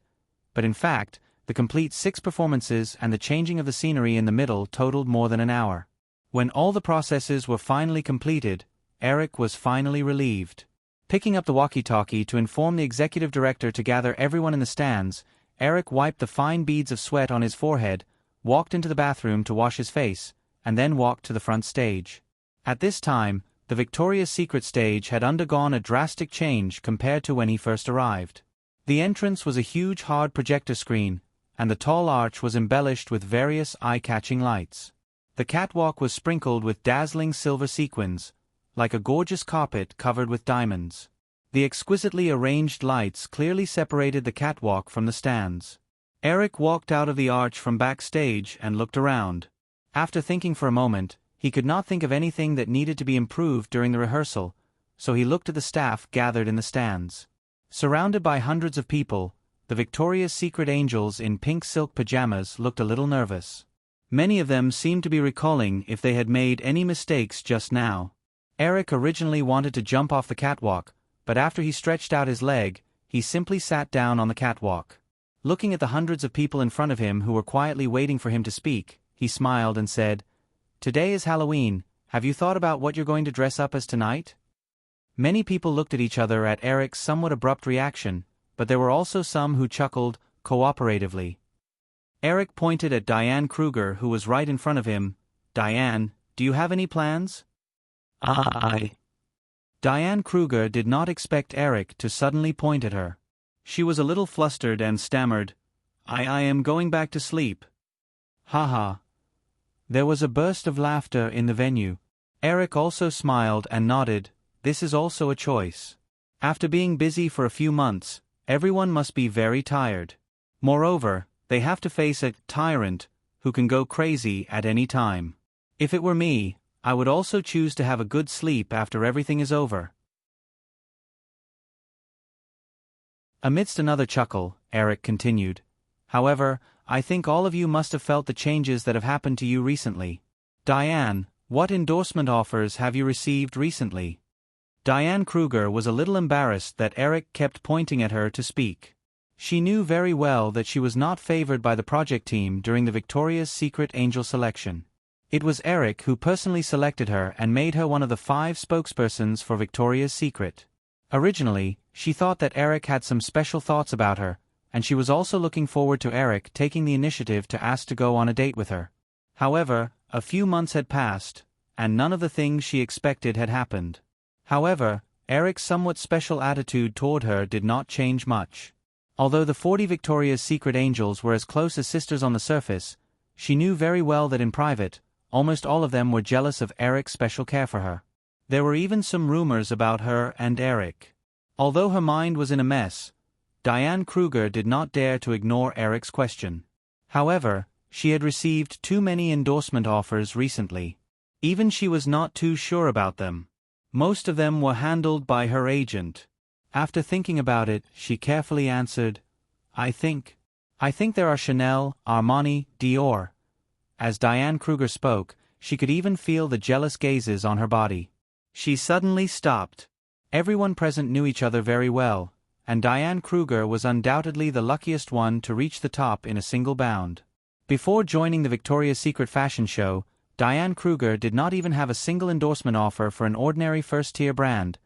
but in fact, the complete 6 performances and the changing of the scenery in the middle totaled more than an hour. When all the processes were finally completed, Eric was finally relieved. Picking up the walkie-talkie to inform the executive director to gather everyone in the stands, Eric wiped the fine beads of sweat on his forehead, walked into the bathroom to wash his face, and then walked to the front stage. At this time, the Victoria's Secret stage had undergone a drastic change compared to when he first arrived. The entrance was a huge hard projector screen, and the tall arch was embellished with various eye-catching lights. The catwalk was sprinkled with dazzling silver sequins, like a gorgeous carpet covered with diamonds. The exquisitely arranged lights clearly separated the catwalk from the stands. Eric walked out of the arch from backstage and looked around. After thinking for a moment, he could not think of anything that needed to be improved during the rehearsal, so he looked at the staff gathered in the stands. Surrounded by hundreds of people, the Victoria's Secret angels in pink silk pajamas looked a little nervous. Many of them seemed to be recalling if they had made any mistakes just now. Eric originally wanted to jump off the catwalk, but after he stretched out his leg, he simply sat down on the catwalk. Looking at the hundreds of people in front of him who were quietly waiting for him to speak, he smiled and said, "Today is Halloween. Have you thought about what you're going to dress up as tonight?" Many people looked at each other at Eric's somewhat abrupt reaction, but there were also some who chuckled cooperatively. Eric pointed at Diane Kruger, who was right in front of him. "Diane, do you have any plans?" Diane Kruger did not expect Eric to suddenly point at her. She was a little flustered and stammered, I am going back to sleep." "Haha." There was a burst of laughter in the venue. Eric also smiled and nodded. This is also a choice. After being busy for a few months, everyone must be very tired. Moreover, they have to face a tyrant who can go crazy at any time. If it were me, I would also choose to have a good sleep after everything is over. Amidst another chuckle, Eric continued, "However, I think all of you must have felt the changes that have happened to you recently. Diane, what endorsement offers have you received recently?" Diane Kruger was a little embarrassed that Eric kept pointing at her to speak. She knew very well that she was not favored by the project team during the Victoria's Secret Angel selection. It was Eric who personally selected her and made her one of the 5 spokespersons for Victoria's Secret. Originally, she thought that Eric had some special thoughts about her, and she was also looking forward to Eric taking the initiative to ask to go on a date with her. However, a few months had passed, and none of the things she expected had happened. However, Eric's somewhat special attitude toward her did not change much. Although the 40 Victoria's Secret angels were as close as sisters on the surface, she knew very well that in private, almost all of them were jealous of Eric's special care for her. There were even some rumors about her and Eric. Although her mind was in a mess, Diane Kruger did not dare to ignore Eric's question. However, she had received too many endorsement offers recently. Even she was not too sure about them. Most of them were handled by her agent. After thinking about it, she carefully answered, I think there are Chanel, Armani, Dior." As Diane Kruger spoke, she could even feel the jealous gazes on her body. She suddenly stopped. Everyone present knew each other very well, and Diane Kruger was undoubtedly the luckiest one to reach the top in a single bound. Before joining the Victoria's Secret fashion show, Diane Kruger did not even have a single endorsement offer for an ordinary first-tier brand,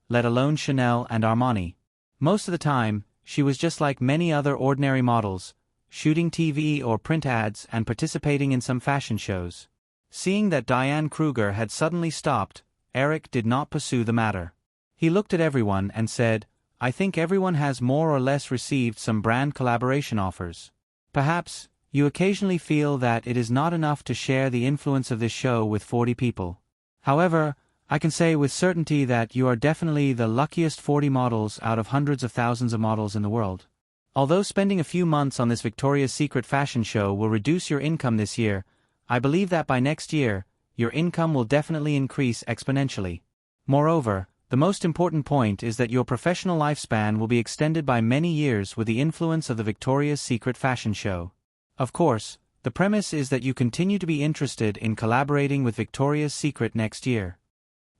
let alone Chanel and Armani. Most of the time, she was just like many other ordinary models, shooting TV or print ads and participating in some fashion shows. Seeing that Diane Kruger had suddenly stopped, Eric did not pursue the matter. He looked at everyone and said, I think everyone has more or less received some brand collaboration offers. Perhaps, you occasionally feel that it is not enough to share the influence of this show with 40 people. However, I can say with certainty that you are definitely the luckiest 40 models out of hundreds of thousands of models in the world. Although spending a few months on this Victoria's Secret fashion show will reduce your income this year, I believe that by next year, your income will definitely increase exponentially. Moreover, the most important point is that your professional lifespan will be extended by many years with the influence of the Victoria's Secret fashion show. Of course, the premise is that you continue to be interested in collaborating with Victoria's Secret next year.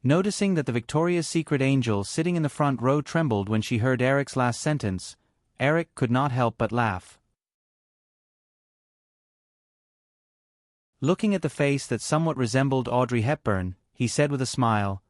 Noticing that the Victoria's Secret angel sitting in the front row trembled when she heard Eric's last sentence, Eric could not help but laugh. Looking at the face that somewhat resembled Audrey Hepburn, he said with a smile,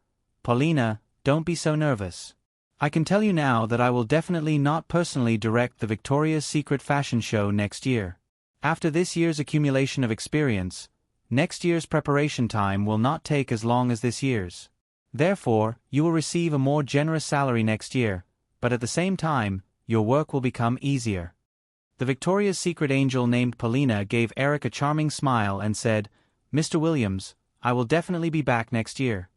"Paulina, don't be so nervous. I can tell you now that I will definitely not personally direct the Victoria's Secret fashion show next year. After this year's accumulation of experience, next year's preparation time will not take as long as this year's. Therefore, you will receive a more generous salary next year, but at the same time, your work will become easier." The Victoria's Secret angel named Paulina gave Eric a charming smile and said, "Mr. Williams, I will definitely be back next year."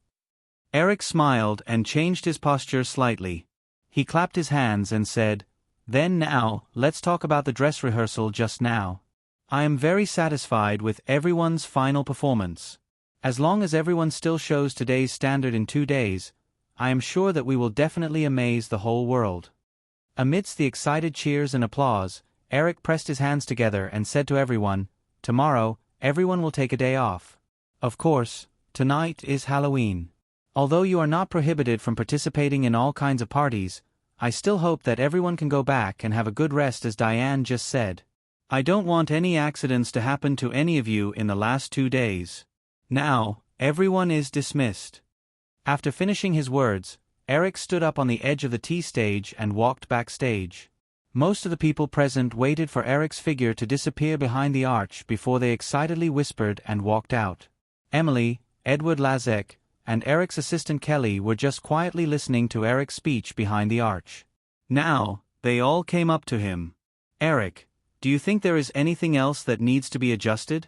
Eric smiled and changed his posture slightly. He clapped his hands and said, "Then now, let's talk about the dress rehearsal just now. I am very satisfied with everyone's final performance. As long as everyone still shows today's standard in 2 days, I am sure that we will definitely amaze the whole world." Amidst the excited cheers and applause, Eric pressed his hands together and said to everyone, "Tomorrow, everyone will take a day off. Of course, tonight is Halloween. Although you are not prohibited from participating in all kinds of parties, I still hope that everyone can go back and have a good rest as Diane just said. I don't want any accidents to happen to any of you in the last 2 days. Now, everyone is dismissed." After finishing his words, Eric stood up on the edge of the tea stage and walked backstage. Most of the people present waited for Eric's figure to disappear behind the arch before they excitedly whispered and walked out. Emily, Edward Lazek, and Eric's assistant Kelly were just quietly listening to Eric's speech behind the arch. Now, they all came up to him. "Eric, do you think there is anything else that needs to be adjusted?"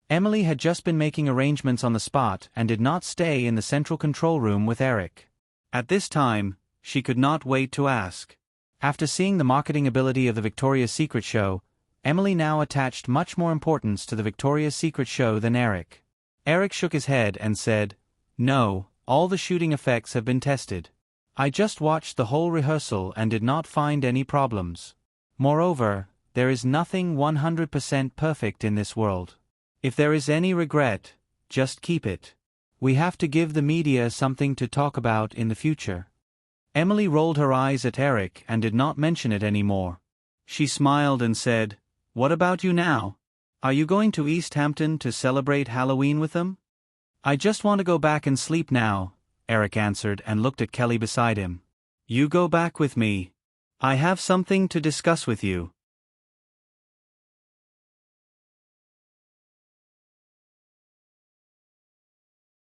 Emily had just been making arrangements on the spot and did not stay in the central control room with Eric. At this time, she could not wait to ask. After seeing the marketing ability of the Victoria's Secret show, Emily now attached much more importance to the Victoria's Secret show than Eric. Eric shook his head and said, "No, all the shooting effects have been tested. I just watched the whole rehearsal and did not find any problems. Moreover, there is nothing 100% perfect in this world. If there is any regret, just keep it. We have to give the media something to talk about in the future." Emily rolled her eyes at Eric and did not mention it anymore. She smiled and said, "What about you now? Are you going to East Hampton to celebrate Halloween with them?" "I just want to go back and sleep now," Eric answered and looked at Kelly beside him. "You go back with me. I have something to discuss with you."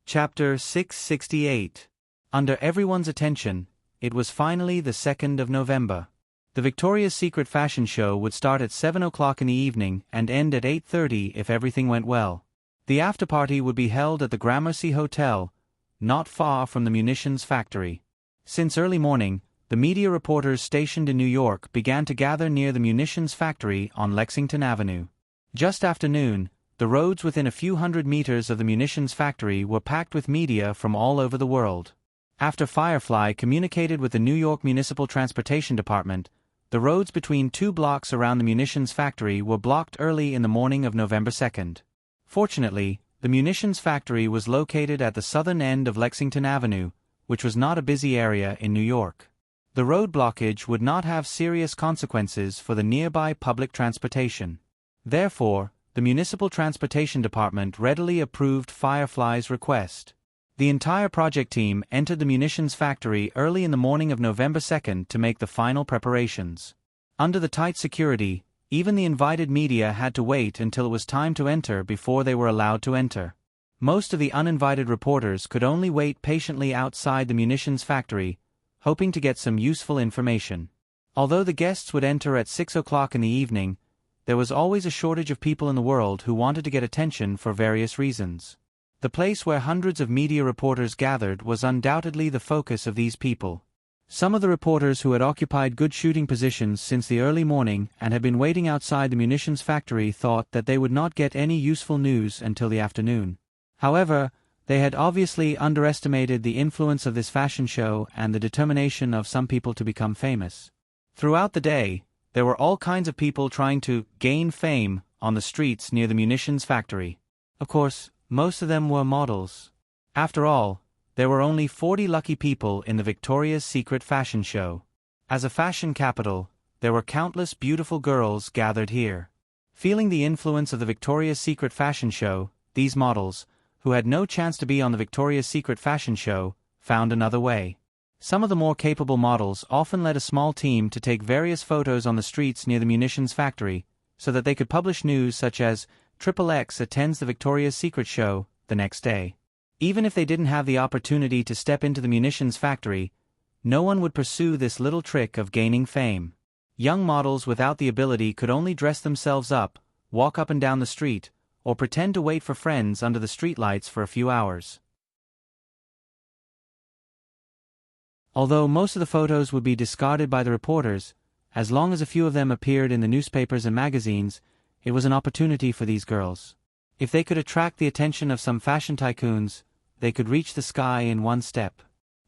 Chapter 668. Under everyone's attention, it was finally the 2nd of November. The Victoria's Secret fashion show would start at 7 o'clock in the evening and end at 8:30 if everything went well. The after-party would be held at the Gramercy Hotel, not far from the munitions factory. Since early morning, the media reporters stationed in New York began to gather near the munitions factory on Lexington Avenue. Just after noon, the roads within a few hundred meters of the munitions factory were packed with media from all over the world. After Firefly communicated with the New York Municipal Transportation Department, the roads between 2 blocks around the munitions factory were blocked early in the morning of November 2nd. Fortunately, the munitions factory was located at the southern end of Lexington Avenue, which was not a busy area in New York. The road blockage would not have serious consequences for the nearby public transportation. Therefore, the Municipal Transportation Department readily approved Firefly's request. The entire project team entered the munitions factory early in the morning of November 2nd to make the final preparations. Under the tight security, even the invited media had to wait until it was time to enter before they were allowed to enter. Most of the uninvited reporters could only wait patiently outside the munitions factory, hoping to get some useful information. Although the guests would enter at 6 o'clock in the evening, there was always a shortage of people in the world who wanted to get attention for various reasons. The place where hundreds of media reporters gathered was undoubtedly the focus of these people. Some of the reporters who had occupied good shooting positions since the early morning and had been waiting outside the munitions factory thought that they would not get any useful news until the afternoon. However, they had obviously underestimated the influence of this fashion show and the determination of some people to become famous. Throughout the day, there were all kinds of people trying to gain fame on the streets near the munitions factory. Of course, most of them were models. After all, there were only 40 lucky people in the Victoria's Secret fashion show. As a fashion capital, there were countless beautiful girls gathered here. Feeling the influence of the Victoria's Secret fashion show, these models, who had no chance to be on the Victoria's Secret fashion show, found another way. Some of the more capable models often led a small team to take various photos on the streets near the munitions factory, so that they could publish news such as XXX attends the Victoria's Secret show the next day. Even if they didn't have the opportunity to step into the munitions factory, no one would pursue this little trick of gaining fame. Young models without the ability could only dress themselves up, walk up and down the street, or pretend to wait for friends under the streetlights for a few hours. Although most of the photos would be discarded by the reporters, as long as a few of them appeared in the newspapers and magazines, it was an opportunity for these girls. If they could attract the attention of some fashion tycoons, they could reach the sky in one step.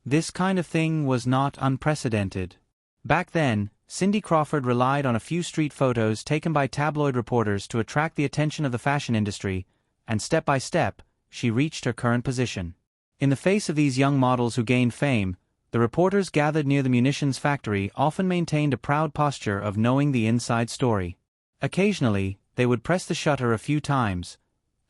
This kind of thing was not unprecedented. Back then, Cindy Crawford relied on a few street photos taken by tabloid reporters to attract the attention of the fashion industry, and step by step, she reached her current position. In the face of these young models who gained fame, the reporters gathered near the munitions factory often maintained a proud posture of knowing the inside story. Occasionally, they would press the shutter a few times,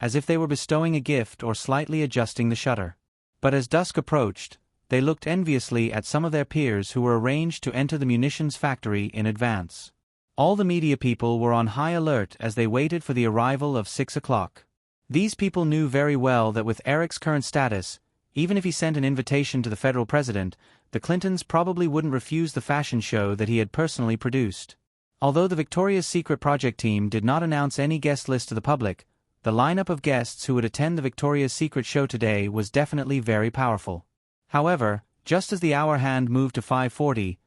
as if they were bestowing a gift or slightly adjusting the shutter. But as dusk approached, they looked enviously at some of their peers who were arranged to enter the munitions factory in advance. All the media people were on high alert as they waited for the arrival of 6 o'clock. These people knew very well that with Eric's current status, even if he sent an invitation to the federal president, the Clintons probably wouldn't refuse the fashion show that he had personally produced. Although the Victoria's Secret project team did not announce any guest list to the public, the lineup of guests who would attend the Victoria's Secret show today was definitely very powerful. However, just as the hour hand moved to 5:40,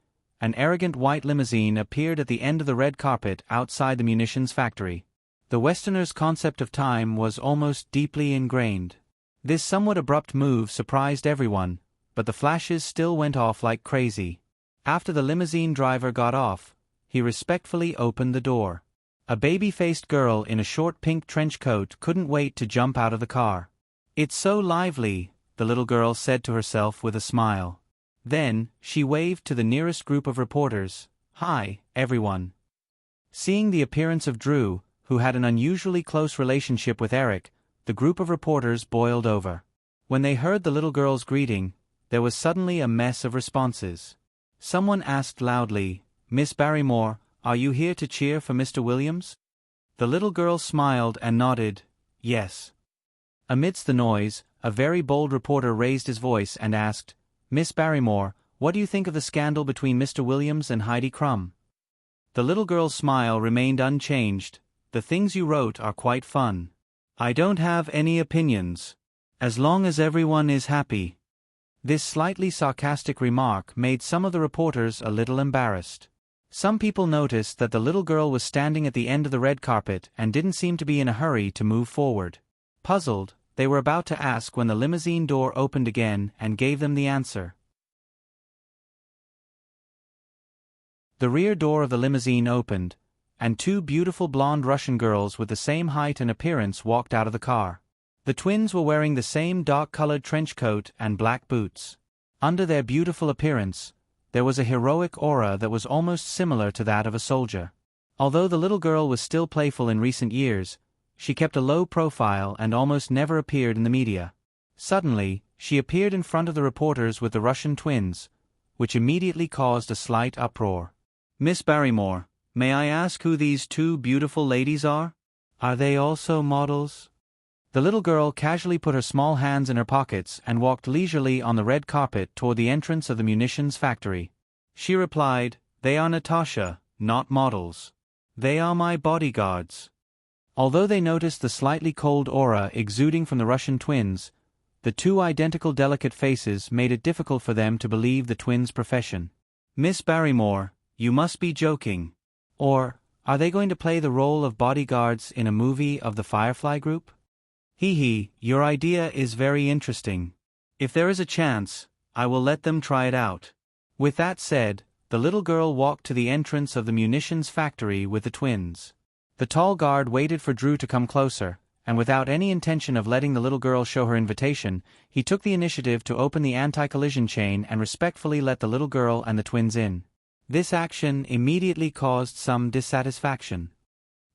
an arrogant white limousine appeared at the end of the red carpet outside the munitions factory. The Westerners' concept of time was almost deeply ingrained. This somewhat abrupt move surprised everyone, but the flashes still went off like crazy. After the limousine driver got off, he respectfully opened the door. A baby-faced girl in a short pink trench coat couldn't wait to jump out of the car. "It's so lively," the little girl said to herself with a smile. Then, she waved to the nearest group of reporters. "Hi, everyone." Seeing the appearance of Drew, who had an unusually close relationship with Eric, the group of reporters boiled over. When they heard the little girl's greeting, there was suddenly a mess of responses. Someone asked loudly, "Miss Barrymore, are you here to cheer for Mr. Williams?" The little girl smiled and nodded, "Yes." Amidst the noise, a very bold reporter raised his voice and asked, "Miss Barrymore, what do you think of the scandal between Mr. Williams and Heidi Crumb?" The little girl's smile remained unchanged. "The things you wrote are quite fun. I don't have any opinions. As long as everyone is happy." This slightly sarcastic remark made some of the reporters a little embarrassed. Some people noticed that the little girl was standing at the end of the red carpet and didn't seem to be in a hurry to move forward. Puzzled, they were about to ask when the limousine door opened again and gave them the answer. The rear door of the limousine opened, and two beautiful blonde Russian girls with the same height and appearance walked out of the car. The twins were wearing the same dark-colored trench coat and black boots. Under their beautiful appearance, there was a heroic aura that was almost similar to that of a soldier. Although the little girl was still playful in recent years, she kept a low profile and almost never appeared in the media. Suddenly, she appeared in front of the reporters with the Russian twins, which immediately caused a slight uproar. "Miss Barrymore, may I ask who these two beautiful ladies are? Are they also models?" The little girl casually put her small hands in her pockets and walked leisurely on the red carpet toward the entrance of the munitions factory. She replied, "They are Natasha, not models. They are my bodyguards." Although they noticed the slightly cold aura exuding from the Russian twins, the two identical delicate faces made it difficult for them to believe the twins' profession. "Miss Barrymore, you must be joking. Or, are they going to play the role of bodyguards in a movie of the Firefly Group? Hee, your idea is very interesting. If there is a chance, I will let them try it out." With that said, the little girl walked to the entrance of the munitions factory with the twins. The tall guard waited for Drew to come closer, and without any intention of letting the little girl show her invitation, he took the initiative to open the anti-collision chain and respectfully let the little girl and the twins in. This action immediately caused some dissatisfaction.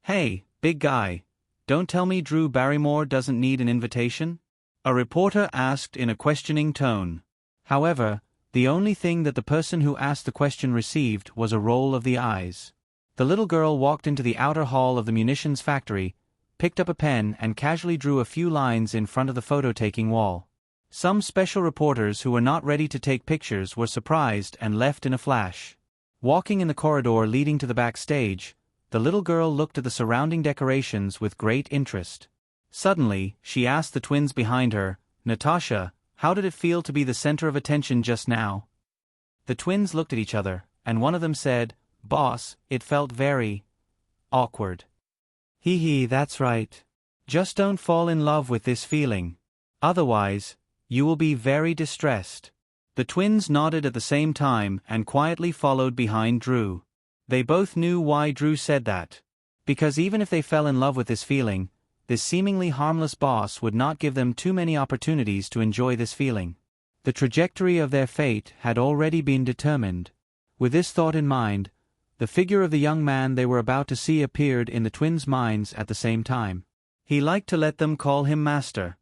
"Hey, big guy, don't tell me Drew Barrymore doesn't need an invitation?" a reporter asked in a questioning tone. However, the only thing that the person who asked the question received was a roll of the eyes. The little girl walked into the outer hall of the munitions factory, picked up a pen and casually drew a few lines in front of the photo-taking wall. Some special reporters who were not ready to take pictures were surprised and left in a flash. Walking in the corridor leading to the backstage, the little girl looked at the surrounding decorations with great interest. Suddenly, she asked the twins behind her, "Natasha, how did it feel to be the center of attention just now?" The twins looked at each other, and one of them said, "Boss, it felt very awkward." Hee, that's right. Just don't fall in love with this feeling. Otherwise, you will be very distressed. The twins nodded at the same time and quietly followed behind Drew. They both knew why Drew said that. Because even if they fell in love with this feeling, this seemingly harmless boss would not give them too many opportunities to enjoy this feeling. The trajectory of their fate had already been determined. With this thought in mind, the figure of the young man they were about to see appeared in the twins' minds at the same time. He liked to let them call him master.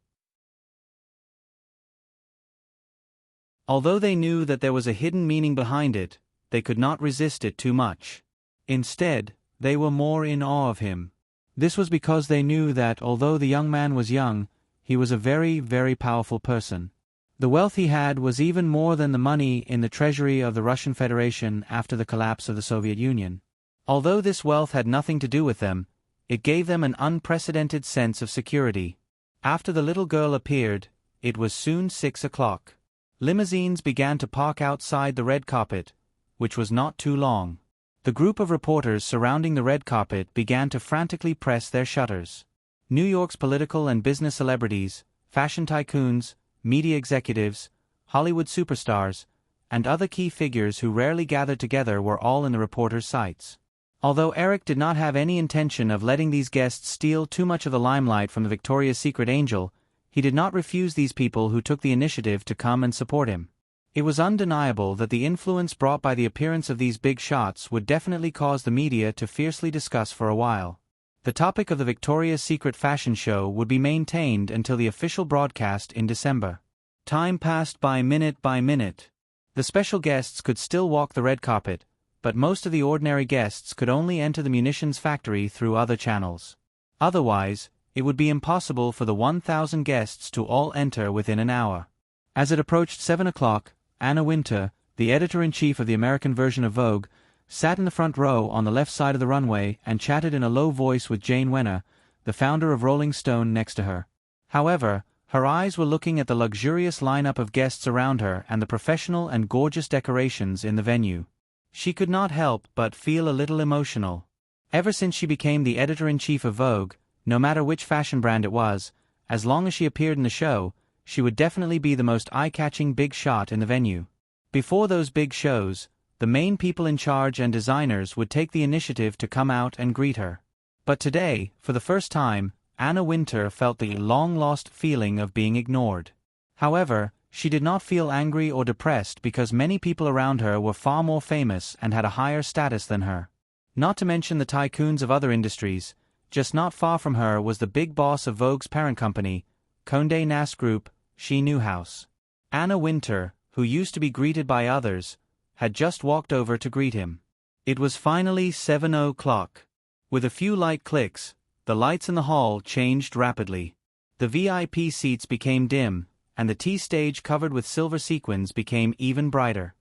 Although they knew that there was a hidden meaning behind it, they could not resist it too much. Instead, they were more in awe of him. This was because they knew that although the young man was young, he was a very, very powerful person. The wealth he had was even more than the money in the treasury of the Russian Federation after the collapse of the Soviet Union. Although this wealth had nothing to do with them, it gave them an unprecedented sense of security. After the little girl appeared, it was soon 6 o'clock. Limousines began to park outside the red carpet, which was not too long. The group of reporters surrounding the red carpet began to frantically press their shutters. New York's political and business celebrities, fashion tycoons, media executives, Hollywood superstars, and other key figures who rarely gathered together were all in the reporters' sights. Although Eric did not have any intention of letting these guests steal too much of the limelight from the Victoria's Secret angel, he did not refuse these people who took the initiative to come and support him. It was undeniable that the influence brought by the appearance of these big shots would definitely cause the media to fiercely discuss for a while. The topic of the Victoria's Secret fashion show would be maintained until the official broadcast in December. Time passed by minute. The special guests could still walk the red carpet, but most of the ordinary guests could only enter the munitions factory through other channels. Otherwise, it would be impossible for the 1,000 guests to all enter within an hour. As it approached 7 o'clock, Anna Wintour, the editor-in-chief of the American version of Vogue, sat in the front row on the left side of the runway and chatted in a low voice with Jane Wenner, the founder of Rolling Stone, next to her. However, her eyes were looking at the luxurious lineup of guests around her and the professional and gorgeous decorations in the venue. She could not help but feel a little emotional. Ever since she became the editor-in-chief of Vogue, no matter which fashion brand it was, as long as she appeared in the show, she would definitely be the most eye-catching big shot in the venue. Before those big shows, the main people in charge and designers would take the initiative to come out and greet her. But today, for the first time, Anna Wintour felt the long-lost feeling of being ignored. However, she did not feel angry or depressed because many people around her were far more famous and had a higher status than her. Not to mention the tycoons of other industries, just not far from her was the big boss of Vogue's parent company, Condé Nast Group, She Newhouse. Anna Wintour, who used to be greeted by others, had just walked over to greet him. It was finally 7 o'clock. With a few light clicks, the lights in the hall changed rapidly. The VIP seats became dim, and the T stage covered with silver sequins became even brighter.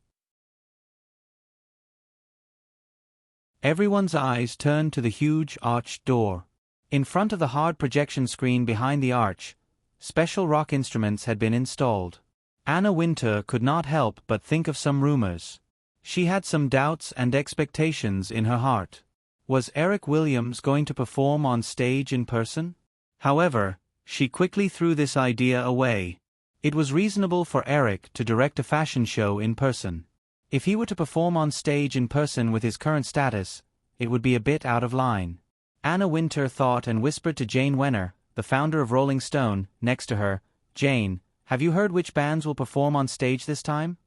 Everyone's eyes turned to the huge arched door. In front of the hard projection screen behind the arch, special rock instruments had been installed. Anna Wintour could not help but think of some rumors. She had some doubts and expectations in her heart. Was Eric Williams going to perform on stage in person? However, she quickly threw this idea away. It was reasonable for Eric to direct a fashion show in person. If he were to perform on stage in person with his current status, it would be a bit out of line. Anna Wintour thought and whispered to Jane Wenner, the founder of Rolling Stone, next to her, "Jane, have you heard which bands will perform on stage this time?"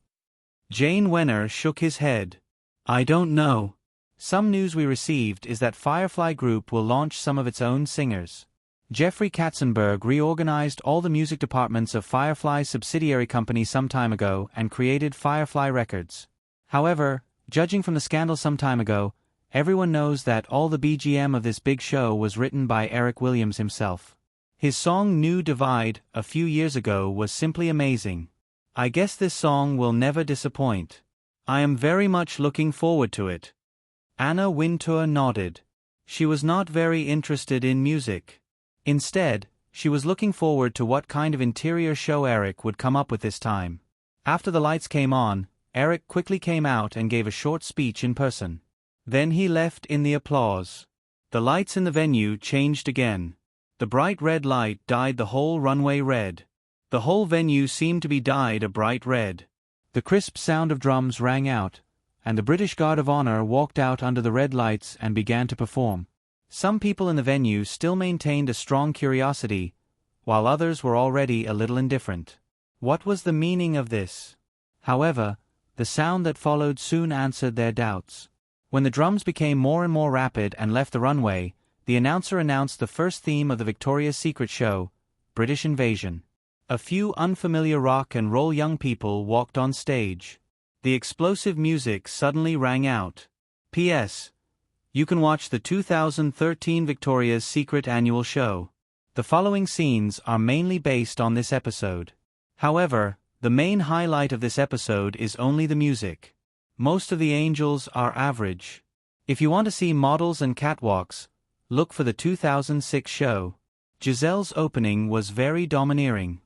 Jane Wenner shook his head. "I don't know. Some news we received is that Firefly Group will launch some of its own singers." Jeffrey Katzenberg reorganized all the music departments of Firefly's subsidiary company some time ago and created Firefly Records. However, judging from the scandal some time ago, everyone knows that all the BGM of this big show was written by Eric Williams himself. His song New Divide, a few years ago, was simply amazing. I guess this song will never disappoint. I am very much looking forward to it. Anna Wintour nodded. She was not very interested in music. Instead, she was looking forward to what kind of interior show Eric would come up with this time. After the lights came on, Eric quickly came out and gave a short speech in person. Then he left in the applause. The lights in the venue changed again. The bright red light dyed the whole runway red. The whole venue seemed to be dyed a bright red. The crisp sound of drums rang out, and the British Guard of Honor walked out under the red lights and began to perform. Some people in the venue still maintained a strong curiosity, while others were already a little indifferent. What was the meaning of this? However, the sound that followed soon answered their doubts. When the drums became more and more rapid and left the runway, the announcer announced the first theme of the Victoria's Secret show, British Invasion. A few unfamiliar rock and roll young people walked on stage. The explosive music suddenly rang out. P.S. You can watch the 2013 Victoria's Secret annual show. The following scenes are mainly based on this episode. However, the main highlight of this episode is only the music. Most of the angels are average. If you want to see models and catwalks, look for the 2006 show. Giselle's opening was very domineering.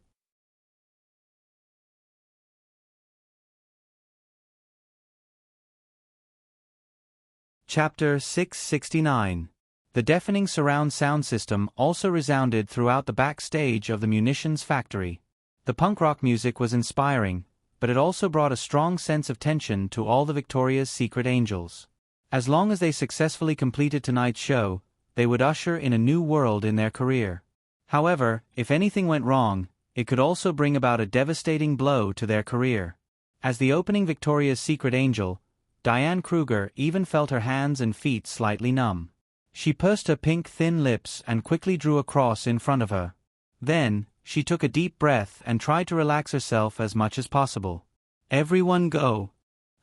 Chapter 669. The deafening surround sound system also resounded throughout the backstage of the munitions factory. The punk rock music was inspiring, but it also brought a strong sense of tension to all the Victoria's Secret angels. As long as they successfully completed tonight's show, they would usher in a new world in their career. However, if anything went wrong, it could also bring about a devastating blow to their career. As the opening Victoria's Secret angel, Diane Kruger even felt her hands and feet slightly numb. She pursed her pink thin lips and quickly drew a cross in front of her. Then, she took a deep breath and tried to relax herself as much as possible. "Everyone go."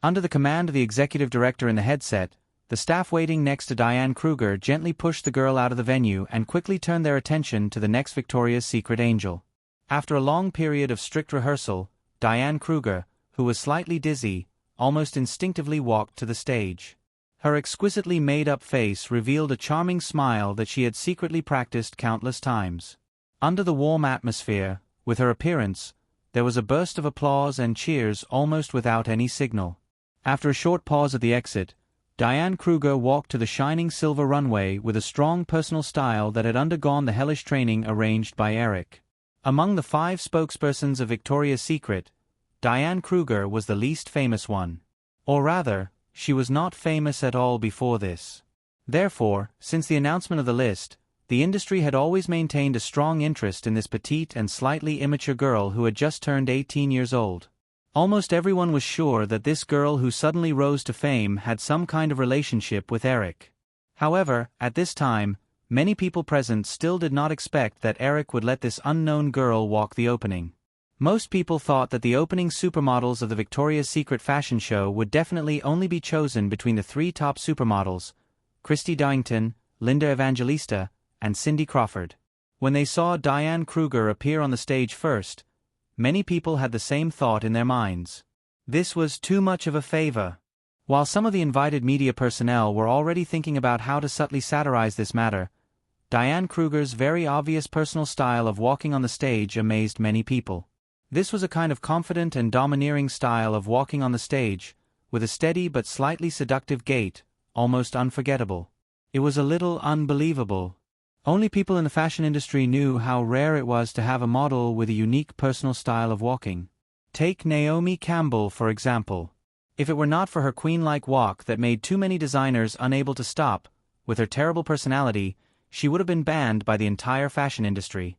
Under the command of the executive director in the headset, the staff waiting next to Diane Kruger gently pushed the girl out of the venue and quickly turned their attention to the next Victoria's Secret angel. After a long period of strict rehearsal, Diane Kruger, who was slightly dizzy, almost instinctively walked to the stage. Her exquisitely made-up face revealed a charming smile that she had secretly practiced countless times. Under the warm atmosphere, with her appearance, there was a burst of applause and cheers almost without any signal. After a short pause at the exit, Diane Kruger walked to the shining silver runway with a strong personal style that had undergone the hellish training arranged by Eric. Among the 5 spokespersons of Victoria's Secret, Diane Kruger was the least famous one. Or rather, she was not famous at all before this. Therefore, since the announcement of the list, the industry had always maintained a strong interest in this petite and slightly immature girl who had just turned 18 years old. Almost everyone was sure that this girl who suddenly rose to fame had some kind of relationship with Eric. However, at this time, many people present still did not expect that Eric would let this unknown girl walk the opening. Most people thought that the opening supermodels of the Victoria's Secret fashion show would definitely only be chosen between the 3 top supermodels, Christy Dowington, Linda Evangelista, and Cindy Crawford. When they saw Diane Kruger appear on the stage first, many people had the same thought in their minds. This was too much of a favor. While some of the invited media personnel were already thinking about how to subtly satirize this matter, Diane Kruger's very obvious personal style of walking on the stage amazed many people. This was a kind of confident and domineering style of walking on the stage, with a steady but slightly seductive gait, almost unforgettable. It was a little unbelievable. Only people in the fashion industry knew how rare it was to have a model with a unique personal style of walking. Take Naomi Campbell, for example. If it were not for her queen-like walk that made too many designers unable to stop, with her terrible personality, she would have been banned by the entire fashion industry.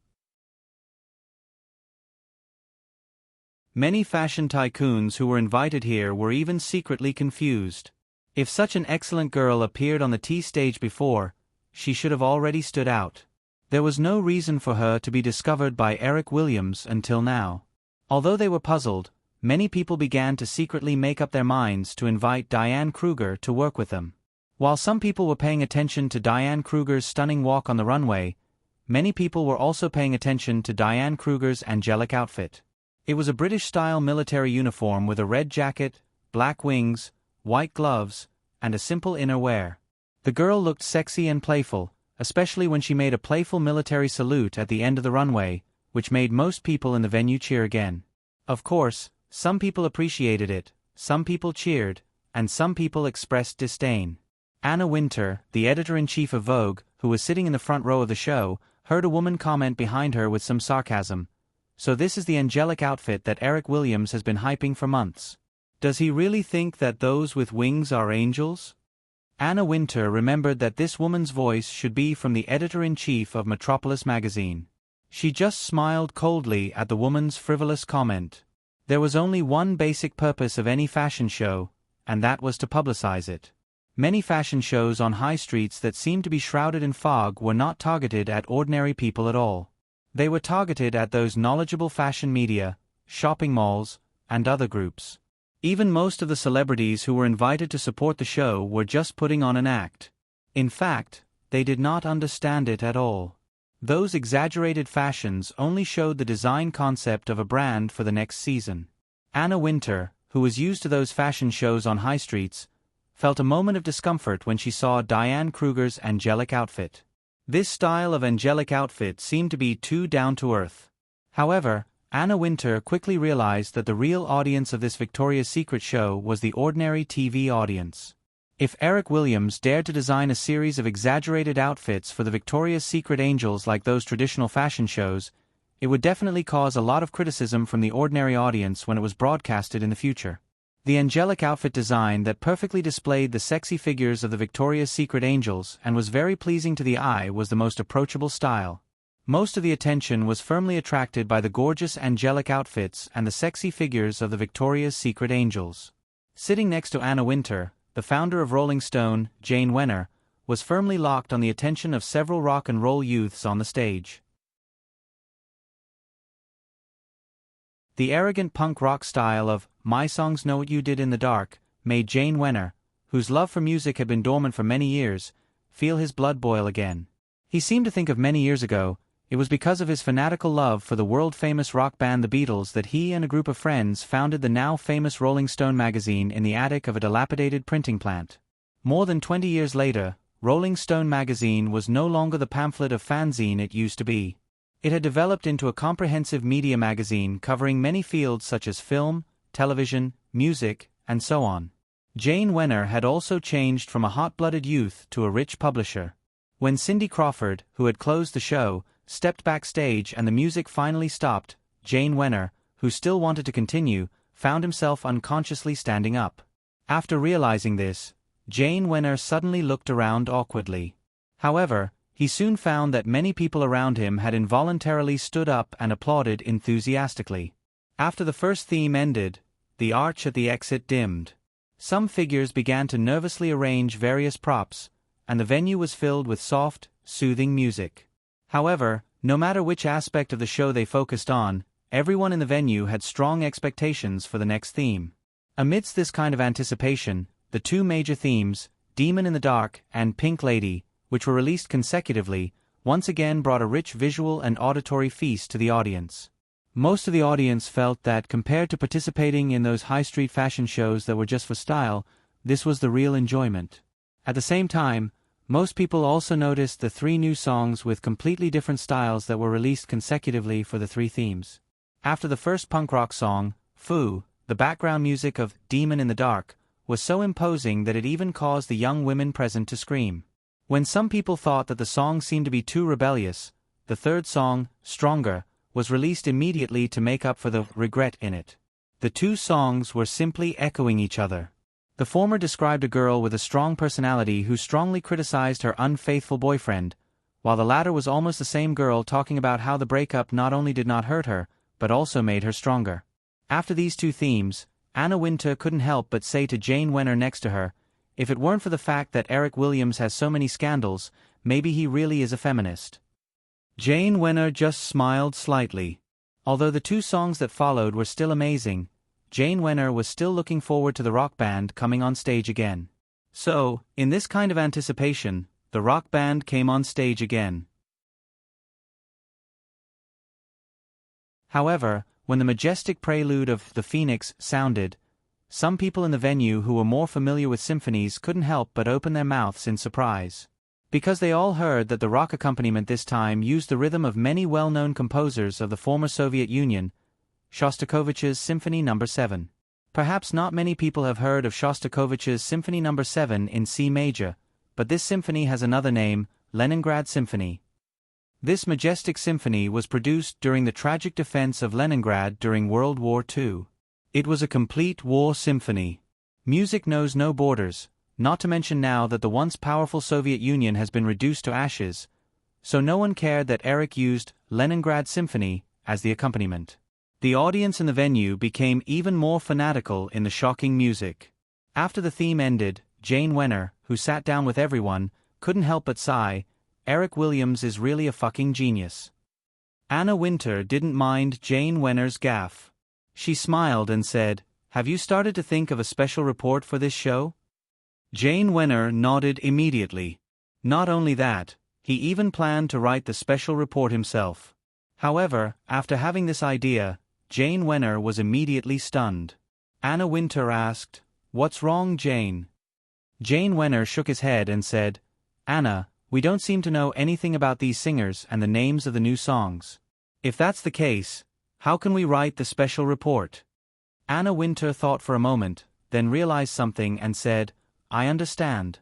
Many fashion tycoons who were invited here were even secretly confused. If such an excellent girl appeared on the tea stage before, she should have already stood out. There was no reason for her to be discovered by Eric Williams until now. Although they were puzzled, many people began to secretly make up their minds to invite Diane Kruger to work with them. While some people were paying attention to Diane Kruger's stunning walk on the runway, many people were also paying attention to Diane Kruger's angelic outfit. It was a British-style military uniform with a red jacket, black wings, white gloves, and a simple inner wear. The girl looked sexy and playful, especially when she made a playful military salute at the end of the runway, which made most people in the venue cheer again. Of course, some people appreciated it, some people cheered, and some people expressed disdain. Anna Wintour, the editor-in-chief of Vogue, who was sitting in the front row of the show, heard a woman comment behind her with some sarcasm. "So this is the angelic outfit that Eric Williams has been hyping for months. Does he really think that those with wings are angels?" Anna Wintour remembered that this woman's voice should be from the editor-in-chief of Metropolis magazine. She just smiled coldly at the woman's frivolous comment. There was only one basic purpose of any fashion show, and that was to publicize it. Many fashion shows on high streets that seemed to be shrouded in fog were not targeted at ordinary people at all. They were targeted at those knowledgeable fashion media, shopping malls, and other groups. Even most of the celebrities who were invited to support the show were just putting on an act. In fact, they did not understand it at all. Those exaggerated fashions only showed the design concept of a brand for the next season. Anna Wintour, who was used to those fashion shows on high streets, felt a moment of discomfort when she saw Diane Kruger's angelic outfit. This style of angelic outfit seemed to be too down-to-earth. However, Anna Wintour quickly realized that the real audience of this Victoria's Secret show was the ordinary TV audience. If Eric Williams dared to design a series of exaggerated outfits for the Victoria's Secret angels like those traditional fashion shows, it would definitely cause a lot of criticism from the ordinary audience when it was broadcasted in the future. The angelic outfit design that perfectly displayed the sexy figures of the Victoria's Secret angels and was very pleasing to the eye was the most approachable style. Most of the attention was firmly attracted by the gorgeous angelic outfits and the sexy figures of the Victoria's Secret angels. Sitting next to Anna Wintour, the founder of Rolling Stone, Jane Wenner, was firmly locked on the attention of several rock and roll youths on the stage. The arrogant punk rock style of "My Songs Know What You Did in the Dark" made Jane Wenner, whose love for music had been dormant for many years, feel his blood boil again. He seemed to think of many years ago. It was because of his fanatical love for the world-famous rock band the Beatles that he and a group of friends founded the now-famous Rolling Stone magazine in the attic of a dilapidated printing plant. More than 20 years later, Rolling Stone magazine was no longer the pamphlet of fanzine it used to be. It had developed into a comprehensive media magazine covering many fields such as film, television, music, and so on. Jane Wenner had also changed from a hot-blooded youth to a rich publisher. When Cindy Crawford, who had closed the show, stepped backstage and the music finally stopped, Jane Wenner, who still wanted to continue, found himself unconsciously standing up. After realizing this, Jane Wenner suddenly looked around awkwardly. However, he soon found that many people around him had involuntarily stood up and applauded enthusiastically. After the first theme ended, the arch at the exit dimmed. Some figures began to nervously arrange various props, and the venue was filled with soft, soothing music. However, no matter which aspect of the show they focused on, everyone in the venue had strong expectations for the next theme. Amidst this kind of anticipation, the two major themes, Demon in the Dark and Pink Lady, which were released consecutively, once again brought a rich visual and auditory feast to the audience. Most of the audience felt that compared to participating in those high-street fashion shows that were just for style, this was the real enjoyment. At the same time, most people also noticed the 3 new songs with completely different styles that were released consecutively for the 3 themes. After the first punk rock song, Foo, the background music of Demon in the Dark was so imposing that it even caused the young women present to scream. When some people thought that the song seemed to be too rebellious, the third song, Stronger, was released immediately to make up for the regret in it. The 2 songs were simply echoing each other. The former described a girl with a strong personality who strongly criticized her unfaithful boyfriend, while the latter was almost the same girl talking about how the breakup not only did not hurt her, but also made her stronger. After these 2 themes, Anna Wintour couldn't help but say to Jane Wenner next to her, if it weren't for the fact that Eric Williams has so many scandals, maybe he really is a feminist. Jane Wenner just smiled slightly. Although the 2 songs that followed were still amazing, Jane Wenner was still looking forward to the rock band coming on stage again. So, in this kind of anticipation, the rock band came on stage again. However, when the majestic prelude of The Phoenix sounded, some people in the venue who were more familiar with symphonies couldn't help but open their mouths in surprise. Because they all heard that the rock accompaniment this time used the rhythm of many well-known composers of the former Soviet Union, Shostakovich's Symphony No. 7. Perhaps not many people have heard of Shostakovich's Symphony No. 7 in C major, but this symphony has another name, Leningrad Symphony. This majestic symphony was produced during the tragic defense of Leningrad during World War II. It was a complete war symphony. Music knows no borders, not to mention now that the once powerful Soviet Union has been reduced to ashes, so no one cared that Eric used Leningrad Symphony as the accompaniment. The audience in the venue became even more fanatical in the shocking music. After the theme ended, Jane Wenner, who sat down with everyone, couldn't help but sigh, Eric Williams is really a fucking genius. Anna Wintour didn't mind Jane Wenner's gaffe. She smiled and said, have you started to think of a special report for this show? Jane Wenner nodded immediately. Not only that, he even planned to write the special report himself. However, after having this idea, Jane Wenner was immediately stunned. Anna Wintour asked, what's wrong, Jane? Jane Wenner shook his head and said, Anna, we don't seem to know anything about these singers and the names of the new songs. If that's the case, how can we write the special report? Anna Wintour thought for a moment, then realized something and said, I understand.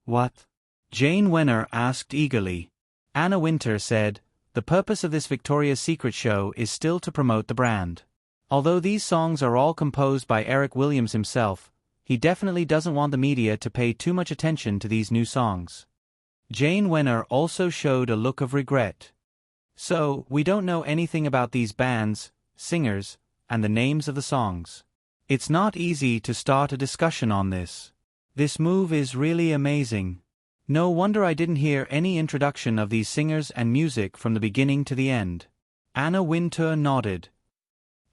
What? Jane Wenner asked eagerly. Anna Wintour said, the purpose of this Victoria's Secret show is still to promote the brand. Although these songs are all composed by Eric Williams himself, he definitely doesn't want the media to pay too much attention to these new songs. Jane Wenner also showed a look of regret. So, we don't know anything about these bands, singers, and the names of the songs. It's not easy to start a discussion on this. This move is really amazing. No wonder I didn't hear any introduction of these singers and music from the beginning to the end. Anna Wintour nodded.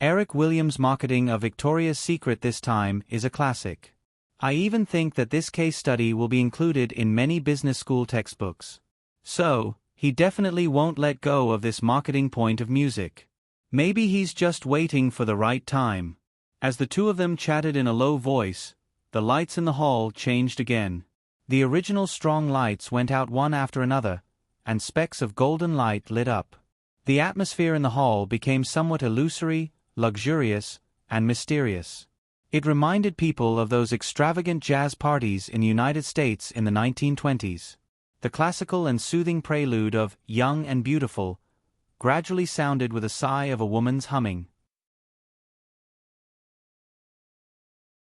Eric Williams' marketing of Victoria's Secret this time is a classic. I even think that this case study will be included in many business school textbooks. So, he definitely won't let go of this marketing point of music. Maybe he's just waiting for the right time. As the 2 of them chatted in a low voice, the lights in the hall changed again. The original strong lights went out one after another, and specks of golden light lit up. The atmosphere in the hall became somewhat illusory, luxurious, and mysterious. It reminded people of those extravagant jazz parties in the United States in the 1920s. The classical and soothing prelude of Young and Beautiful gradually sounded with a sigh of a woman's humming.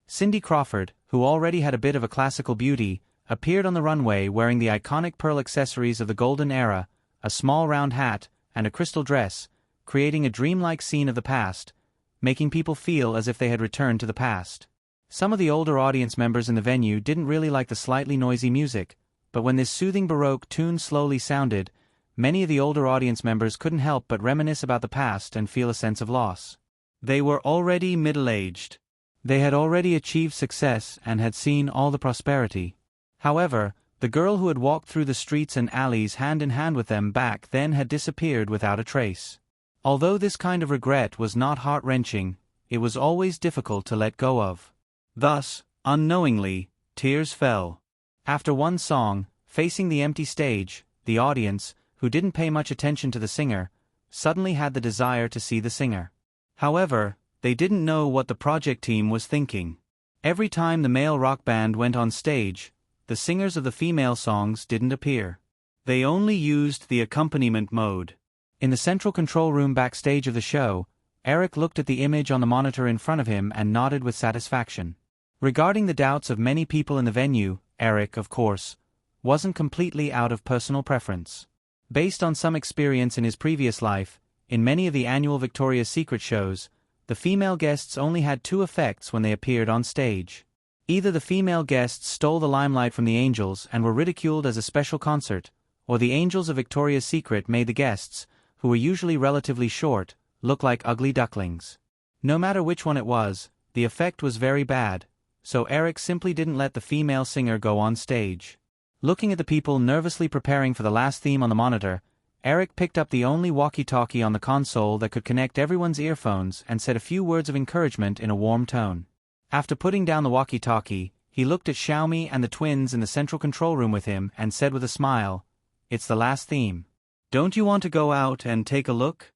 Cindy Crawford, who already had a bit of a classical beauty, appeared on the runway wearing the iconic pearl accessories of the golden era, a small round hat, and a crystal dress, creating a dreamlike scene of the past, making people feel as if they had returned to the past. Some of the older audience members in the venue didn't really like the slightly noisy music, but when this soothing Baroque tune slowly sounded, many of the older audience members couldn't help but reminisce about the past and feel a sense of loss. They were already middle-aged. They had already achieved success and had seen all the prosperity. However, the girl who had walked through the streets and alleys hand in hand with them back then had disappeared without a trace. Although this kind of regret was not heart-wrenching, it was always difficult to let go of. Thus, unknowingly, tears fell. After one song, Facing the empty stage, the audience, who didn't pay much attention to the singer, suddenly had the desire to see the singer. However, they didn't know what the project team was thinking. Every time the male rock band went on stage, the singers of the female songs didn't appear. They only used the accompaniment mode. In the central control room backstage of the show, Eric looked at the image on the monitor in front of him and nodded with satisfaction. Regarding the doubts of many people in the venue, Eric, of course, wasn't completely out of personal preference. Based on some experience in his previous life, in many of the annual Victoria's Secret shows, the female guests only had two effects when they appeared on stage. Either the female guests stole the limelight from the angels and were ridiculed as a special concert, or the angels of Victoria's Secret made the guests, who were usually relatively short, look like ugly ducklings. No matter which one it was, the effect was very bad, so Eric simply didn't let the female singer go on stage. Looking at the people nervously preparing for the last theme on the monitor, Eric picked up the only walkie-talkie on the console that could connect everyone's earphones and said a few words of encouragement in a warm tone. After putting down the walkie-talkie, he looked at Xiaomi and the twins in the central control room with him and said with a smile, "It's the last theme. Don't you want to go out and take a look?"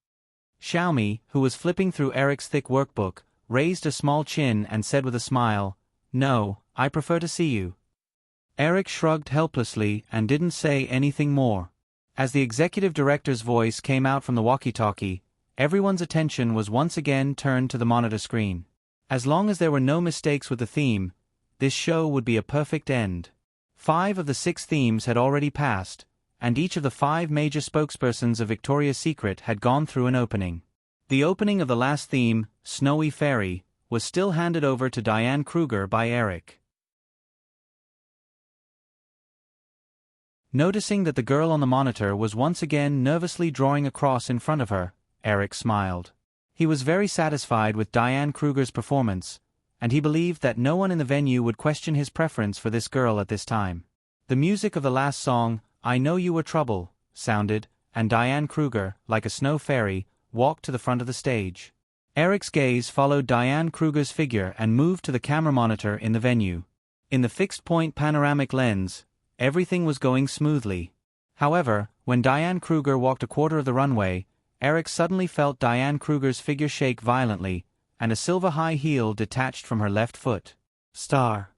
Xiaomi, who was flipping through Eric's thick workbook, raised a small chin and said with a smile, "No, I prefer to see you." Eric shrugged helplessly and didn't say anything more. As the executive director's voice came out from the walkie-talkie, everyone's attention was once again turned to the monitor screen. As long as there were no mistakes with the theme, this show would be a perfect end. 5 of the 6 themes had already passed, and each of the 5 major spokespersons of Victoria's Secret had gone through an opening. The opening of the last theme, Snowy Fairy, was still handed over to Diane Kruger by Eric. Noticing that the girl on the monitor was once again nervously drawing a cross in front of her, Eric smiled. He was very satisfied with Diane Kruger's performance, and he believed that no one in the venue would question his preference for this girl at this time. The music of the last song, "I Know You Were Trouble," sounded, and Diane Kruger, like a snow fairy, walked to the front of the stage. Eric's gaze followed Diane Kruger's figure and moved to the camera monitor in the venue. In the fixed-point panoramic lens, everything was going smoothly. However, when Diane Kruger walked a quarter of the runway, Eric suddenly felt Diane Kruger's figure shake violently, and a silver high heel detached from her left foot. Star.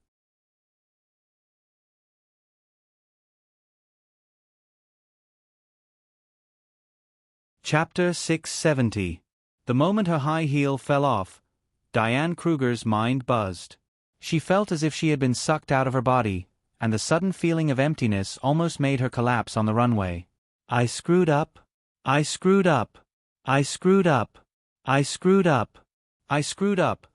Chapter 670. The moment her high heel fell off, Diane Kruger's mind buzzed. She felt as if she had been sucked out of her body, and the sudden feeling of emptiness almost made her collapse on the runway. "I screwed up. I screwed up. I screwed up. I screwed up. I screwed up."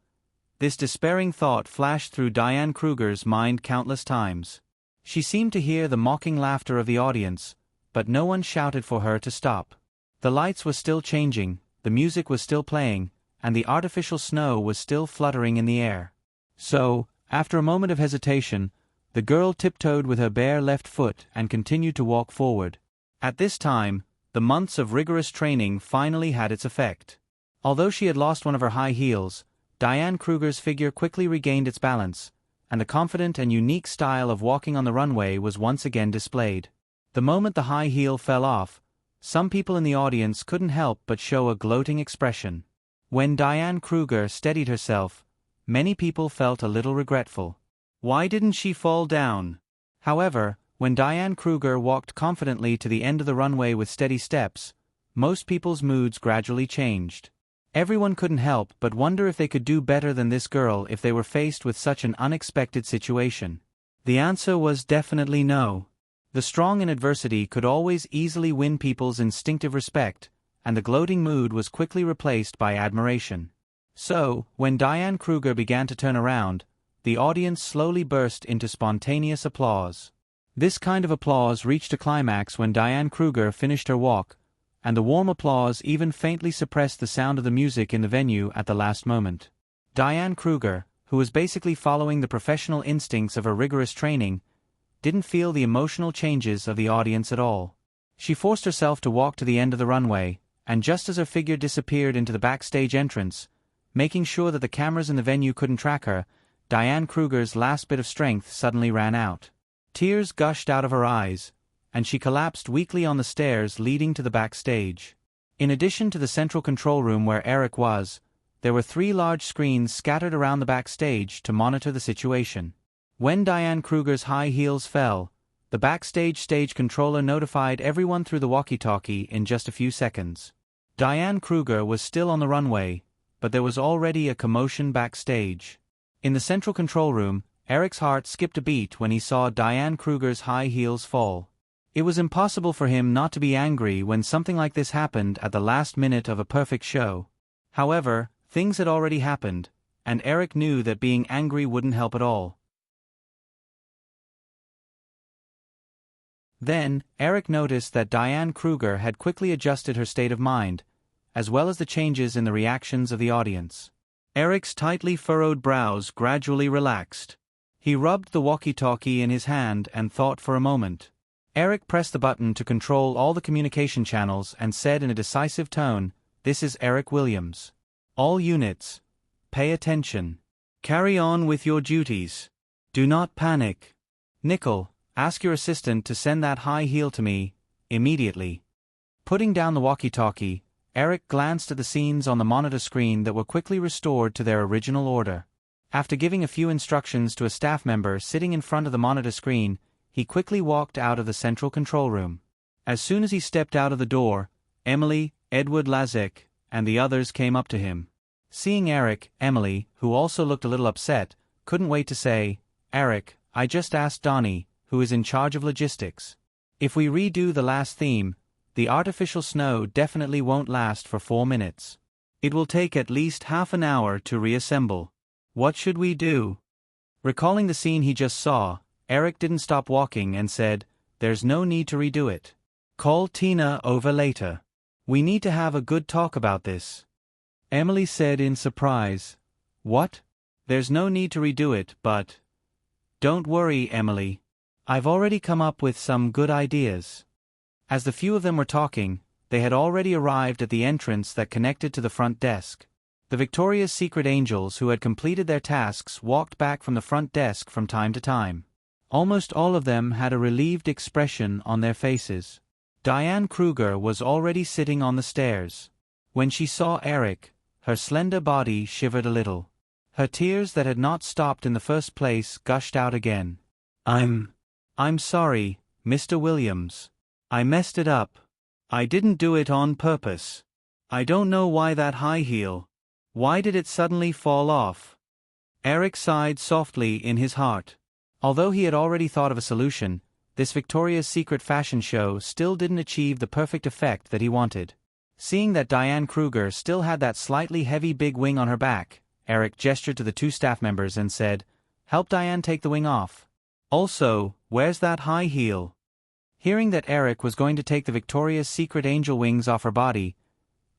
This despairing thought flashed through Diane Kruger's mind countless times. She seemed to hear the mocking laughter of the audience, but no one shouted for her to stop. The lights were still changing, the music was still playing, and the artificial snow was still fluttering in the air. So, after a moment of hesitation, the girl tiptoed with her bare left foot and continued to walk forward. At this time, the months of rigorous training finally had its effect. Although she had lost one of her high heels, Diane Kruger's figure quickly regained its balance, and the confident and unique style of walking on the runway was once again displayed. The moment the high heel fell off, some people in the audience couldn't help but show a gloating expression. When Diane Kruger steadied herself, many people felt a little regretful. Why didn't she fall down? However, when Diane Kruger walked confidently to the end of the runway with steady steps, most people's moods gradually changed. Everyone couldn't help but wonder if they could do better than this girl if they were faced with such an unexpected situation. The answer was definitely no. The strong in adversity could always easily win people's instinctive respect, and the gloating mood was quickly replaced by admiration. So, when Diane Kruger began to turn around, the audience slowly burst into spontaneous applause. This kind of applause reached a climax when Diane Kruger finished her walk, and the warm applause even faintly suppressed the sound of the music in the venue at the last moment. Diane Kruger, who was basically following the professional instincts of her rigorous training, didn't feel the emotional changes of the audience at all. She forced herself to walk to the end of the runway, and just as her figure disappeared into the backstage entrance, making sure that the cameras in the venue couldn't track her, Diane Kruger's last bit of strength suddenly ran out. Tears gushed out of her eyes, and she collapsed weakly on the stairs leading to the backstage. In addition to the central control room where Eric was, there were 3 large screens scattered around the backstage to monitor the situation. When Diane Kruger's high heels fell, the backstage stage controller notified everyone through the walkie-talkie in just a few seconds. Diane Kruger was still on the runway, but there was already a commotion backstage. In the central control room, Eric's heart skipped a beat when he saw Diane Kruger's high heels fall. It was impossible for him not to be angry when something like this happened at the last minute of a perfect show. However, things had already happened, and Eric knew that being angry wouldn't help at all. Then, Eric noticed that Diane Kruger had quickly adjusted her state of mind, as well as the changes in the reactions of the audience. Eric's tightly furrowed brows gradually relaxed. He rubbed the walkie-talkie in his hand and thought for a moment. Eric pressed the button to control all the communication channels and said in a decisive tone, "This is Eric Williams. All units, pay attention. Carry on with your duties. Do not panic. Nickel, ask your assistant to send that high heel to me, immediately." Putting down the walkie-talkie, Eric glanced at the scenes on the monitor screen that were quickly restored to their original order. After giving a few instructions to a staff member sitting in front of the monitor screen, he quickly walked out of the central control room. As soon as he stepped out of the door, Emily, Edward Lazek, and the others came up to him. Seeing Eric, Emily, who also looked a little upset, couldn't wait to say, "Eric, I just asked Donnie, who is in charge of logistics. If we redo the last theme, the artificial snow definitely won't last for 4 minutes. It will take at least half an hour to reassemble. What should we do?" Recalling the scene he just saw, Eric didn't stop walking and said, "There's no need to redo it. Call Tina over later. We need to have a good talk about this." Emily said in surprise, "What? There's no need to redo it, but..." "Don't worry, Emily. I've already come up with some good ideas." As the few of them were talking, they had already arrived at the entrance that connected to the front desk. The Victoria's Secret angels who had completed their tasks walked back from the front desk from time to time. Almost all of them had a relieved expression on their faces. Diane Kruger was already sitting on the stairs. When she saw Eric, her slender body shivered a little. Her tears that had not stopped in the first place gushed out again. I'm sorry, Mr. Williams. I messed it up. I didn't do it on purpose. I don't know why that high heel. Why did it suddenly fall off?" Eric sighed softly in his heart. Although he had already thought of a solution, this Victoria's Secret fashion show still didn't achieve the perfect effect that he wanted. Seeing that Diane Kruger still had that slightly heavy big wing on her back, Eric gestured to the 2 staff members and said, "Help Diane take the wing off. Also, where's that high heel?" Hearing that Eric was going to take the Victoria's Secret angel wings off her body,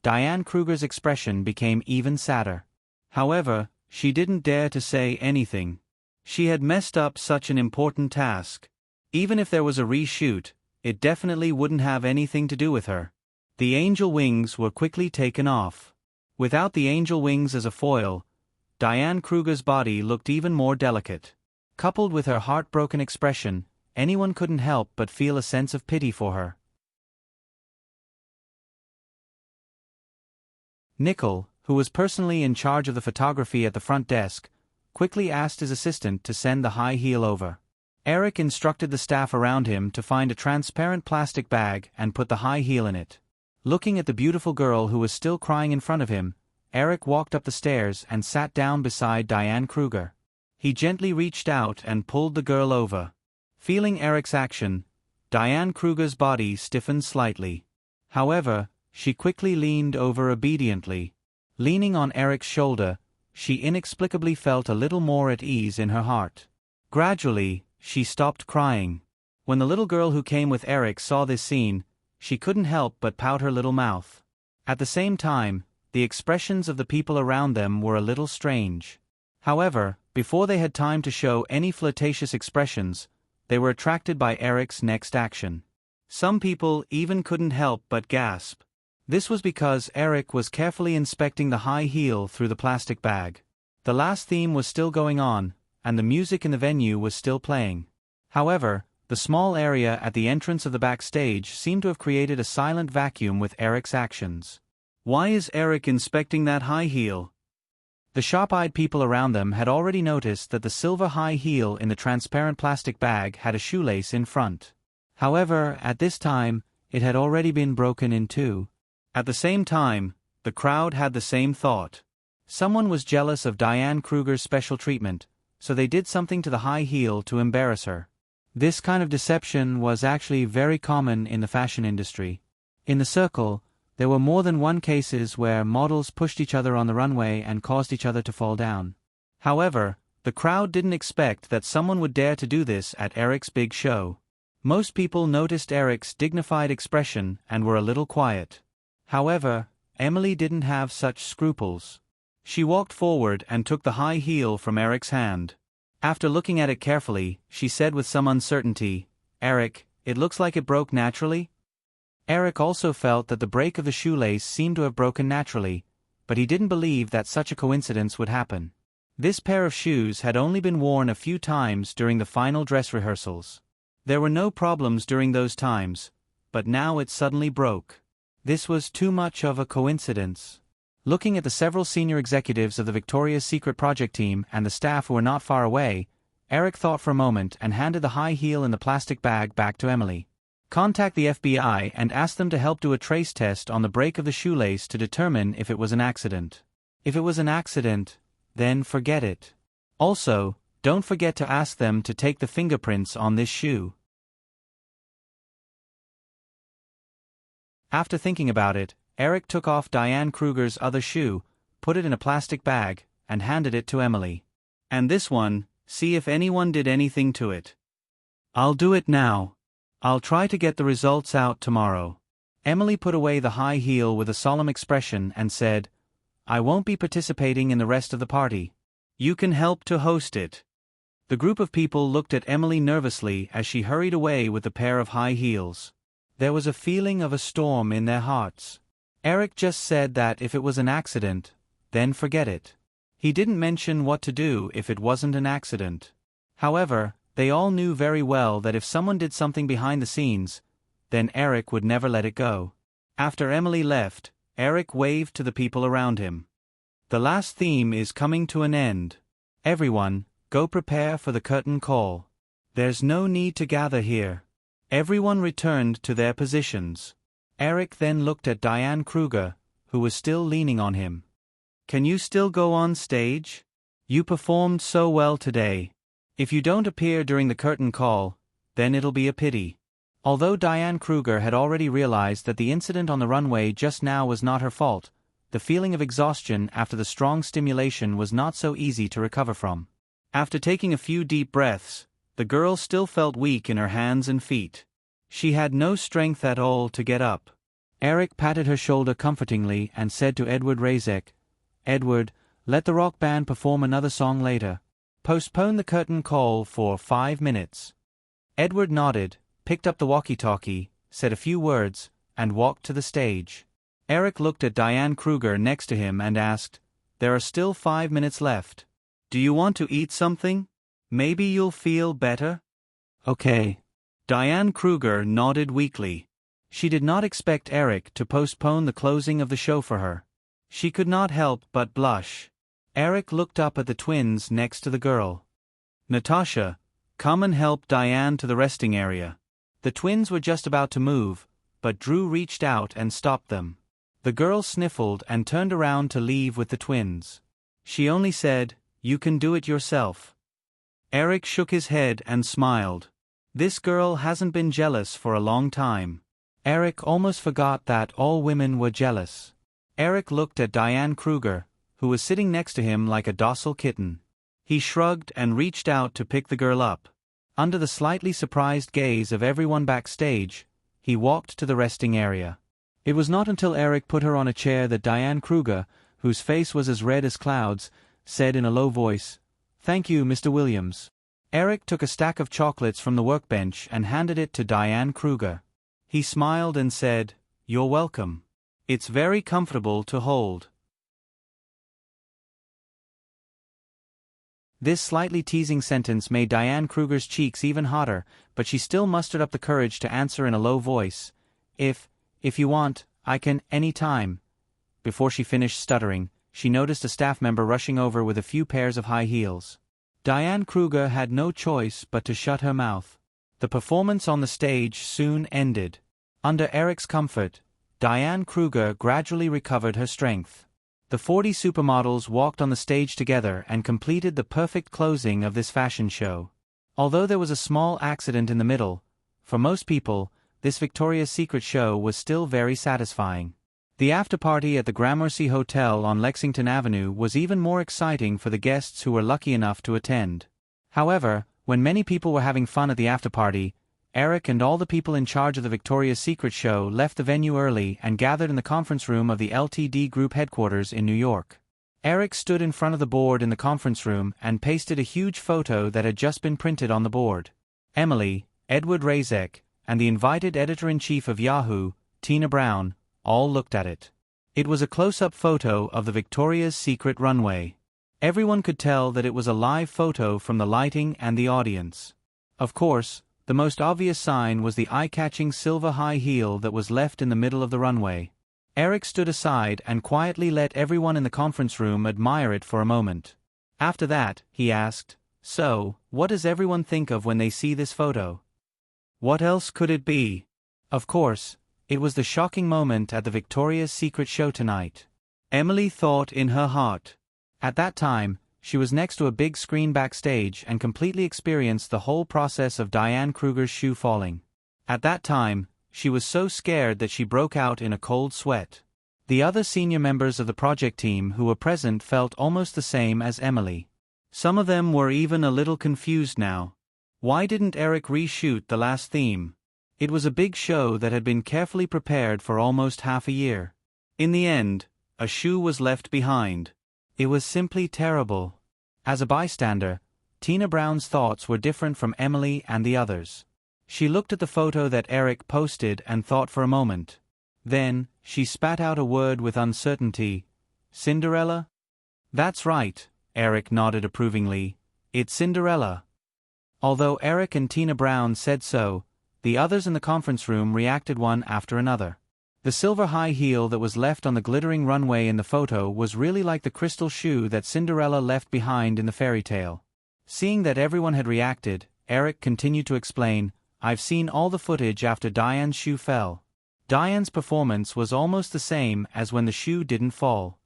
Diane Kruger's expression became even sadder. However, she didn't dare to say anything. She had messed up such an important task. Even if there was a reshoot, it definitely wouldn't have anything to do with her. The angel wings were quickly taken off. Without the angel wings as a foil, Diane Kruger's body looked even more delicate. Coupled with her heartbroken expression, anyone couldn't help but feel a sense of pity for her. Nickel, who was personally in charge of the photography at the front desk, quickly asked his assistant to send the high heel over. Eric instructed the staff around him to find a transparent plastic bag and put the high heel in it. Looking at the beautiful girl who was still crying in front of him, Eric walked up the stairs and sat down beside Diane Kruger. He gently reached out and pulled the girl over. Feeling Eric's action, Diane Kruger's body stiffened slightly. However, she quickly leaned over obediently. Leaning on Eric's shoulder, she inexplicably felt a little more at ease in her heart. Gradually, she stopped crying. When the little girl who came with Eric saw this scene, she couldn't help but pout her little mouth. At the same time, the expressions of the people around them were a little strange. However, before they had time to show any flirtatious expressions, they were attracted by Eric's next action. Some people even couldn't help but gasp. This was because Eric was carefully inspecting the high heel through the plastic bag. The last theme was still going on, and the music in the venue was still playing. However, the small area at the entrance of the backstage seemed to have created a silent vacuum with Eric's actions. Why is Eric inspecting that high heel? The sharp-eyed people around them had already noticed that the silver high heel in the transparent plastic bag had a shoelace in front. However, at this time, it had already been broken in two. At the same time, the crowd had the same thought. Someone was jealous of Diane Kruger's special treatment, so they did something to the high heel to embarrass her. This kind of deception was actually very common in the fashion industry. In the circle, there were more than one cases where models pushed each other on the runway and caused each other to fall down. However, the crowd didn't expect that someone would dare to do this at Eric's big show. Most people noticed Eric's dignified expression and were a little quiet. However, Emily didn't have such scruples. She walked forward and took the high heel from Eric's hand. After looking at it carefully, she said with some uncertainty, "Eric, it looks like it broke naturally?" Eric also felt that the break of the shoelace seemed to have broken naturally, but he didn't believe that such a coincidence would happen. This pair of shoes had only been worn a few times during the final dress rehearsals. There were no problems during those times, but now it suddenly broke. This was too much of a coincidence. Looking at the several senior executives of the Victoria's Secret project team and the staff who were not far away, Eric thought for a moment and handed the high heel in the plastic bag back to Emily. "Contact the FBI and ask them to help do a trace test on the break of the shoelace to determine if it was an accident. If it was an accident, then forget it. Also, don't forget to ask them to take the fingerprints on this shoe." After thinking about it, Eric took off Diane Kruger's other shoe, put it in a plastic bag, and handed it to Emily. "And this one, see if anyone did anything to it." "I'll do it now. I'll try to get the results out tomorrow." Emily put away the high heel with a solemn expression and said, "I won't be participating in the rest of the party. You can help to host it." The group of people looked at Emily nervously as she hurried away with the pair of high heels. There was a feeling of a storm in their hearts. Eric just said that if it was an accident, then forget it. He didn't mention what to do if it wasn't an accident. However, they all knew very well that if someone did something behind the scenes, then Eric would never let it go. After Emily left, Eric waved to the people around him. "The last theme is coming to an end. Everyone, go prepare for the curtain call. There's no need to gather here." Everyone returned to their positions. Eric then looked at Diane Kruger, who was still leaning on him. "Can you still go on stage? You performed so well today. If you don't appear during the curtain call, then it'll be a pity." Although Diane Kruger had already realized that the incident on the runway just now was not her fault, the feeling of exhaustion after the strong stimulation was not so easy to recover from. After taking a few deep breaths, the girl still felt weak in her hands and feet. She had no strength at all to get up. Eric patted her shoulder comfortingly and said to Edward Razek, "Edward, let the rock band perform another song later. Postpone the curtain call for 5 minutes." Edward nodded, picked up the walkie-talkie, said a few words, and walked to the stage. Eric looked at Diane Kruger next to him and asked, "There are still 5 minutes left. Do you want to eat something? Maybe you'll feel better?" "Okay." Diane Kruger nodded weakly. She did not expect Eric to postpone the closing of the show for her. She could not help but blush. Eric looked up at the twins next to the girl. "Natasha, come and help Diane to the resting area." The twins were just about to move, but Drew reached out and stopped them. The girl sniffled and turned around to leave with the twins. She only said, "You can do it yourself." Eric shook his head and smiled. This girl hasn't been jealous for a long time. Eric almost forgot that all women were jealous. Eric looked at Diane Kruger, who was sitting next to him like a docile kitten. He shrugged and reached out to pick the girl up. Under the slightly surprised gaze of everyone backstage, he walked to the resting area. It was not until Eric put her on a chair that Diane Kruger, whose face was as red as clouds, said in a low voice, "Thank you, Mr. Williams." Eric took a stack of chocolates from the workbench and handed it to Diane Kruger. He smiled and said, "You're welcome. It's very comfortable to hold." This slightly teasing sentence made Diane Kruger's cheeks even hotter, but she still mustered up the courage to answer in a low voice. If you want, I can, any time." Before she finished stuttering, she noticed a staff member rushing over with a few pairs of high heels. Diane Kruger had no choice but to shut her mouth. The performance on the stage soon ended. Under Eric's comfort, Diane Kruger gradually recovered her strength. The 40 supermodels walked on the stage together and completed the perfect closing of this fashion show. Although there was a small accident in the middle, for most people, this Victoria's Secret show was still very satisfying. The after-party at the Gramercy Hotel on Lexington Avenue was even more exciting for the guests who were lucky enough to attend. However, when many people were having fun at the after-party, Eric and all the people in charge of the Victoria's Secret show left the venue early and gathered in the conference room of the LTD Group headquarters in New York. Eric stood in front of the board in the conference room and pasted a huge photo that had just been printed on the board. Emily, Edward Razek, and the invited editor-in-chief of Yahoo, Tina Brown, all looked at it. It was a close-up photo of the Victoria's Secret runway. Everyone could tell that it was a live photo from the lighting and the audience. Of course, the most obvious sign was the eye-catching silver high heel that was left in the middle of the runway. Eric stood aside and quietly let everyone in the conference room admire it for a moment. After that, he asked, "So, what does everyone think of when they see this photo? What else could it be?" Of course, it was the shocking moment at the Victoria's Secret show tonight. Emily thought in her heart. At that time, she was next to a big screen backstage and completely experienced the whole process of Diane Kruger's shoe falling. At that time, she was so scared that she broke out in a cold sweat. The other senior members of the project team who were present felt almost the same as Emily. Some of them were even a little confused now. Why didn't Eric reshoot the last theme? It was a big show that had been carefully prepared for almost half a year. In the end, a shoe was left behind. It was simply terrible. As a bystander, Tina Brown's thoughts were different from Emily and the others. She looked at the photo that Eric posted and thought for a moment. Then, she spat out a word with uncertainty. "Cinderella?" "That's right," Eric nodded approvingly. "It's Cinderella." Although Eric and Tina Brown said so, the others in the conference room reacted one after another. The silver high heel that was left on the glittering runway in the photo was really like the crystal shoe that Cinderella left behind in the fairy tale. Seeing that everyone had reacted, Eric continued to explain, "I've seen all the footage after Diane's shoe fell. Diane's performance was almost the same as when the shoe didn't fall.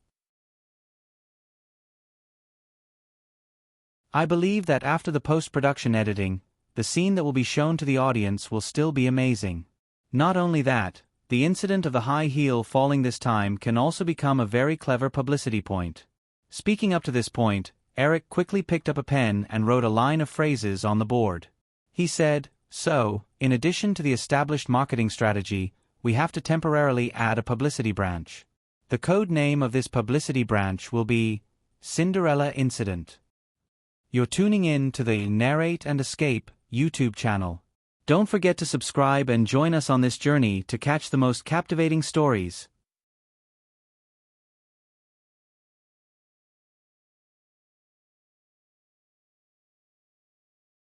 I believe that after the post-production editing, the scene that will be shown to the audience will still be amazing. Not only that, the incident of the high heel falling this time can also become a very clever publicity point." Speaking up to this point, Eric quickly picked up a pen and wrote a line of phrases on the board. He said, "So, in addition to the established marketing strategy, we have to temporarily add a publicity branch. The code name of this publicity branch will be Cinderella Incident." You're tuning in to the Narrate and Escape YouTube channel. Don't forget to subscribe and join us on this journey to catch the most captivating stories.